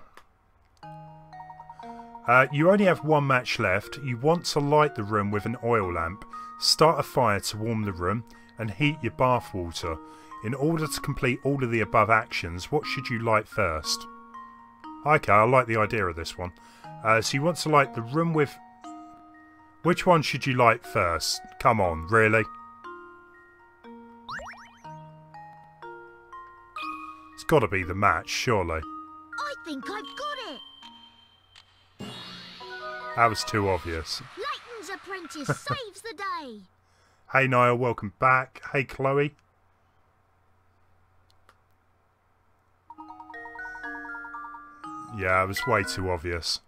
You only have one match left. You want to light the room with an oil lamp, start a fire to warm the room, and heat your bath water. In order to complete all of the above actions, what should you light first? Okay, I like the idea of this one. So you want to light the room with... Which one should you light first? Come on, really? It's got to be the match, surely. I think I've got it. That was too obvious. Layton's apprentice saves the day. Hey Niall, welcome back. Hey Chloe. Yeah, it was way too obvious.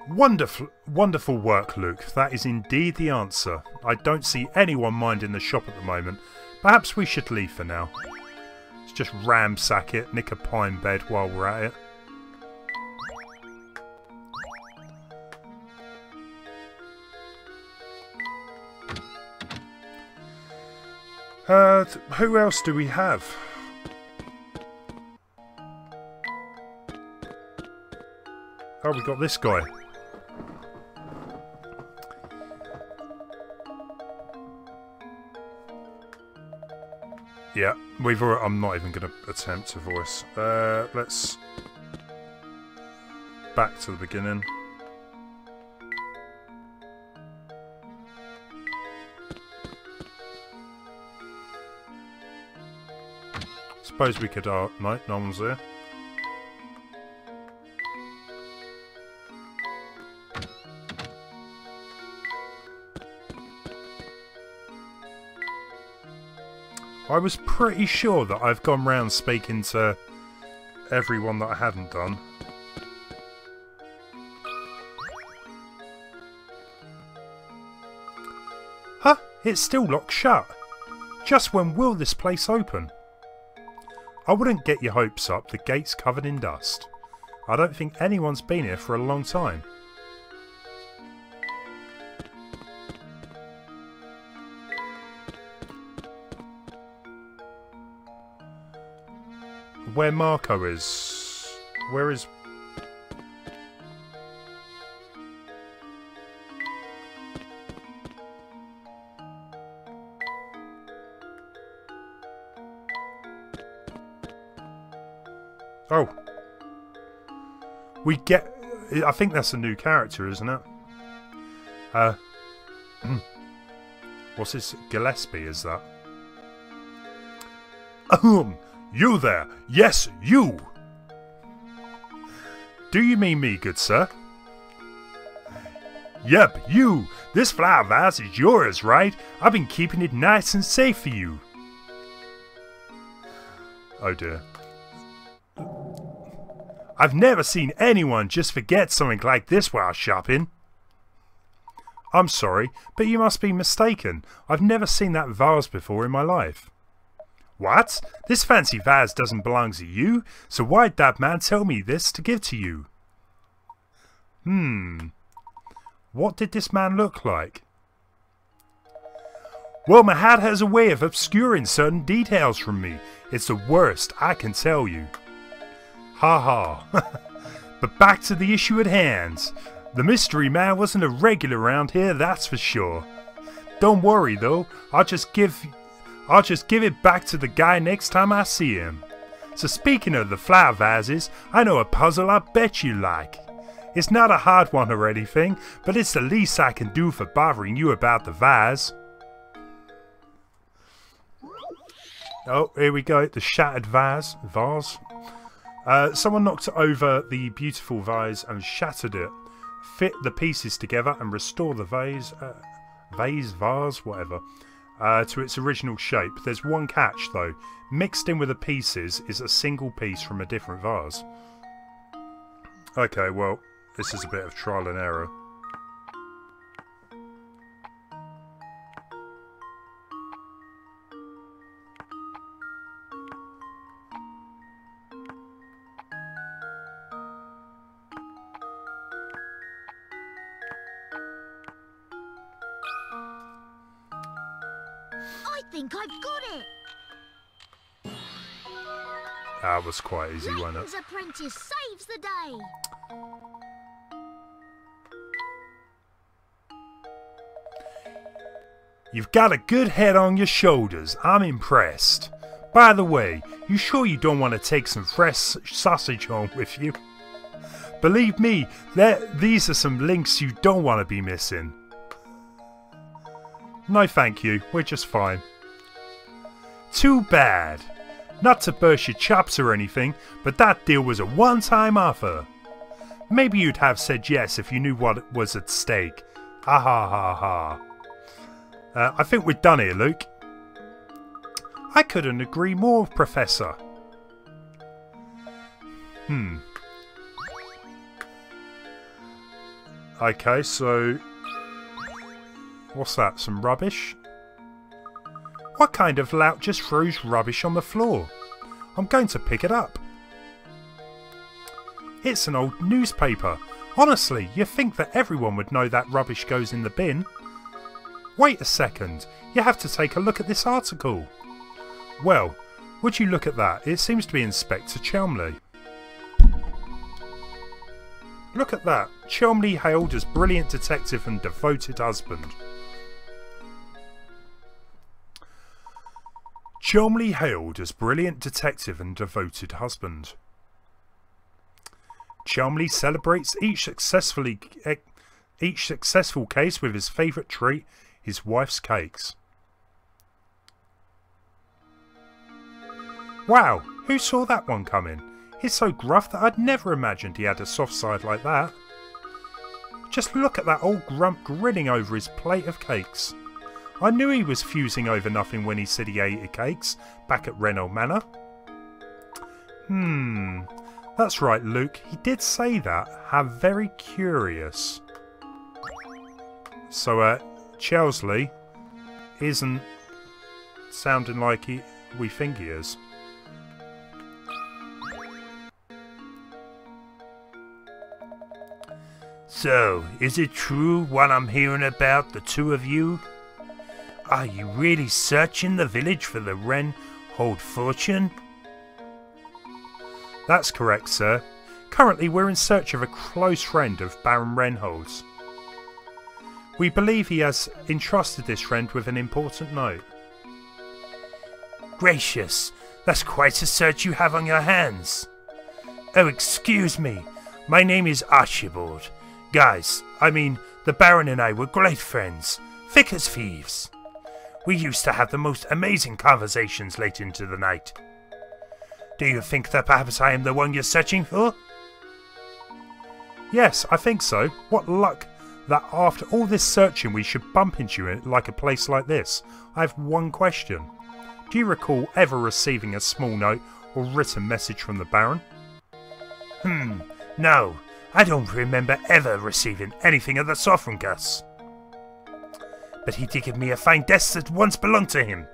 Wonderful work, Luke. That is indeed the answer. I don't see anyone minding the shop at the moment. Perhaps we should leave for now. Let's just ransack it, nick a pine bed while we're at it. Who else do we have? Oh, we got this guy. Yeah, I'm not even going to attempt to voice. Let's back to the beginning. Suppose we could. No, no one's there. I was pretty sure that I've gone round speaking to everyone that I hadn't done. Huh? It's still locked shut. Just when will this place open? I wouldn't get your hopes up, the gate's covered in dust. I don't think anyone's been here for a long time. Where Marco is... Where is... Oh. We get... I think that's a new character, isn't it? What's this? Gillespie, is that? You there! Yes, you! Do you mean me, good sir? Yep, you! This flower vase is yours, right? I've been keeping it nice and safe for you. Oh dear. I've never seen anyone just forget something like this while shopping. I'm sorry, but you must be mistaken. I've never seen that vase before in my life. What? This fancy vase doesn't belong to you, so why'd that man tell me this to give to you? What did this man look like? Well, my hat has a way of obscuring certain details from me. It's the worst, I can tell you. Ha ha. But back to the issue at hand. The mystery man wasn't a regular around here, that's for sure. Don't worry though, I'll just give it back to the guy next time I see him. So speaking of the flower vases, I know a puzzle I bet you like. It's not a hard one or anything, but it's the least I can do for bothering you about the vase. Oh, here we go, the shattered vase. Someone knocked over the beautiful vase and shattered it. Fit the pieces together and restore the vase, whatever, to its original shape. There's one catch though. Mixed in with the pieces is a single piece from a different vase. Okay, well, this is a bit of trial and error. I think I've got it. That was quite easy, wasn't it? Layton's apprentice saves the day. You've got a good head on your shoulders. I'm impressed. By the way, you sure you don't want to take some fresh sausage home with you? Believe me, these are some links you don't want to be missing. No thank you, we're just fine. Too bad. Not to burst your chops or anything, but that deal was a one-time offer. Maybe you'd have said yes if you knew what was at stake. Ha ha ha ha. I think we're done here, Luke. I couldn't agree more, Professor. Okay, so... what's that, some rubbish? What kind of lout just throws rubbish on the floor? I'm going to pick it up. It's an old newspaper. Honestly, you'd think that everyone would know that rubbish goes in the bin. Wait a second, you have to take a look at this article. Well, would you look at that? It seems to be Inspector Chelmley. Look at that. Chelmley hailed as brilliant detective and devoted husband. Chelmley hailed as brilliant detective and devoted husband. Chelmley celebrates each successful case with his favourite treat, his wife's cakes. Wow, who saw that one coming? He's so gruff that I'd never imagined he had a soft side like that. Just look at that old grump grinning over his plate of cakes. I knew he was fusing over nothing when he said he ate cakes back at Reynolds Manor. That's right, Luke, he did say that. How very curious. So, Chesley isn't sounding like we think he is. So, is it true what I'm hearing about the two of you? Are you really searching the village for the Wren-hold fortune? That's correct, sir. Currently we're in search of a close friend of Baron Wrenhold's. We believe he has entrusted this friend with an important note. Gracious, that's quite a search you have on your hands. Oh, excuse me. My name is Archibald. Guys, the Baron and I were great friends. Thick as thieves. We used to have the most amazing conversations late into the night. Do you think that perhaps I am the one you're searching for? Yes, I think so. What luck that after all this searching we should bump into you like a place like this. I have one question. Do you recall ever receiving a small note or written message from the Baron? No. I don't remember ever receiving anything of the sort from Gus. But he did give me a fine desk that once belonged to him.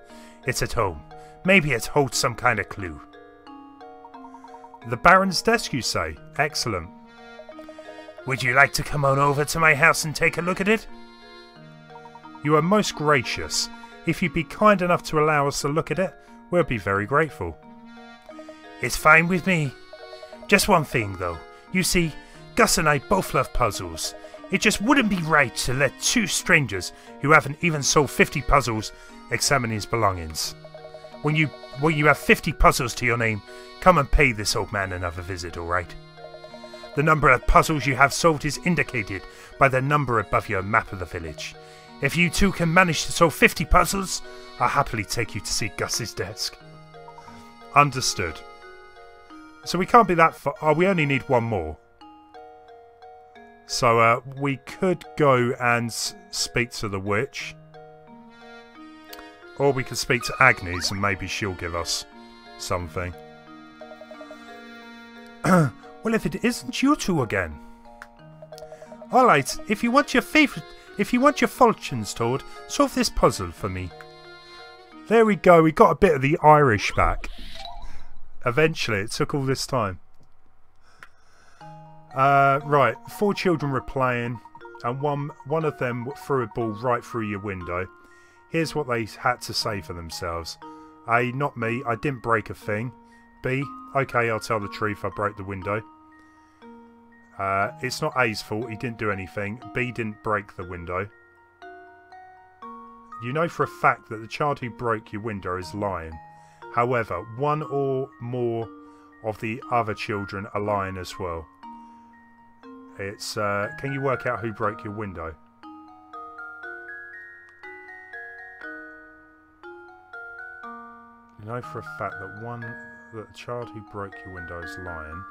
It's at home. Maybe it holds some kind of clue. The Baron's desk, you say? Excellent. Would you like to come on over to my house and take a look at it? You are most gracious. If you'd be kind enough to allow us to look at it, we'll be very grateful. It's fine with me. Just one thing, though. You see, Gus and I both love puzzles. It just wouldn't be right to let two strangers who haven't even solved 50 puzzles examine his belongings. When you have 50 puzzles to your name, come and pay this old man another visit, alright? The number of puzzles you have solved is indicated by the number above your map of the village. If you two can manage to solve 50 puzzles, I'll happily take you to see Gus's desk. Understood. So we can't be that far. Oh, we only need one more. So we could go and speak to the witch. Or we could speak to Agnes and maybe she'll give us something. Well, if it isn't you two again. Alright, if you want your fortunes told, solve this puzzle for me. There we go, we got a bit of the Irish back. Eventually, it took all this time. Right, 4 children were playing, and one of them threw a ball right through your window. Here's what they had to say for themselves. A, not me, I didn't break a thing. B, okay, I'll tell the truth, I broke the window. It's not A's fault, he didn't do anything. B didn't break the window. You know for a fact that the child who broke your window is lying. However, one or more of the other children are lying as well. It's, can you work out who broke your window? You know for a fact that the child who broke your window is lying.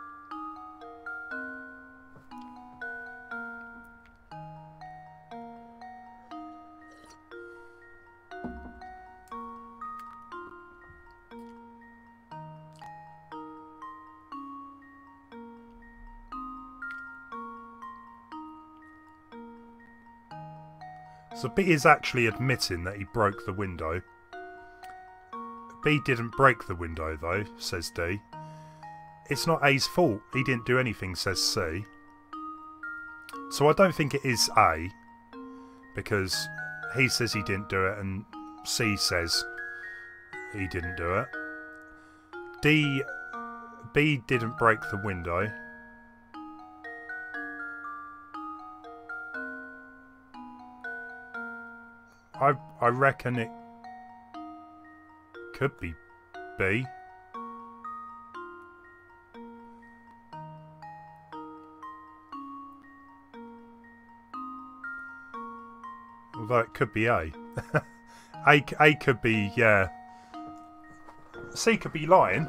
So B is actually admitting that he broke the window. B didn't break the window though, says D. It's not A's fault, he didn't do anything, says C. So I don't think it is A, because he says he didn't do it and C says he didn't do it. B didn't break the window. I reckon it could be B. Although it could be A. A could be, yeah. C could be lying.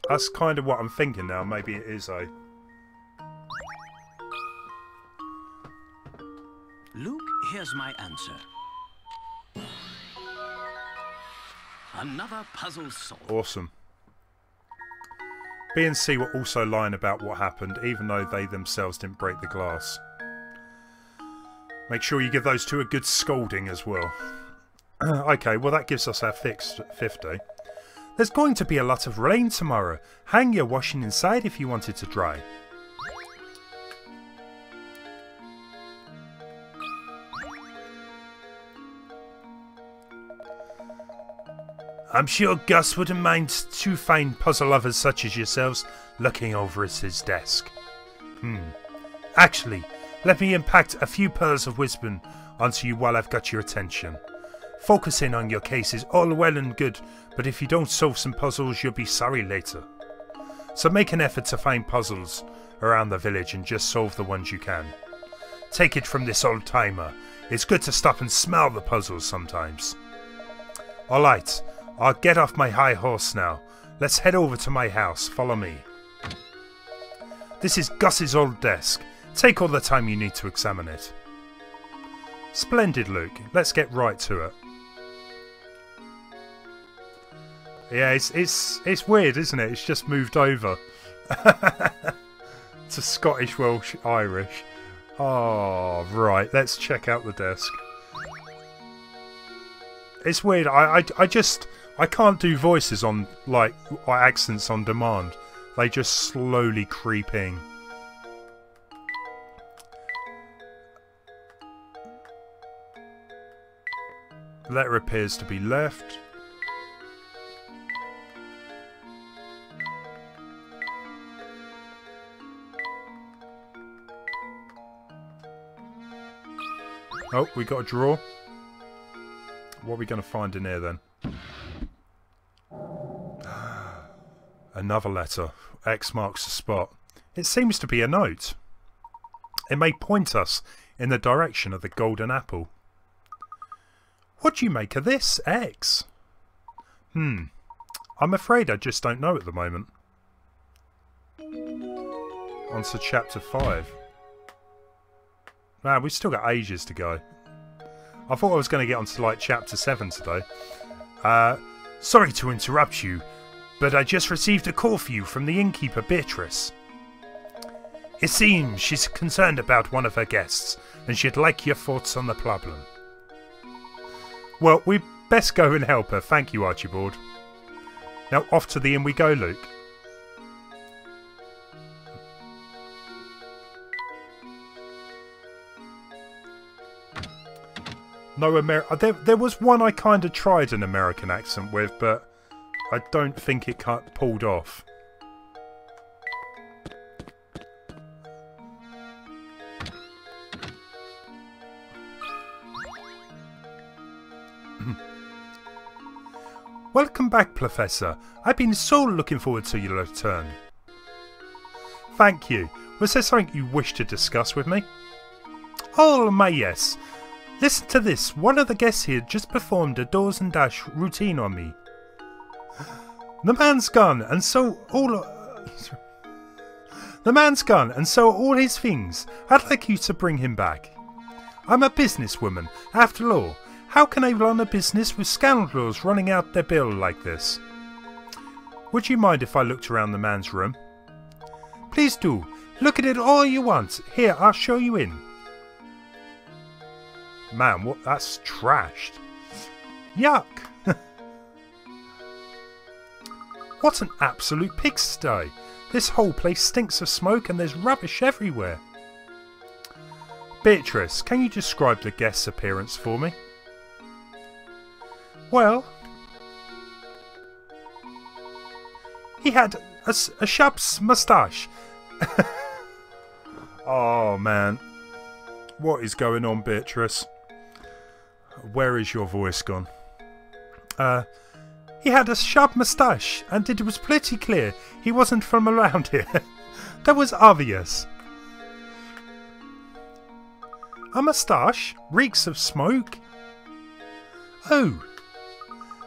That's kind of what I'm thinking now. Maybe it is A. Luke, here's my answer. Another puzzle solved. Awesome. B and C were also lying about what happened, even though they themselves didn't break the glass. Make sure you give those two a good scolding as well. Okay, well that gives us our fixed 50. There's going to be a lot of rain tomorrow. Hang your washing inside if you want it to dry. I'm sure Gus wouldn't mind two fine puzzle lovers such as yourselves looking over at his desk. Actually, let me impact a few pearls of wisdom onto you while I've got your attention. Focusing on your case is all well and good, but if you don't solve some puzzles, you'll be sorry later. So make an effort to find puzzles around the village and just solve the ones you can. Take it from this old timer. It's good to stop and smell the puzzles sometimes. Alright. I'll get off my high horse now. Let's head over to my house. Follow me. This is Gus's old desk. Take all the time you need to examine it. Splendid, Luke. Let's get right to it. Yeah, it's weird, isn't it? It's just moved over to Scottish, Welsh, Irish. Oh, right. Let's check out the desk. It's weird. I can't do voices on, like, accents on demand. They just slowly creep in. Letter appears to be left. Oh, we got a drawer. What are we going to find in here then? Another letter. X marks the spot. It seems to be a note. It may point us in the direction of the golden apple. What do you make of this, X? I'm afraid I just don't know at the moment. On to chapter 5. Man, we've still got ages to go. I thought I was going to get onto like chapter 7 today. Sorry to interrupt you, but I just received a call for you from the innkeeper Beatrice. It seems she's concerned about one of her guests, and she'd like your thoughts on the problem. Well, we best go and help her. Thank you, Archibald. Now off to the inn we go, Luke. No there was one I kind of tried an American accent with, but I don't think it pulled off. Welcome back, Professor. I've been so looking forward to your return. Thank you. Was there something you wish to discuss with me? Oh, my yes. Listen to this. One of the guests here just performed a doors and dash routine on me. The man's gone, and so all... The man's gone, and so are all his things. I'd like you to bring him back. I'm a businesswoman, after all. How can I run a business with scoundrels running out their bill like this? Would you mind if I looked around the man's room? Please do. Look at it all you want. Here, I'll show you in. Man, what? That's trashed. Yuck! What an absolute pigsty. This whole place stinks of smoke and there's rubbish everywhere. Beatrice, can you describe the guest's appearance for me? Well, he had a sharp moustache. Oh man, what is going on, Beatrice? Where is your voice gone? He had a sharp moustache, and it was pretty clear he wasn't from around here. That was obvious. A moustache? Reeks of smoke? Oh.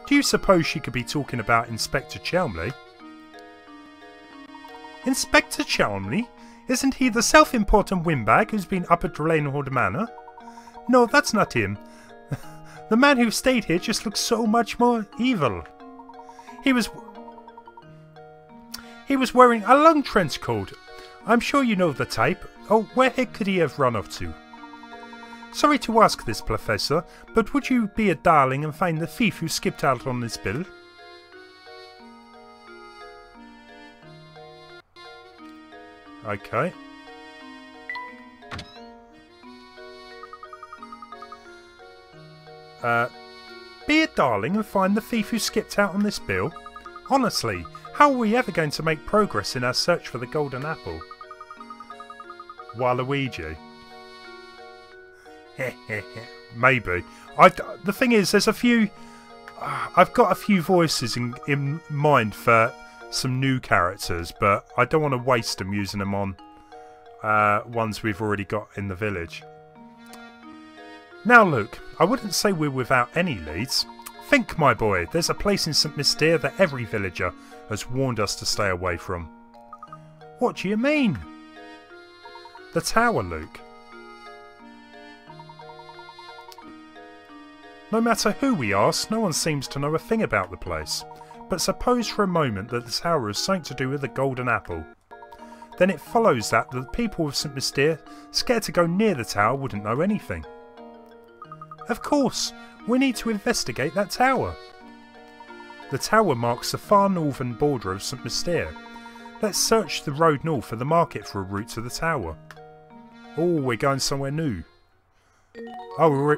Do you suppose she could be talking about Inspector Chelmley? Inspector Chelmley? Isn't he the self-important windbag who's been up at Dralenhorde Manor? No, that's not him. The man who stayed here just looks so much more evil. He was wearing a long trench coat. I'm sure you know the type. Oh, where could he have run off to? Sorry to ask this, Professor, but would you be a darling and find the thief who skipped out on this bill? Okay. Be a darling and find the thief who skipped out on this bill? Honestly, how are we ever going to make progress in our search for the golden apple? Waluigi. Maybe. The thing is, there's a few... I've got a few voices in mind for some new characters, but I don't want to waste them using them on ones we've already got in the village. Now look, I wouldn't say we're without any leads. Think, my boy, there's a place in St. Mystere that every villager has warned us to stay away from. What do you mean? The tower, Luke. No matter who we ask, no one seems to know a thing about the place. But suppose for a moment that the tower is something to do with the golden apple. Then it follows that the people of St. Mystere, scared to go near the tower, wouldn't know anything. Of course, we need to investigate that tower. The tower marks the far northern border of St. Mystere. Let's search the road north of the market for a route to the tower. Oh, we're going somewhere new. Oh,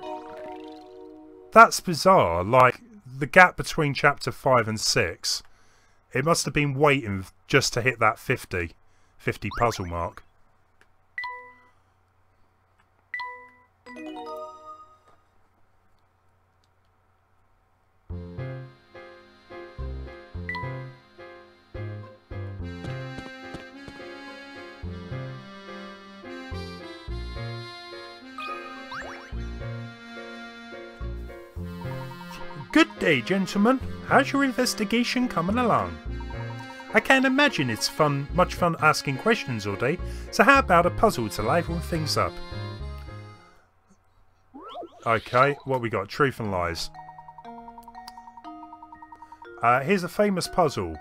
that's bizarre. Like, the gap between chapter 5 and 6, it must have been waiting just to hit that 50 puzzle mark. Good day, gentlemen. How's your investigation coming along? I can't imagine it's much fun asking questions all day, so how about a puzzle to liven things up? Okay, what we got? Truth and lies. Here's a famous puzzle.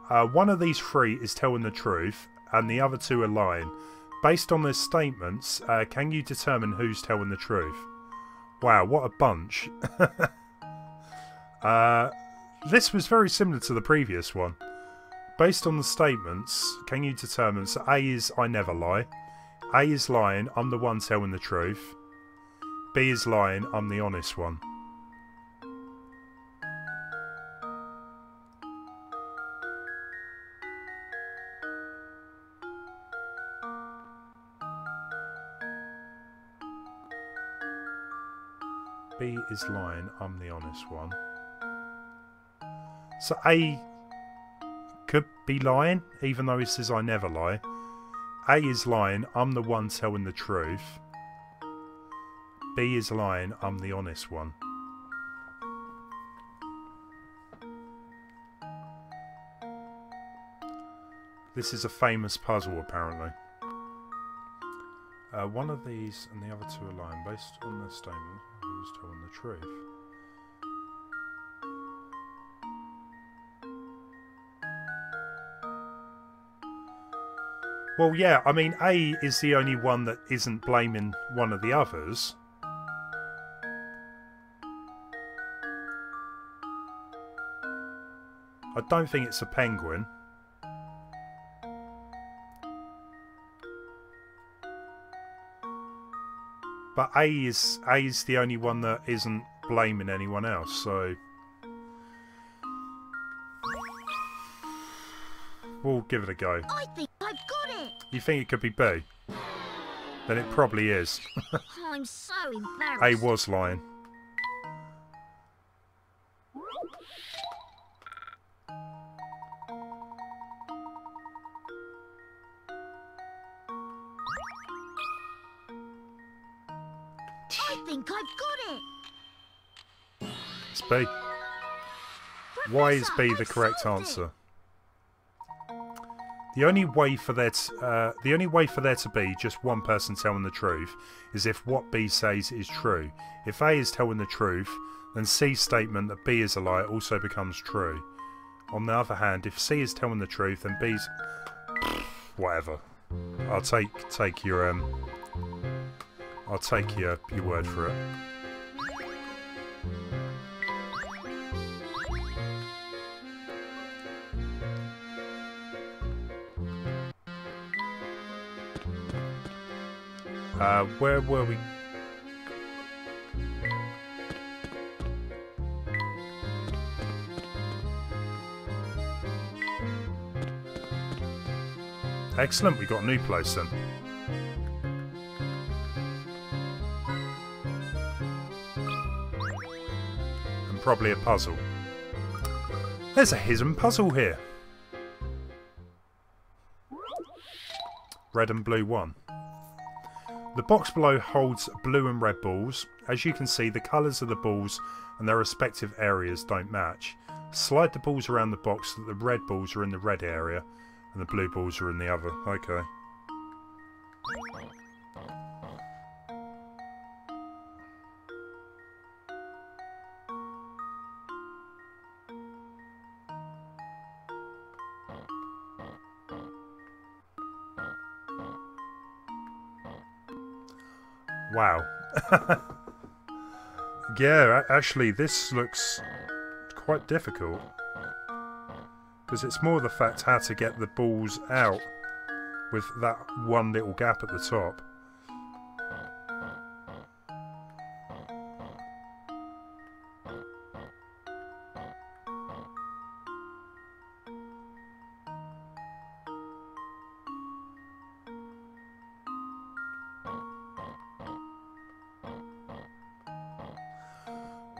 One of these three is telling the truth, and the other two are lying. Based on their statements, can you determine who's telling the truth? Wow, what a bunch. This was very similar to the previous one. Based on the statements, can you determine... So A is I never lie. A is lying, I'm the one telling the truth. B is lying, I'm the honest one. B is lying, I'm the honest one. So A could be lying, even though he says I never lie. A is lying, I'm the one telling the truth. B is lying, I'm the honest one. This is a famous puzzle, apparently. One of these and the other two are lying, based on their statement, who's telling the truth? Well, yeah, I mean, A is the only one that isn't blaming one of the others. I don't think it's a penguin. But A is the only one that isn't blaming anyone else, so... we'll give it a go. I think I've got it. You think it could be B? Then it probably is. I'm so embarrassed. A was lying. I think I've got it. It's B. Why is B the I've correct solved answer? The only way for there to be just one person telling the truth is if what B says is true. If A is telling the truth, then C's statement that B is a lie also becomes true. On the other hand, if C is telling the truth, then B's whatever. I'll take your word for it. Where were we? Excellent, we got a new place then. And probably a puzzle. There's a hidden puzzle here. Red and blue one. The box below holds blue and red balls. As you can see, the colours of the balls and their respective areas don't match. Slide the balls around the box so that the red balls are in the red area and the blue balls are in the other. Okay. Wow. Yeah, actually, this looks quite difficult. Because it's more the fact how to get the balls out with that one little gap at the top.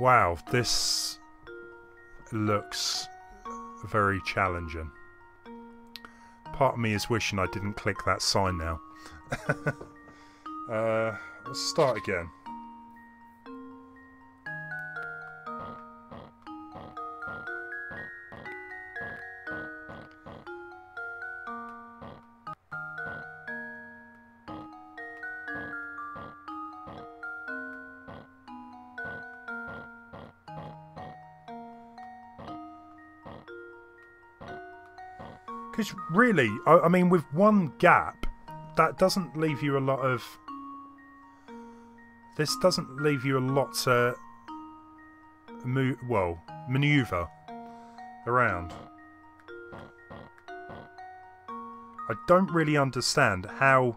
Wow, this looks very challenging. Part of me is wishing I didn't click that sign now. Let's start again. Because really, I mean, with one gap, that doesn't leave you a lot of... This doesn't leave you a lot to manoeuvre around. I don't really understand how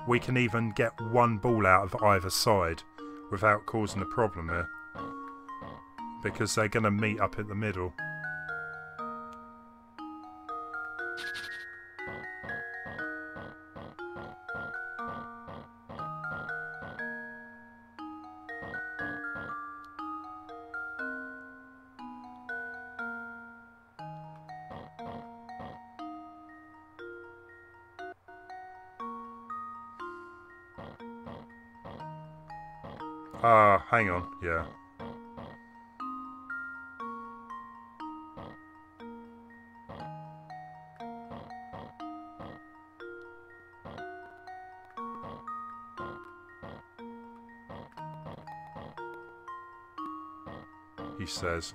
we can even get one ball out of either side without causing a problem here. Because they're going to meet up at the middle. Hang on, yeah. He says.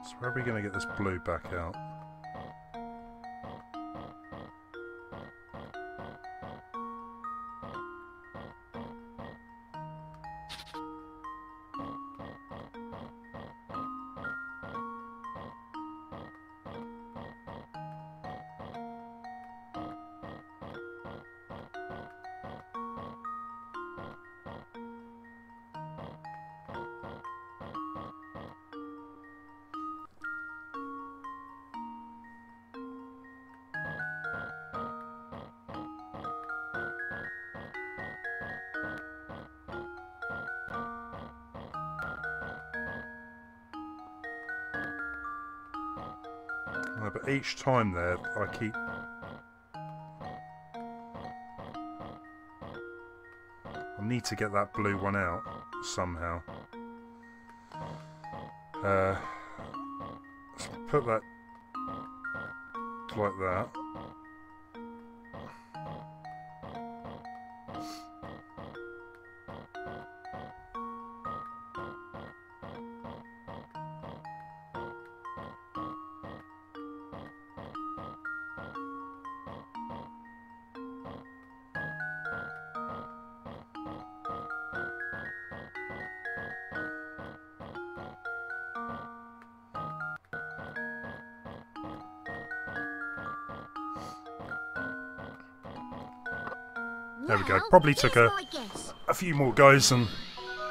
So where are we going to get this blue back out? But each time there, I keep... I need to get that blue one out somehow. Let's put that like that. There we go. Now, Probably took here's my guess. a few more goes and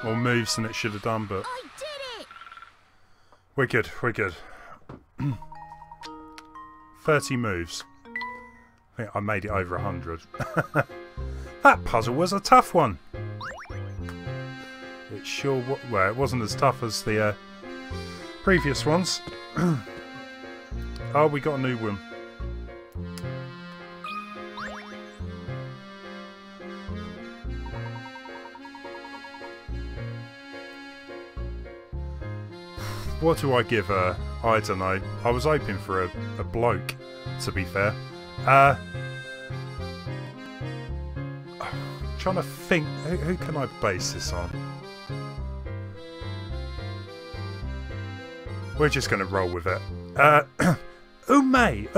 or moves than it should have done, but I did it! we're good. We're good. 30 moves. I think I made it over 100. That puzzle was a tough one. It sure well, it wasn't as tough as the previous ones. Oh, we got a new one. What do I give her? I don't know. I was hoping for a bloke, to be fair. Trying to think, who can I base this on? We're just going to roll with it. Oh may,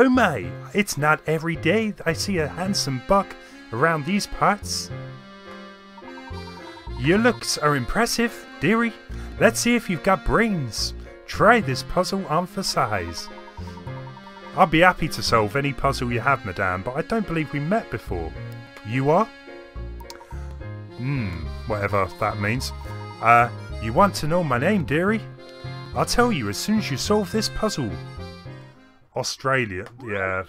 it's not every day I see a handsome buck around these parts. Your looks are impressive, dearie. Let's see if you've got brains. Try this puzzle on for size. I'll be happy to solve any puzzle you have, madame, but I don't believe we met before. You are? Whatever that means. You want to know my name, dearie? I'll tell you as soon as you solve this puzzle. Australia, yeah,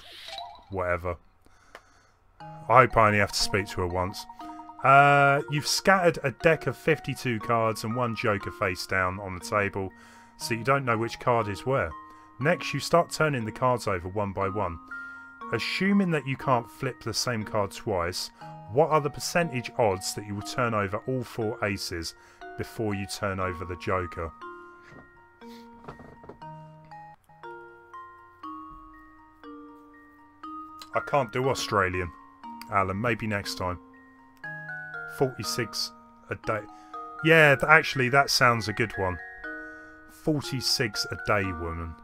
whatever. I hope I only have to speak to her once. You've scattered a deck of 52 cards and one joker face down on the table, so you don't know which card is where. Next, you start turning the cards over one by one. Assuming that you can't flip the same card twice, what are the percentage odds that you will turn over all 4 aces before you turn over the joker? I can't do Australian, Alan. Maybe next time. 46 a day. Yeah, actually, that sounds a good one. 46 a day, woman.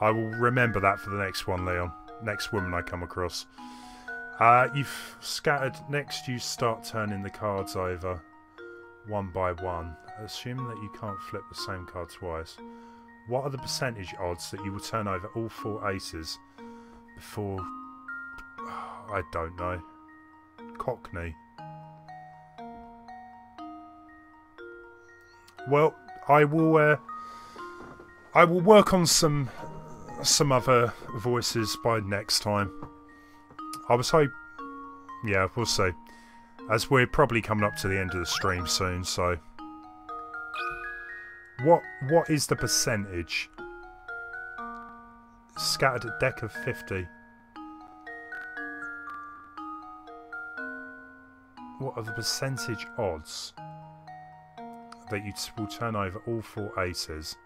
I will remember that for the next one, Leon. Next woman I come across. You've scattered. Next, you start turning the cards over one by one. Assuming that you can't flip the same card twice. What are the percentage odds that you will turn over all 4 aces before... I don't know. Cockney. Well, I will work on some other voices by next time. I was hoping... Yeah, we'll see. As we're probably coming up to the end of the stream soon, so... What is the percentage? Scattered a deck of 50. What are the percentage odds that you will turn over all 4 aces?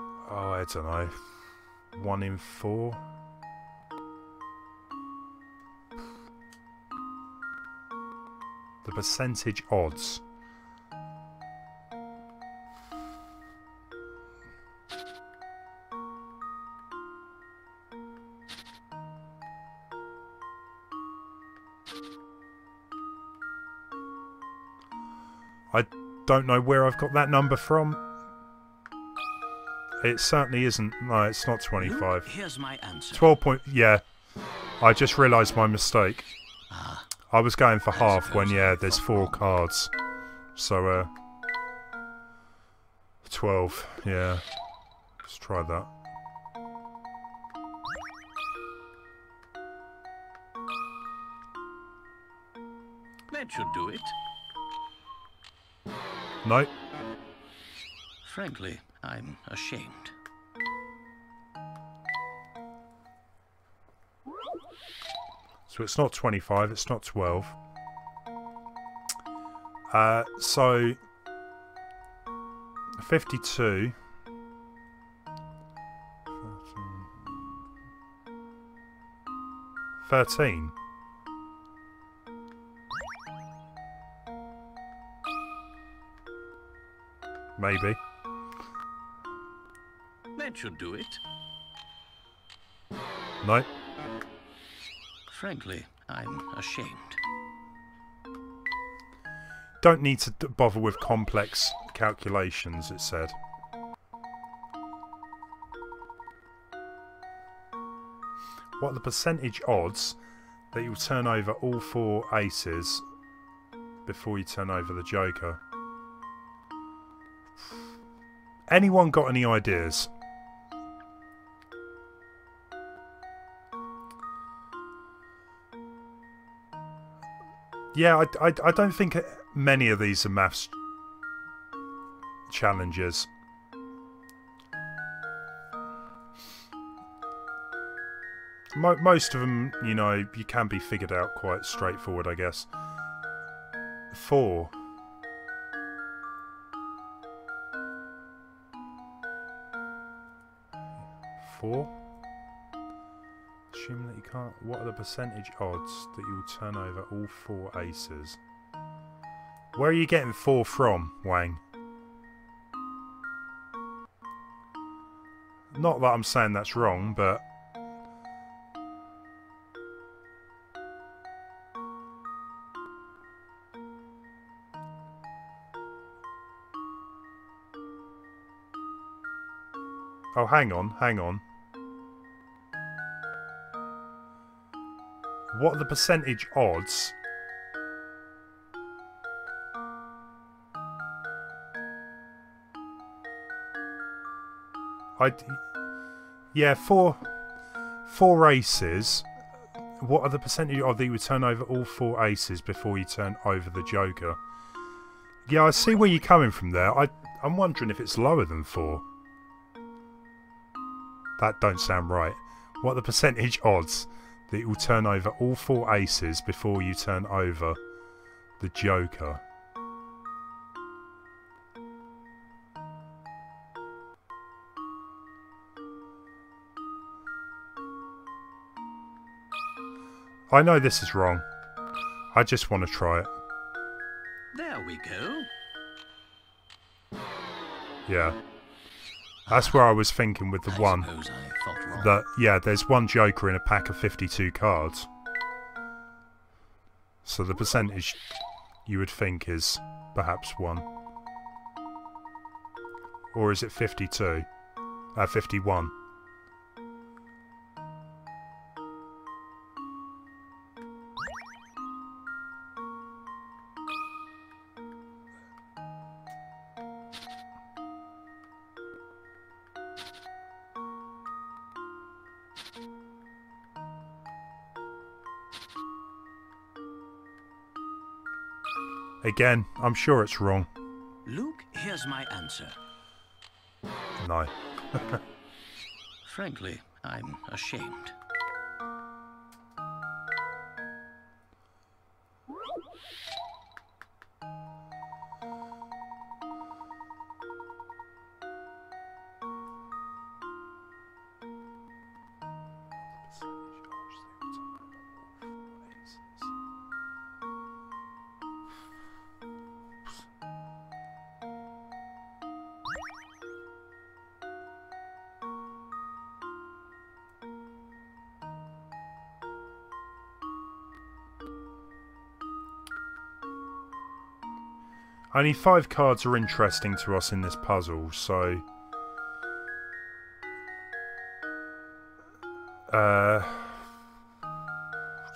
Oh, I don't know. 1 in 4? The percentage odds. I don't know where I've got that number from. It certainly isn't. No, it's not 25. Here's my answer. 12 point... Yeah. I just realised my mistake. I was going for half when, yeah, there's 4 cards. So, 12. Yeah. Let's try that. That should do it. No. Frankly, I'm ashamed. So it's not 25, it's not 12. So 52. 13. Maybe. That should do it. No. Frankly, I'm ashamed. Don't need to bother with complex calculations, it said. What are the percentage odds that you'll turn over all 4 aces before you turn over the joker. Anyone got any ideas? Yeah, I don't think many of these are maths challenges. Most of them, you know, you can be figured out quite straightforward, I guess. 4. Assuming that you can't... What are the percentage odds that you'll turn over all 4 aces? Where are you getting 4 from, Wang? Not that I'm saying that's wrong, but... Oh, hang on. What are the percentage odds? Yeah, 4 aces. What are the percentage odds that you would turn over all 4 aces before you turn over the joker? Yeah, I see where you're coming from there. I'm wondering if it's lower than 4. That don't sound right. What are the percentage odds that you will turn over all 4 aces before you turn over the joker? I know this is wrong. I just want to try it. There we go. Yeah. That's where I was thinking with the one. That, yeah, there's 1 joker in a pack of 52 cards. So the percentage you would think is perhaps 1. Or is it 52? 51. Again, I'm sure it's wrong. Luke, here's my answer. No. Frankly, I'm ashamed. Only 5 cards are interesting to us in this puzzle, so...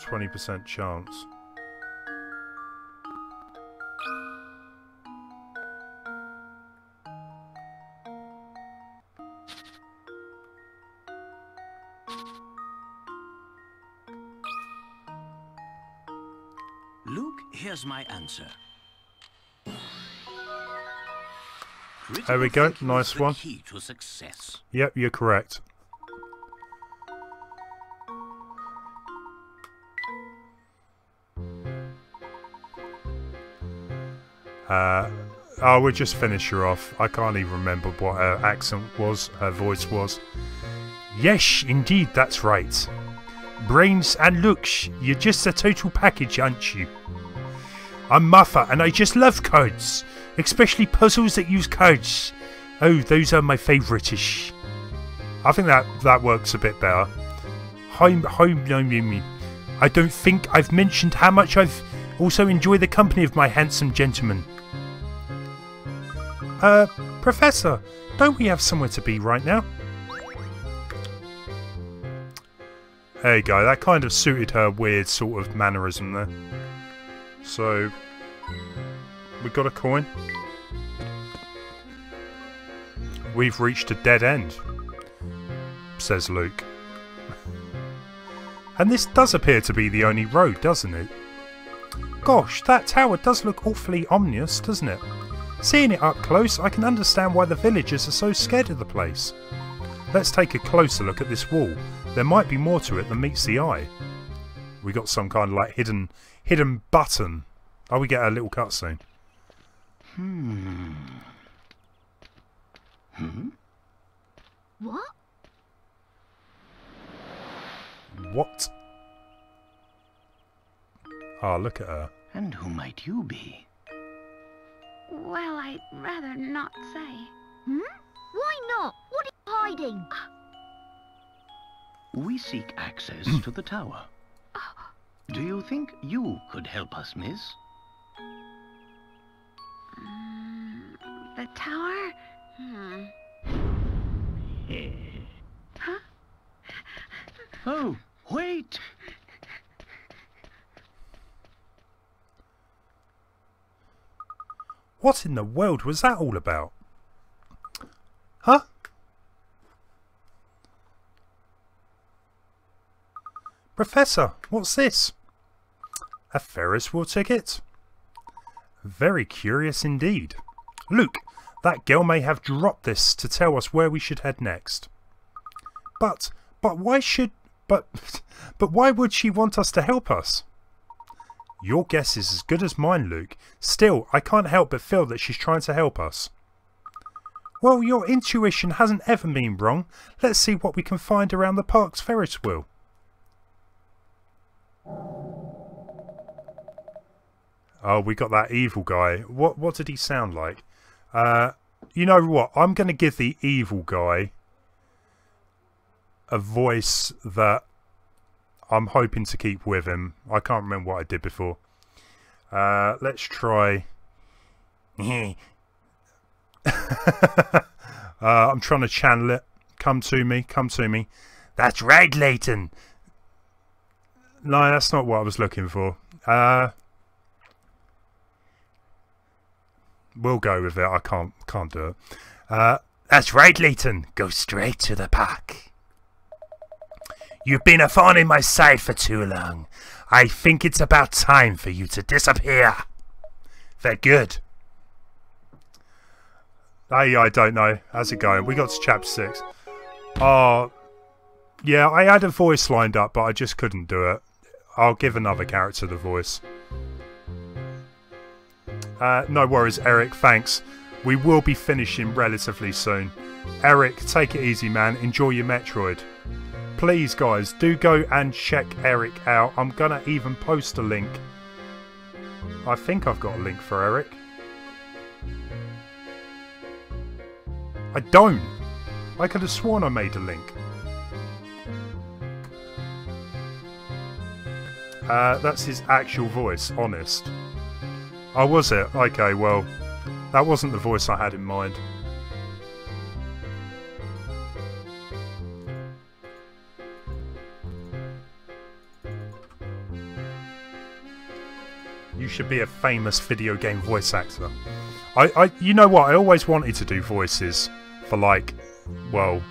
20% chance. Luke, here's my answer. There we go, nice one. Key to success. Yep, you're correct. We'll just finish her off. I can't even remember what her accent was, her voice was. Yes, indeed, that's right. Brains and looks, you're just a total package, aren't you? I'm Martha, and I just love cards. Especially puzzles that use cards. Oh, those are my favourite-ish. I think that works a bit better. I don't think I've mentioned how much I've also enjoyed the company of my handsome gentleman. Professor, don't we have somewhere to be right now? There you go. That kind of suited her weird sort of mannerism there. So, we got a coin. We've reached a dead end, says Luke. And this does appear to be the only road, doesn't it? Gosh, that tower does look awfully ominous, doesn't it? Seeing it up close, I can understand why the villagers are so scared of the place. Let's take a closer look at this wall. There might be more to it than meets the eye. We got some kind of like hidden button. Oh, we get a little cutscene. What? What? Ah, look at her. And who might you be? Well, I'd rather not say. Why not? What are you hiding? We seek access to the tower. Do you think you could help us, miss? The tower? Huh? Oh, wait! What in the world was that all about? Huh? Professor, what's this? A Ferris wheel ticket? Very curious indeed. Luke, that girl may have dropped this to tell us where we should head next. But why would she want us to help us? Your guess is as good as mine, Luke. Still, I can't help but feel that she's trying to help us. Well, your intuition hasn't ever been wrong. Let's see what we can find around the park's Ferris wheel. Oh, we got that evil guy. What did he sound like? You know what? I'm going to give the evil guy a voice that I'm hoping to keep with him. I can't remember what I did before. Let's try. I'm trying to channel it. Come to me, come to me. That's right, Layton. No, that's not what I was looking for. We'll go with it. I can't do it. That's right, Layton. Go straight to the park. You've been a thorn in my side for too long. I think it's about time for you to disappear. They're good. Hey, I don't know. How's it going? We got to chapter 6. Oh, yeah, I had a voice lined up, but I just couldn't do it. I'll give another character the voice. No worries, Eric. Thanks. We will be finishing relatively soon. Eric, take it easy, man. Enjoy your Metroid. Please, guys, do go and check Eric out. I'm going to even post a link. I think I've got a link for Eric. I don't. I could have sworn I made a link. That's his actual voice, honest. Oh, was it? Okay, well, that wasn't the voice I had in mind. You should be a famous video game voice actor. You know what? I always wanted to do voices for, like, well,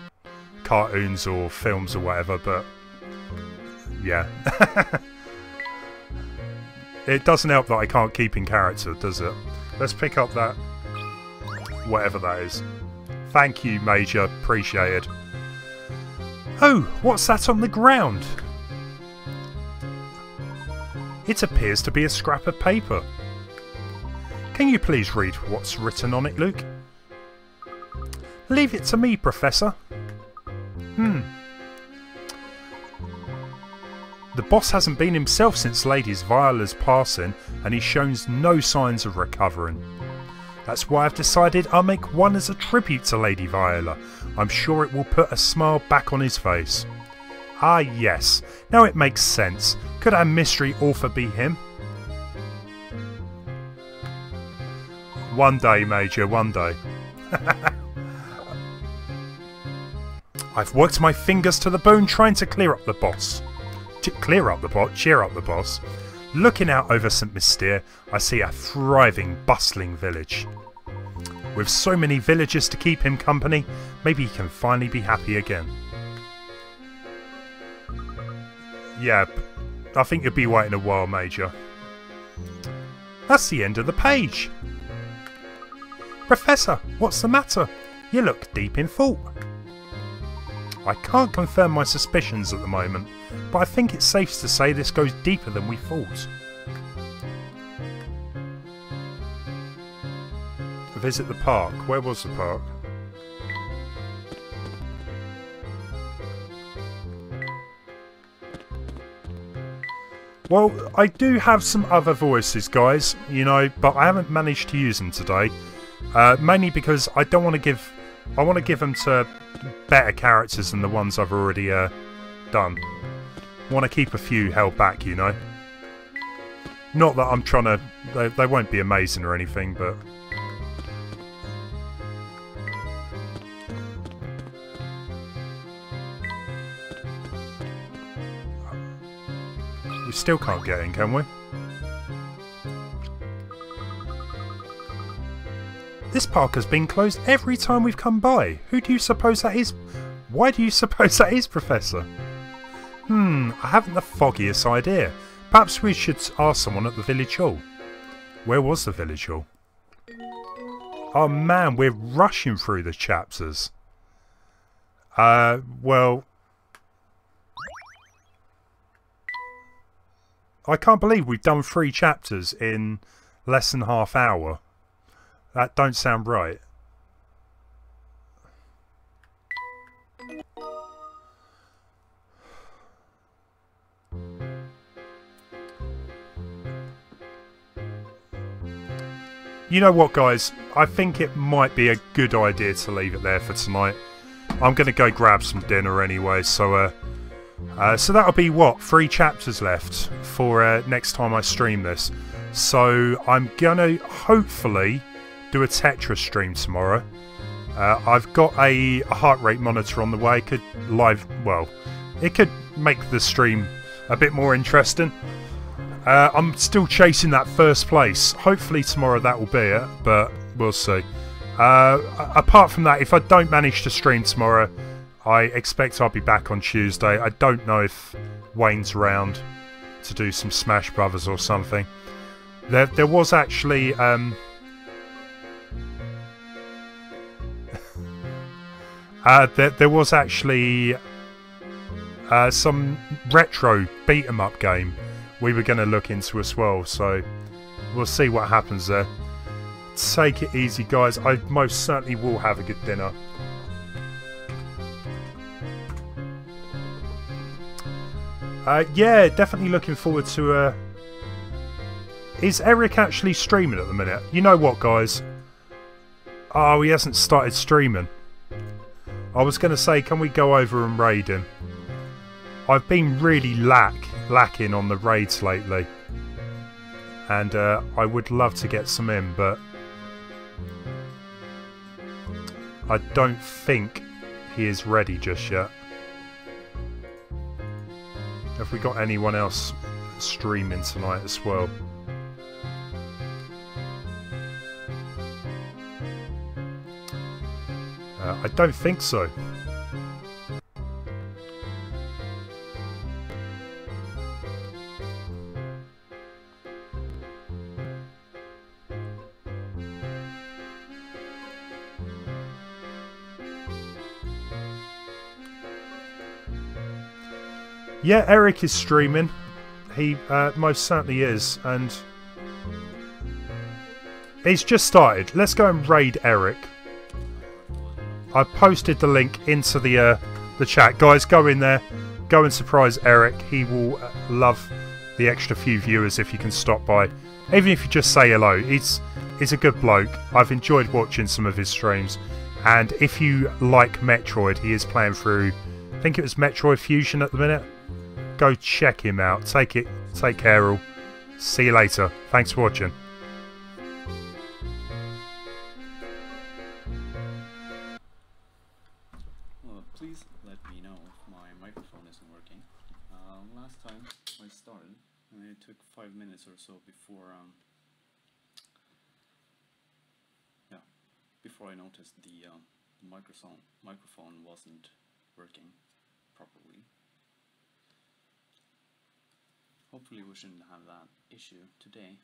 cartoons or films or whatever, but yeah. It doesn't help that I can't keep in character, does it? Let's pick up that, whatever that is. Thank you, Major. Appreciated. Oh, what's that on the ground? It appears to be a scrap of paper. Can you please read what's written on it, Luke? Leave it to me, Professor. The boss hasn't been himself since Lady Viola's passing, and he shows no signs of recovering. That's why I've decided I'll make one as a tribute to Lady Viola. I'm sure it will put a smile back on his face. Ah yes, now it makes sense. Could our mystery author be him? One day, Major, one day. I've worked my fingers to the bone trying to clear up the boss. Cheer up the boss. Looking out over St. Mystere, I see a thriving, bustling village. With so many villagers to keep him company, maybe he can finally be happy again. Yeah, I think you'll be waiting a while, Major. That's the end of the page. Professor, what's the matter? You look deep in thought. I can't confirm my suspicions at the moment, but I think it's safe to say this goes deeper than we thought. Visit the park. Where was the park? Well, I do have some other voices, guys, you know, but I haven't managed to use them today. Mainly because I don't want to give... I want to give them to better characters than the ones I've already done. I want to keep a few held back, you know. Not that I'm trying to... They won't be amazing or anything, but... We still can't get in, can we? This park has been closed every time we've come by. Who do you suppose that is? Why do you suppose that is, Professor? I haven't the foggiest idea. Perhaps we should ask someone at the village hall. Where was the village hall? Oh man, we're rushing through the chapters. Well... I can't believe we've done 3 chapters in less than half hour. That don't sound right. You know what, guys? I think it might be a good idea to leave it there for tonight. I'm going to go grab some dinner anyway, so that'll be, what, 3 chapters left for next time I stream this. So I'm going to hopefully do a Tetris stream tomorrow. I've got a heart rate monitor on the way. It could make the stream a bit more interesting. I'm still chasing that first place. Hopefully tomorrow that will be it, but we'll see. Apart from that, if I don't manage to stream tomorrow, I expect I'll be back on Tuesday. I don't know if Wayne's around to do some Smash Brothers or something. There was actually... there was actually some retro beat-em-up game we were going to look into as well, so we'll see what happens there. Take it easy, guys. I most certainly will have a good dinner. Yeah, definitely looking forward to... Is Eirik actually streaming at the minute? You know what, guys? Oh, he hasn't started streaming. I was going to say, can we go over and raid him? I've been really lacking on the raids lately. And I would love to get some in, but... I don't think he is ready just yet. Have we got anyone else streaming tonight as well? I don't think so. Yeah, Eirik is streaming. He most certainly is, and he's just started. Let's go and raid Eirik. I posted the link into the chat. Guys, go in there. Go and surprise Eirik. He will love the extra few viewers if you can stop by. Even if you just say hello. He's a good bloke. I've enjoyed watching some of his streams. And if you like Metroid, he is playing through, I think it was Metroid Fusion at the minute. Go check him out. Take care all. See you later. Thanks for watching. Please let me know if my microphone isn't working. last time I started, and it took 5 minutes or so before before I noticed the microphone wasn't working properly. Hopefully we shouldn't have that issue today.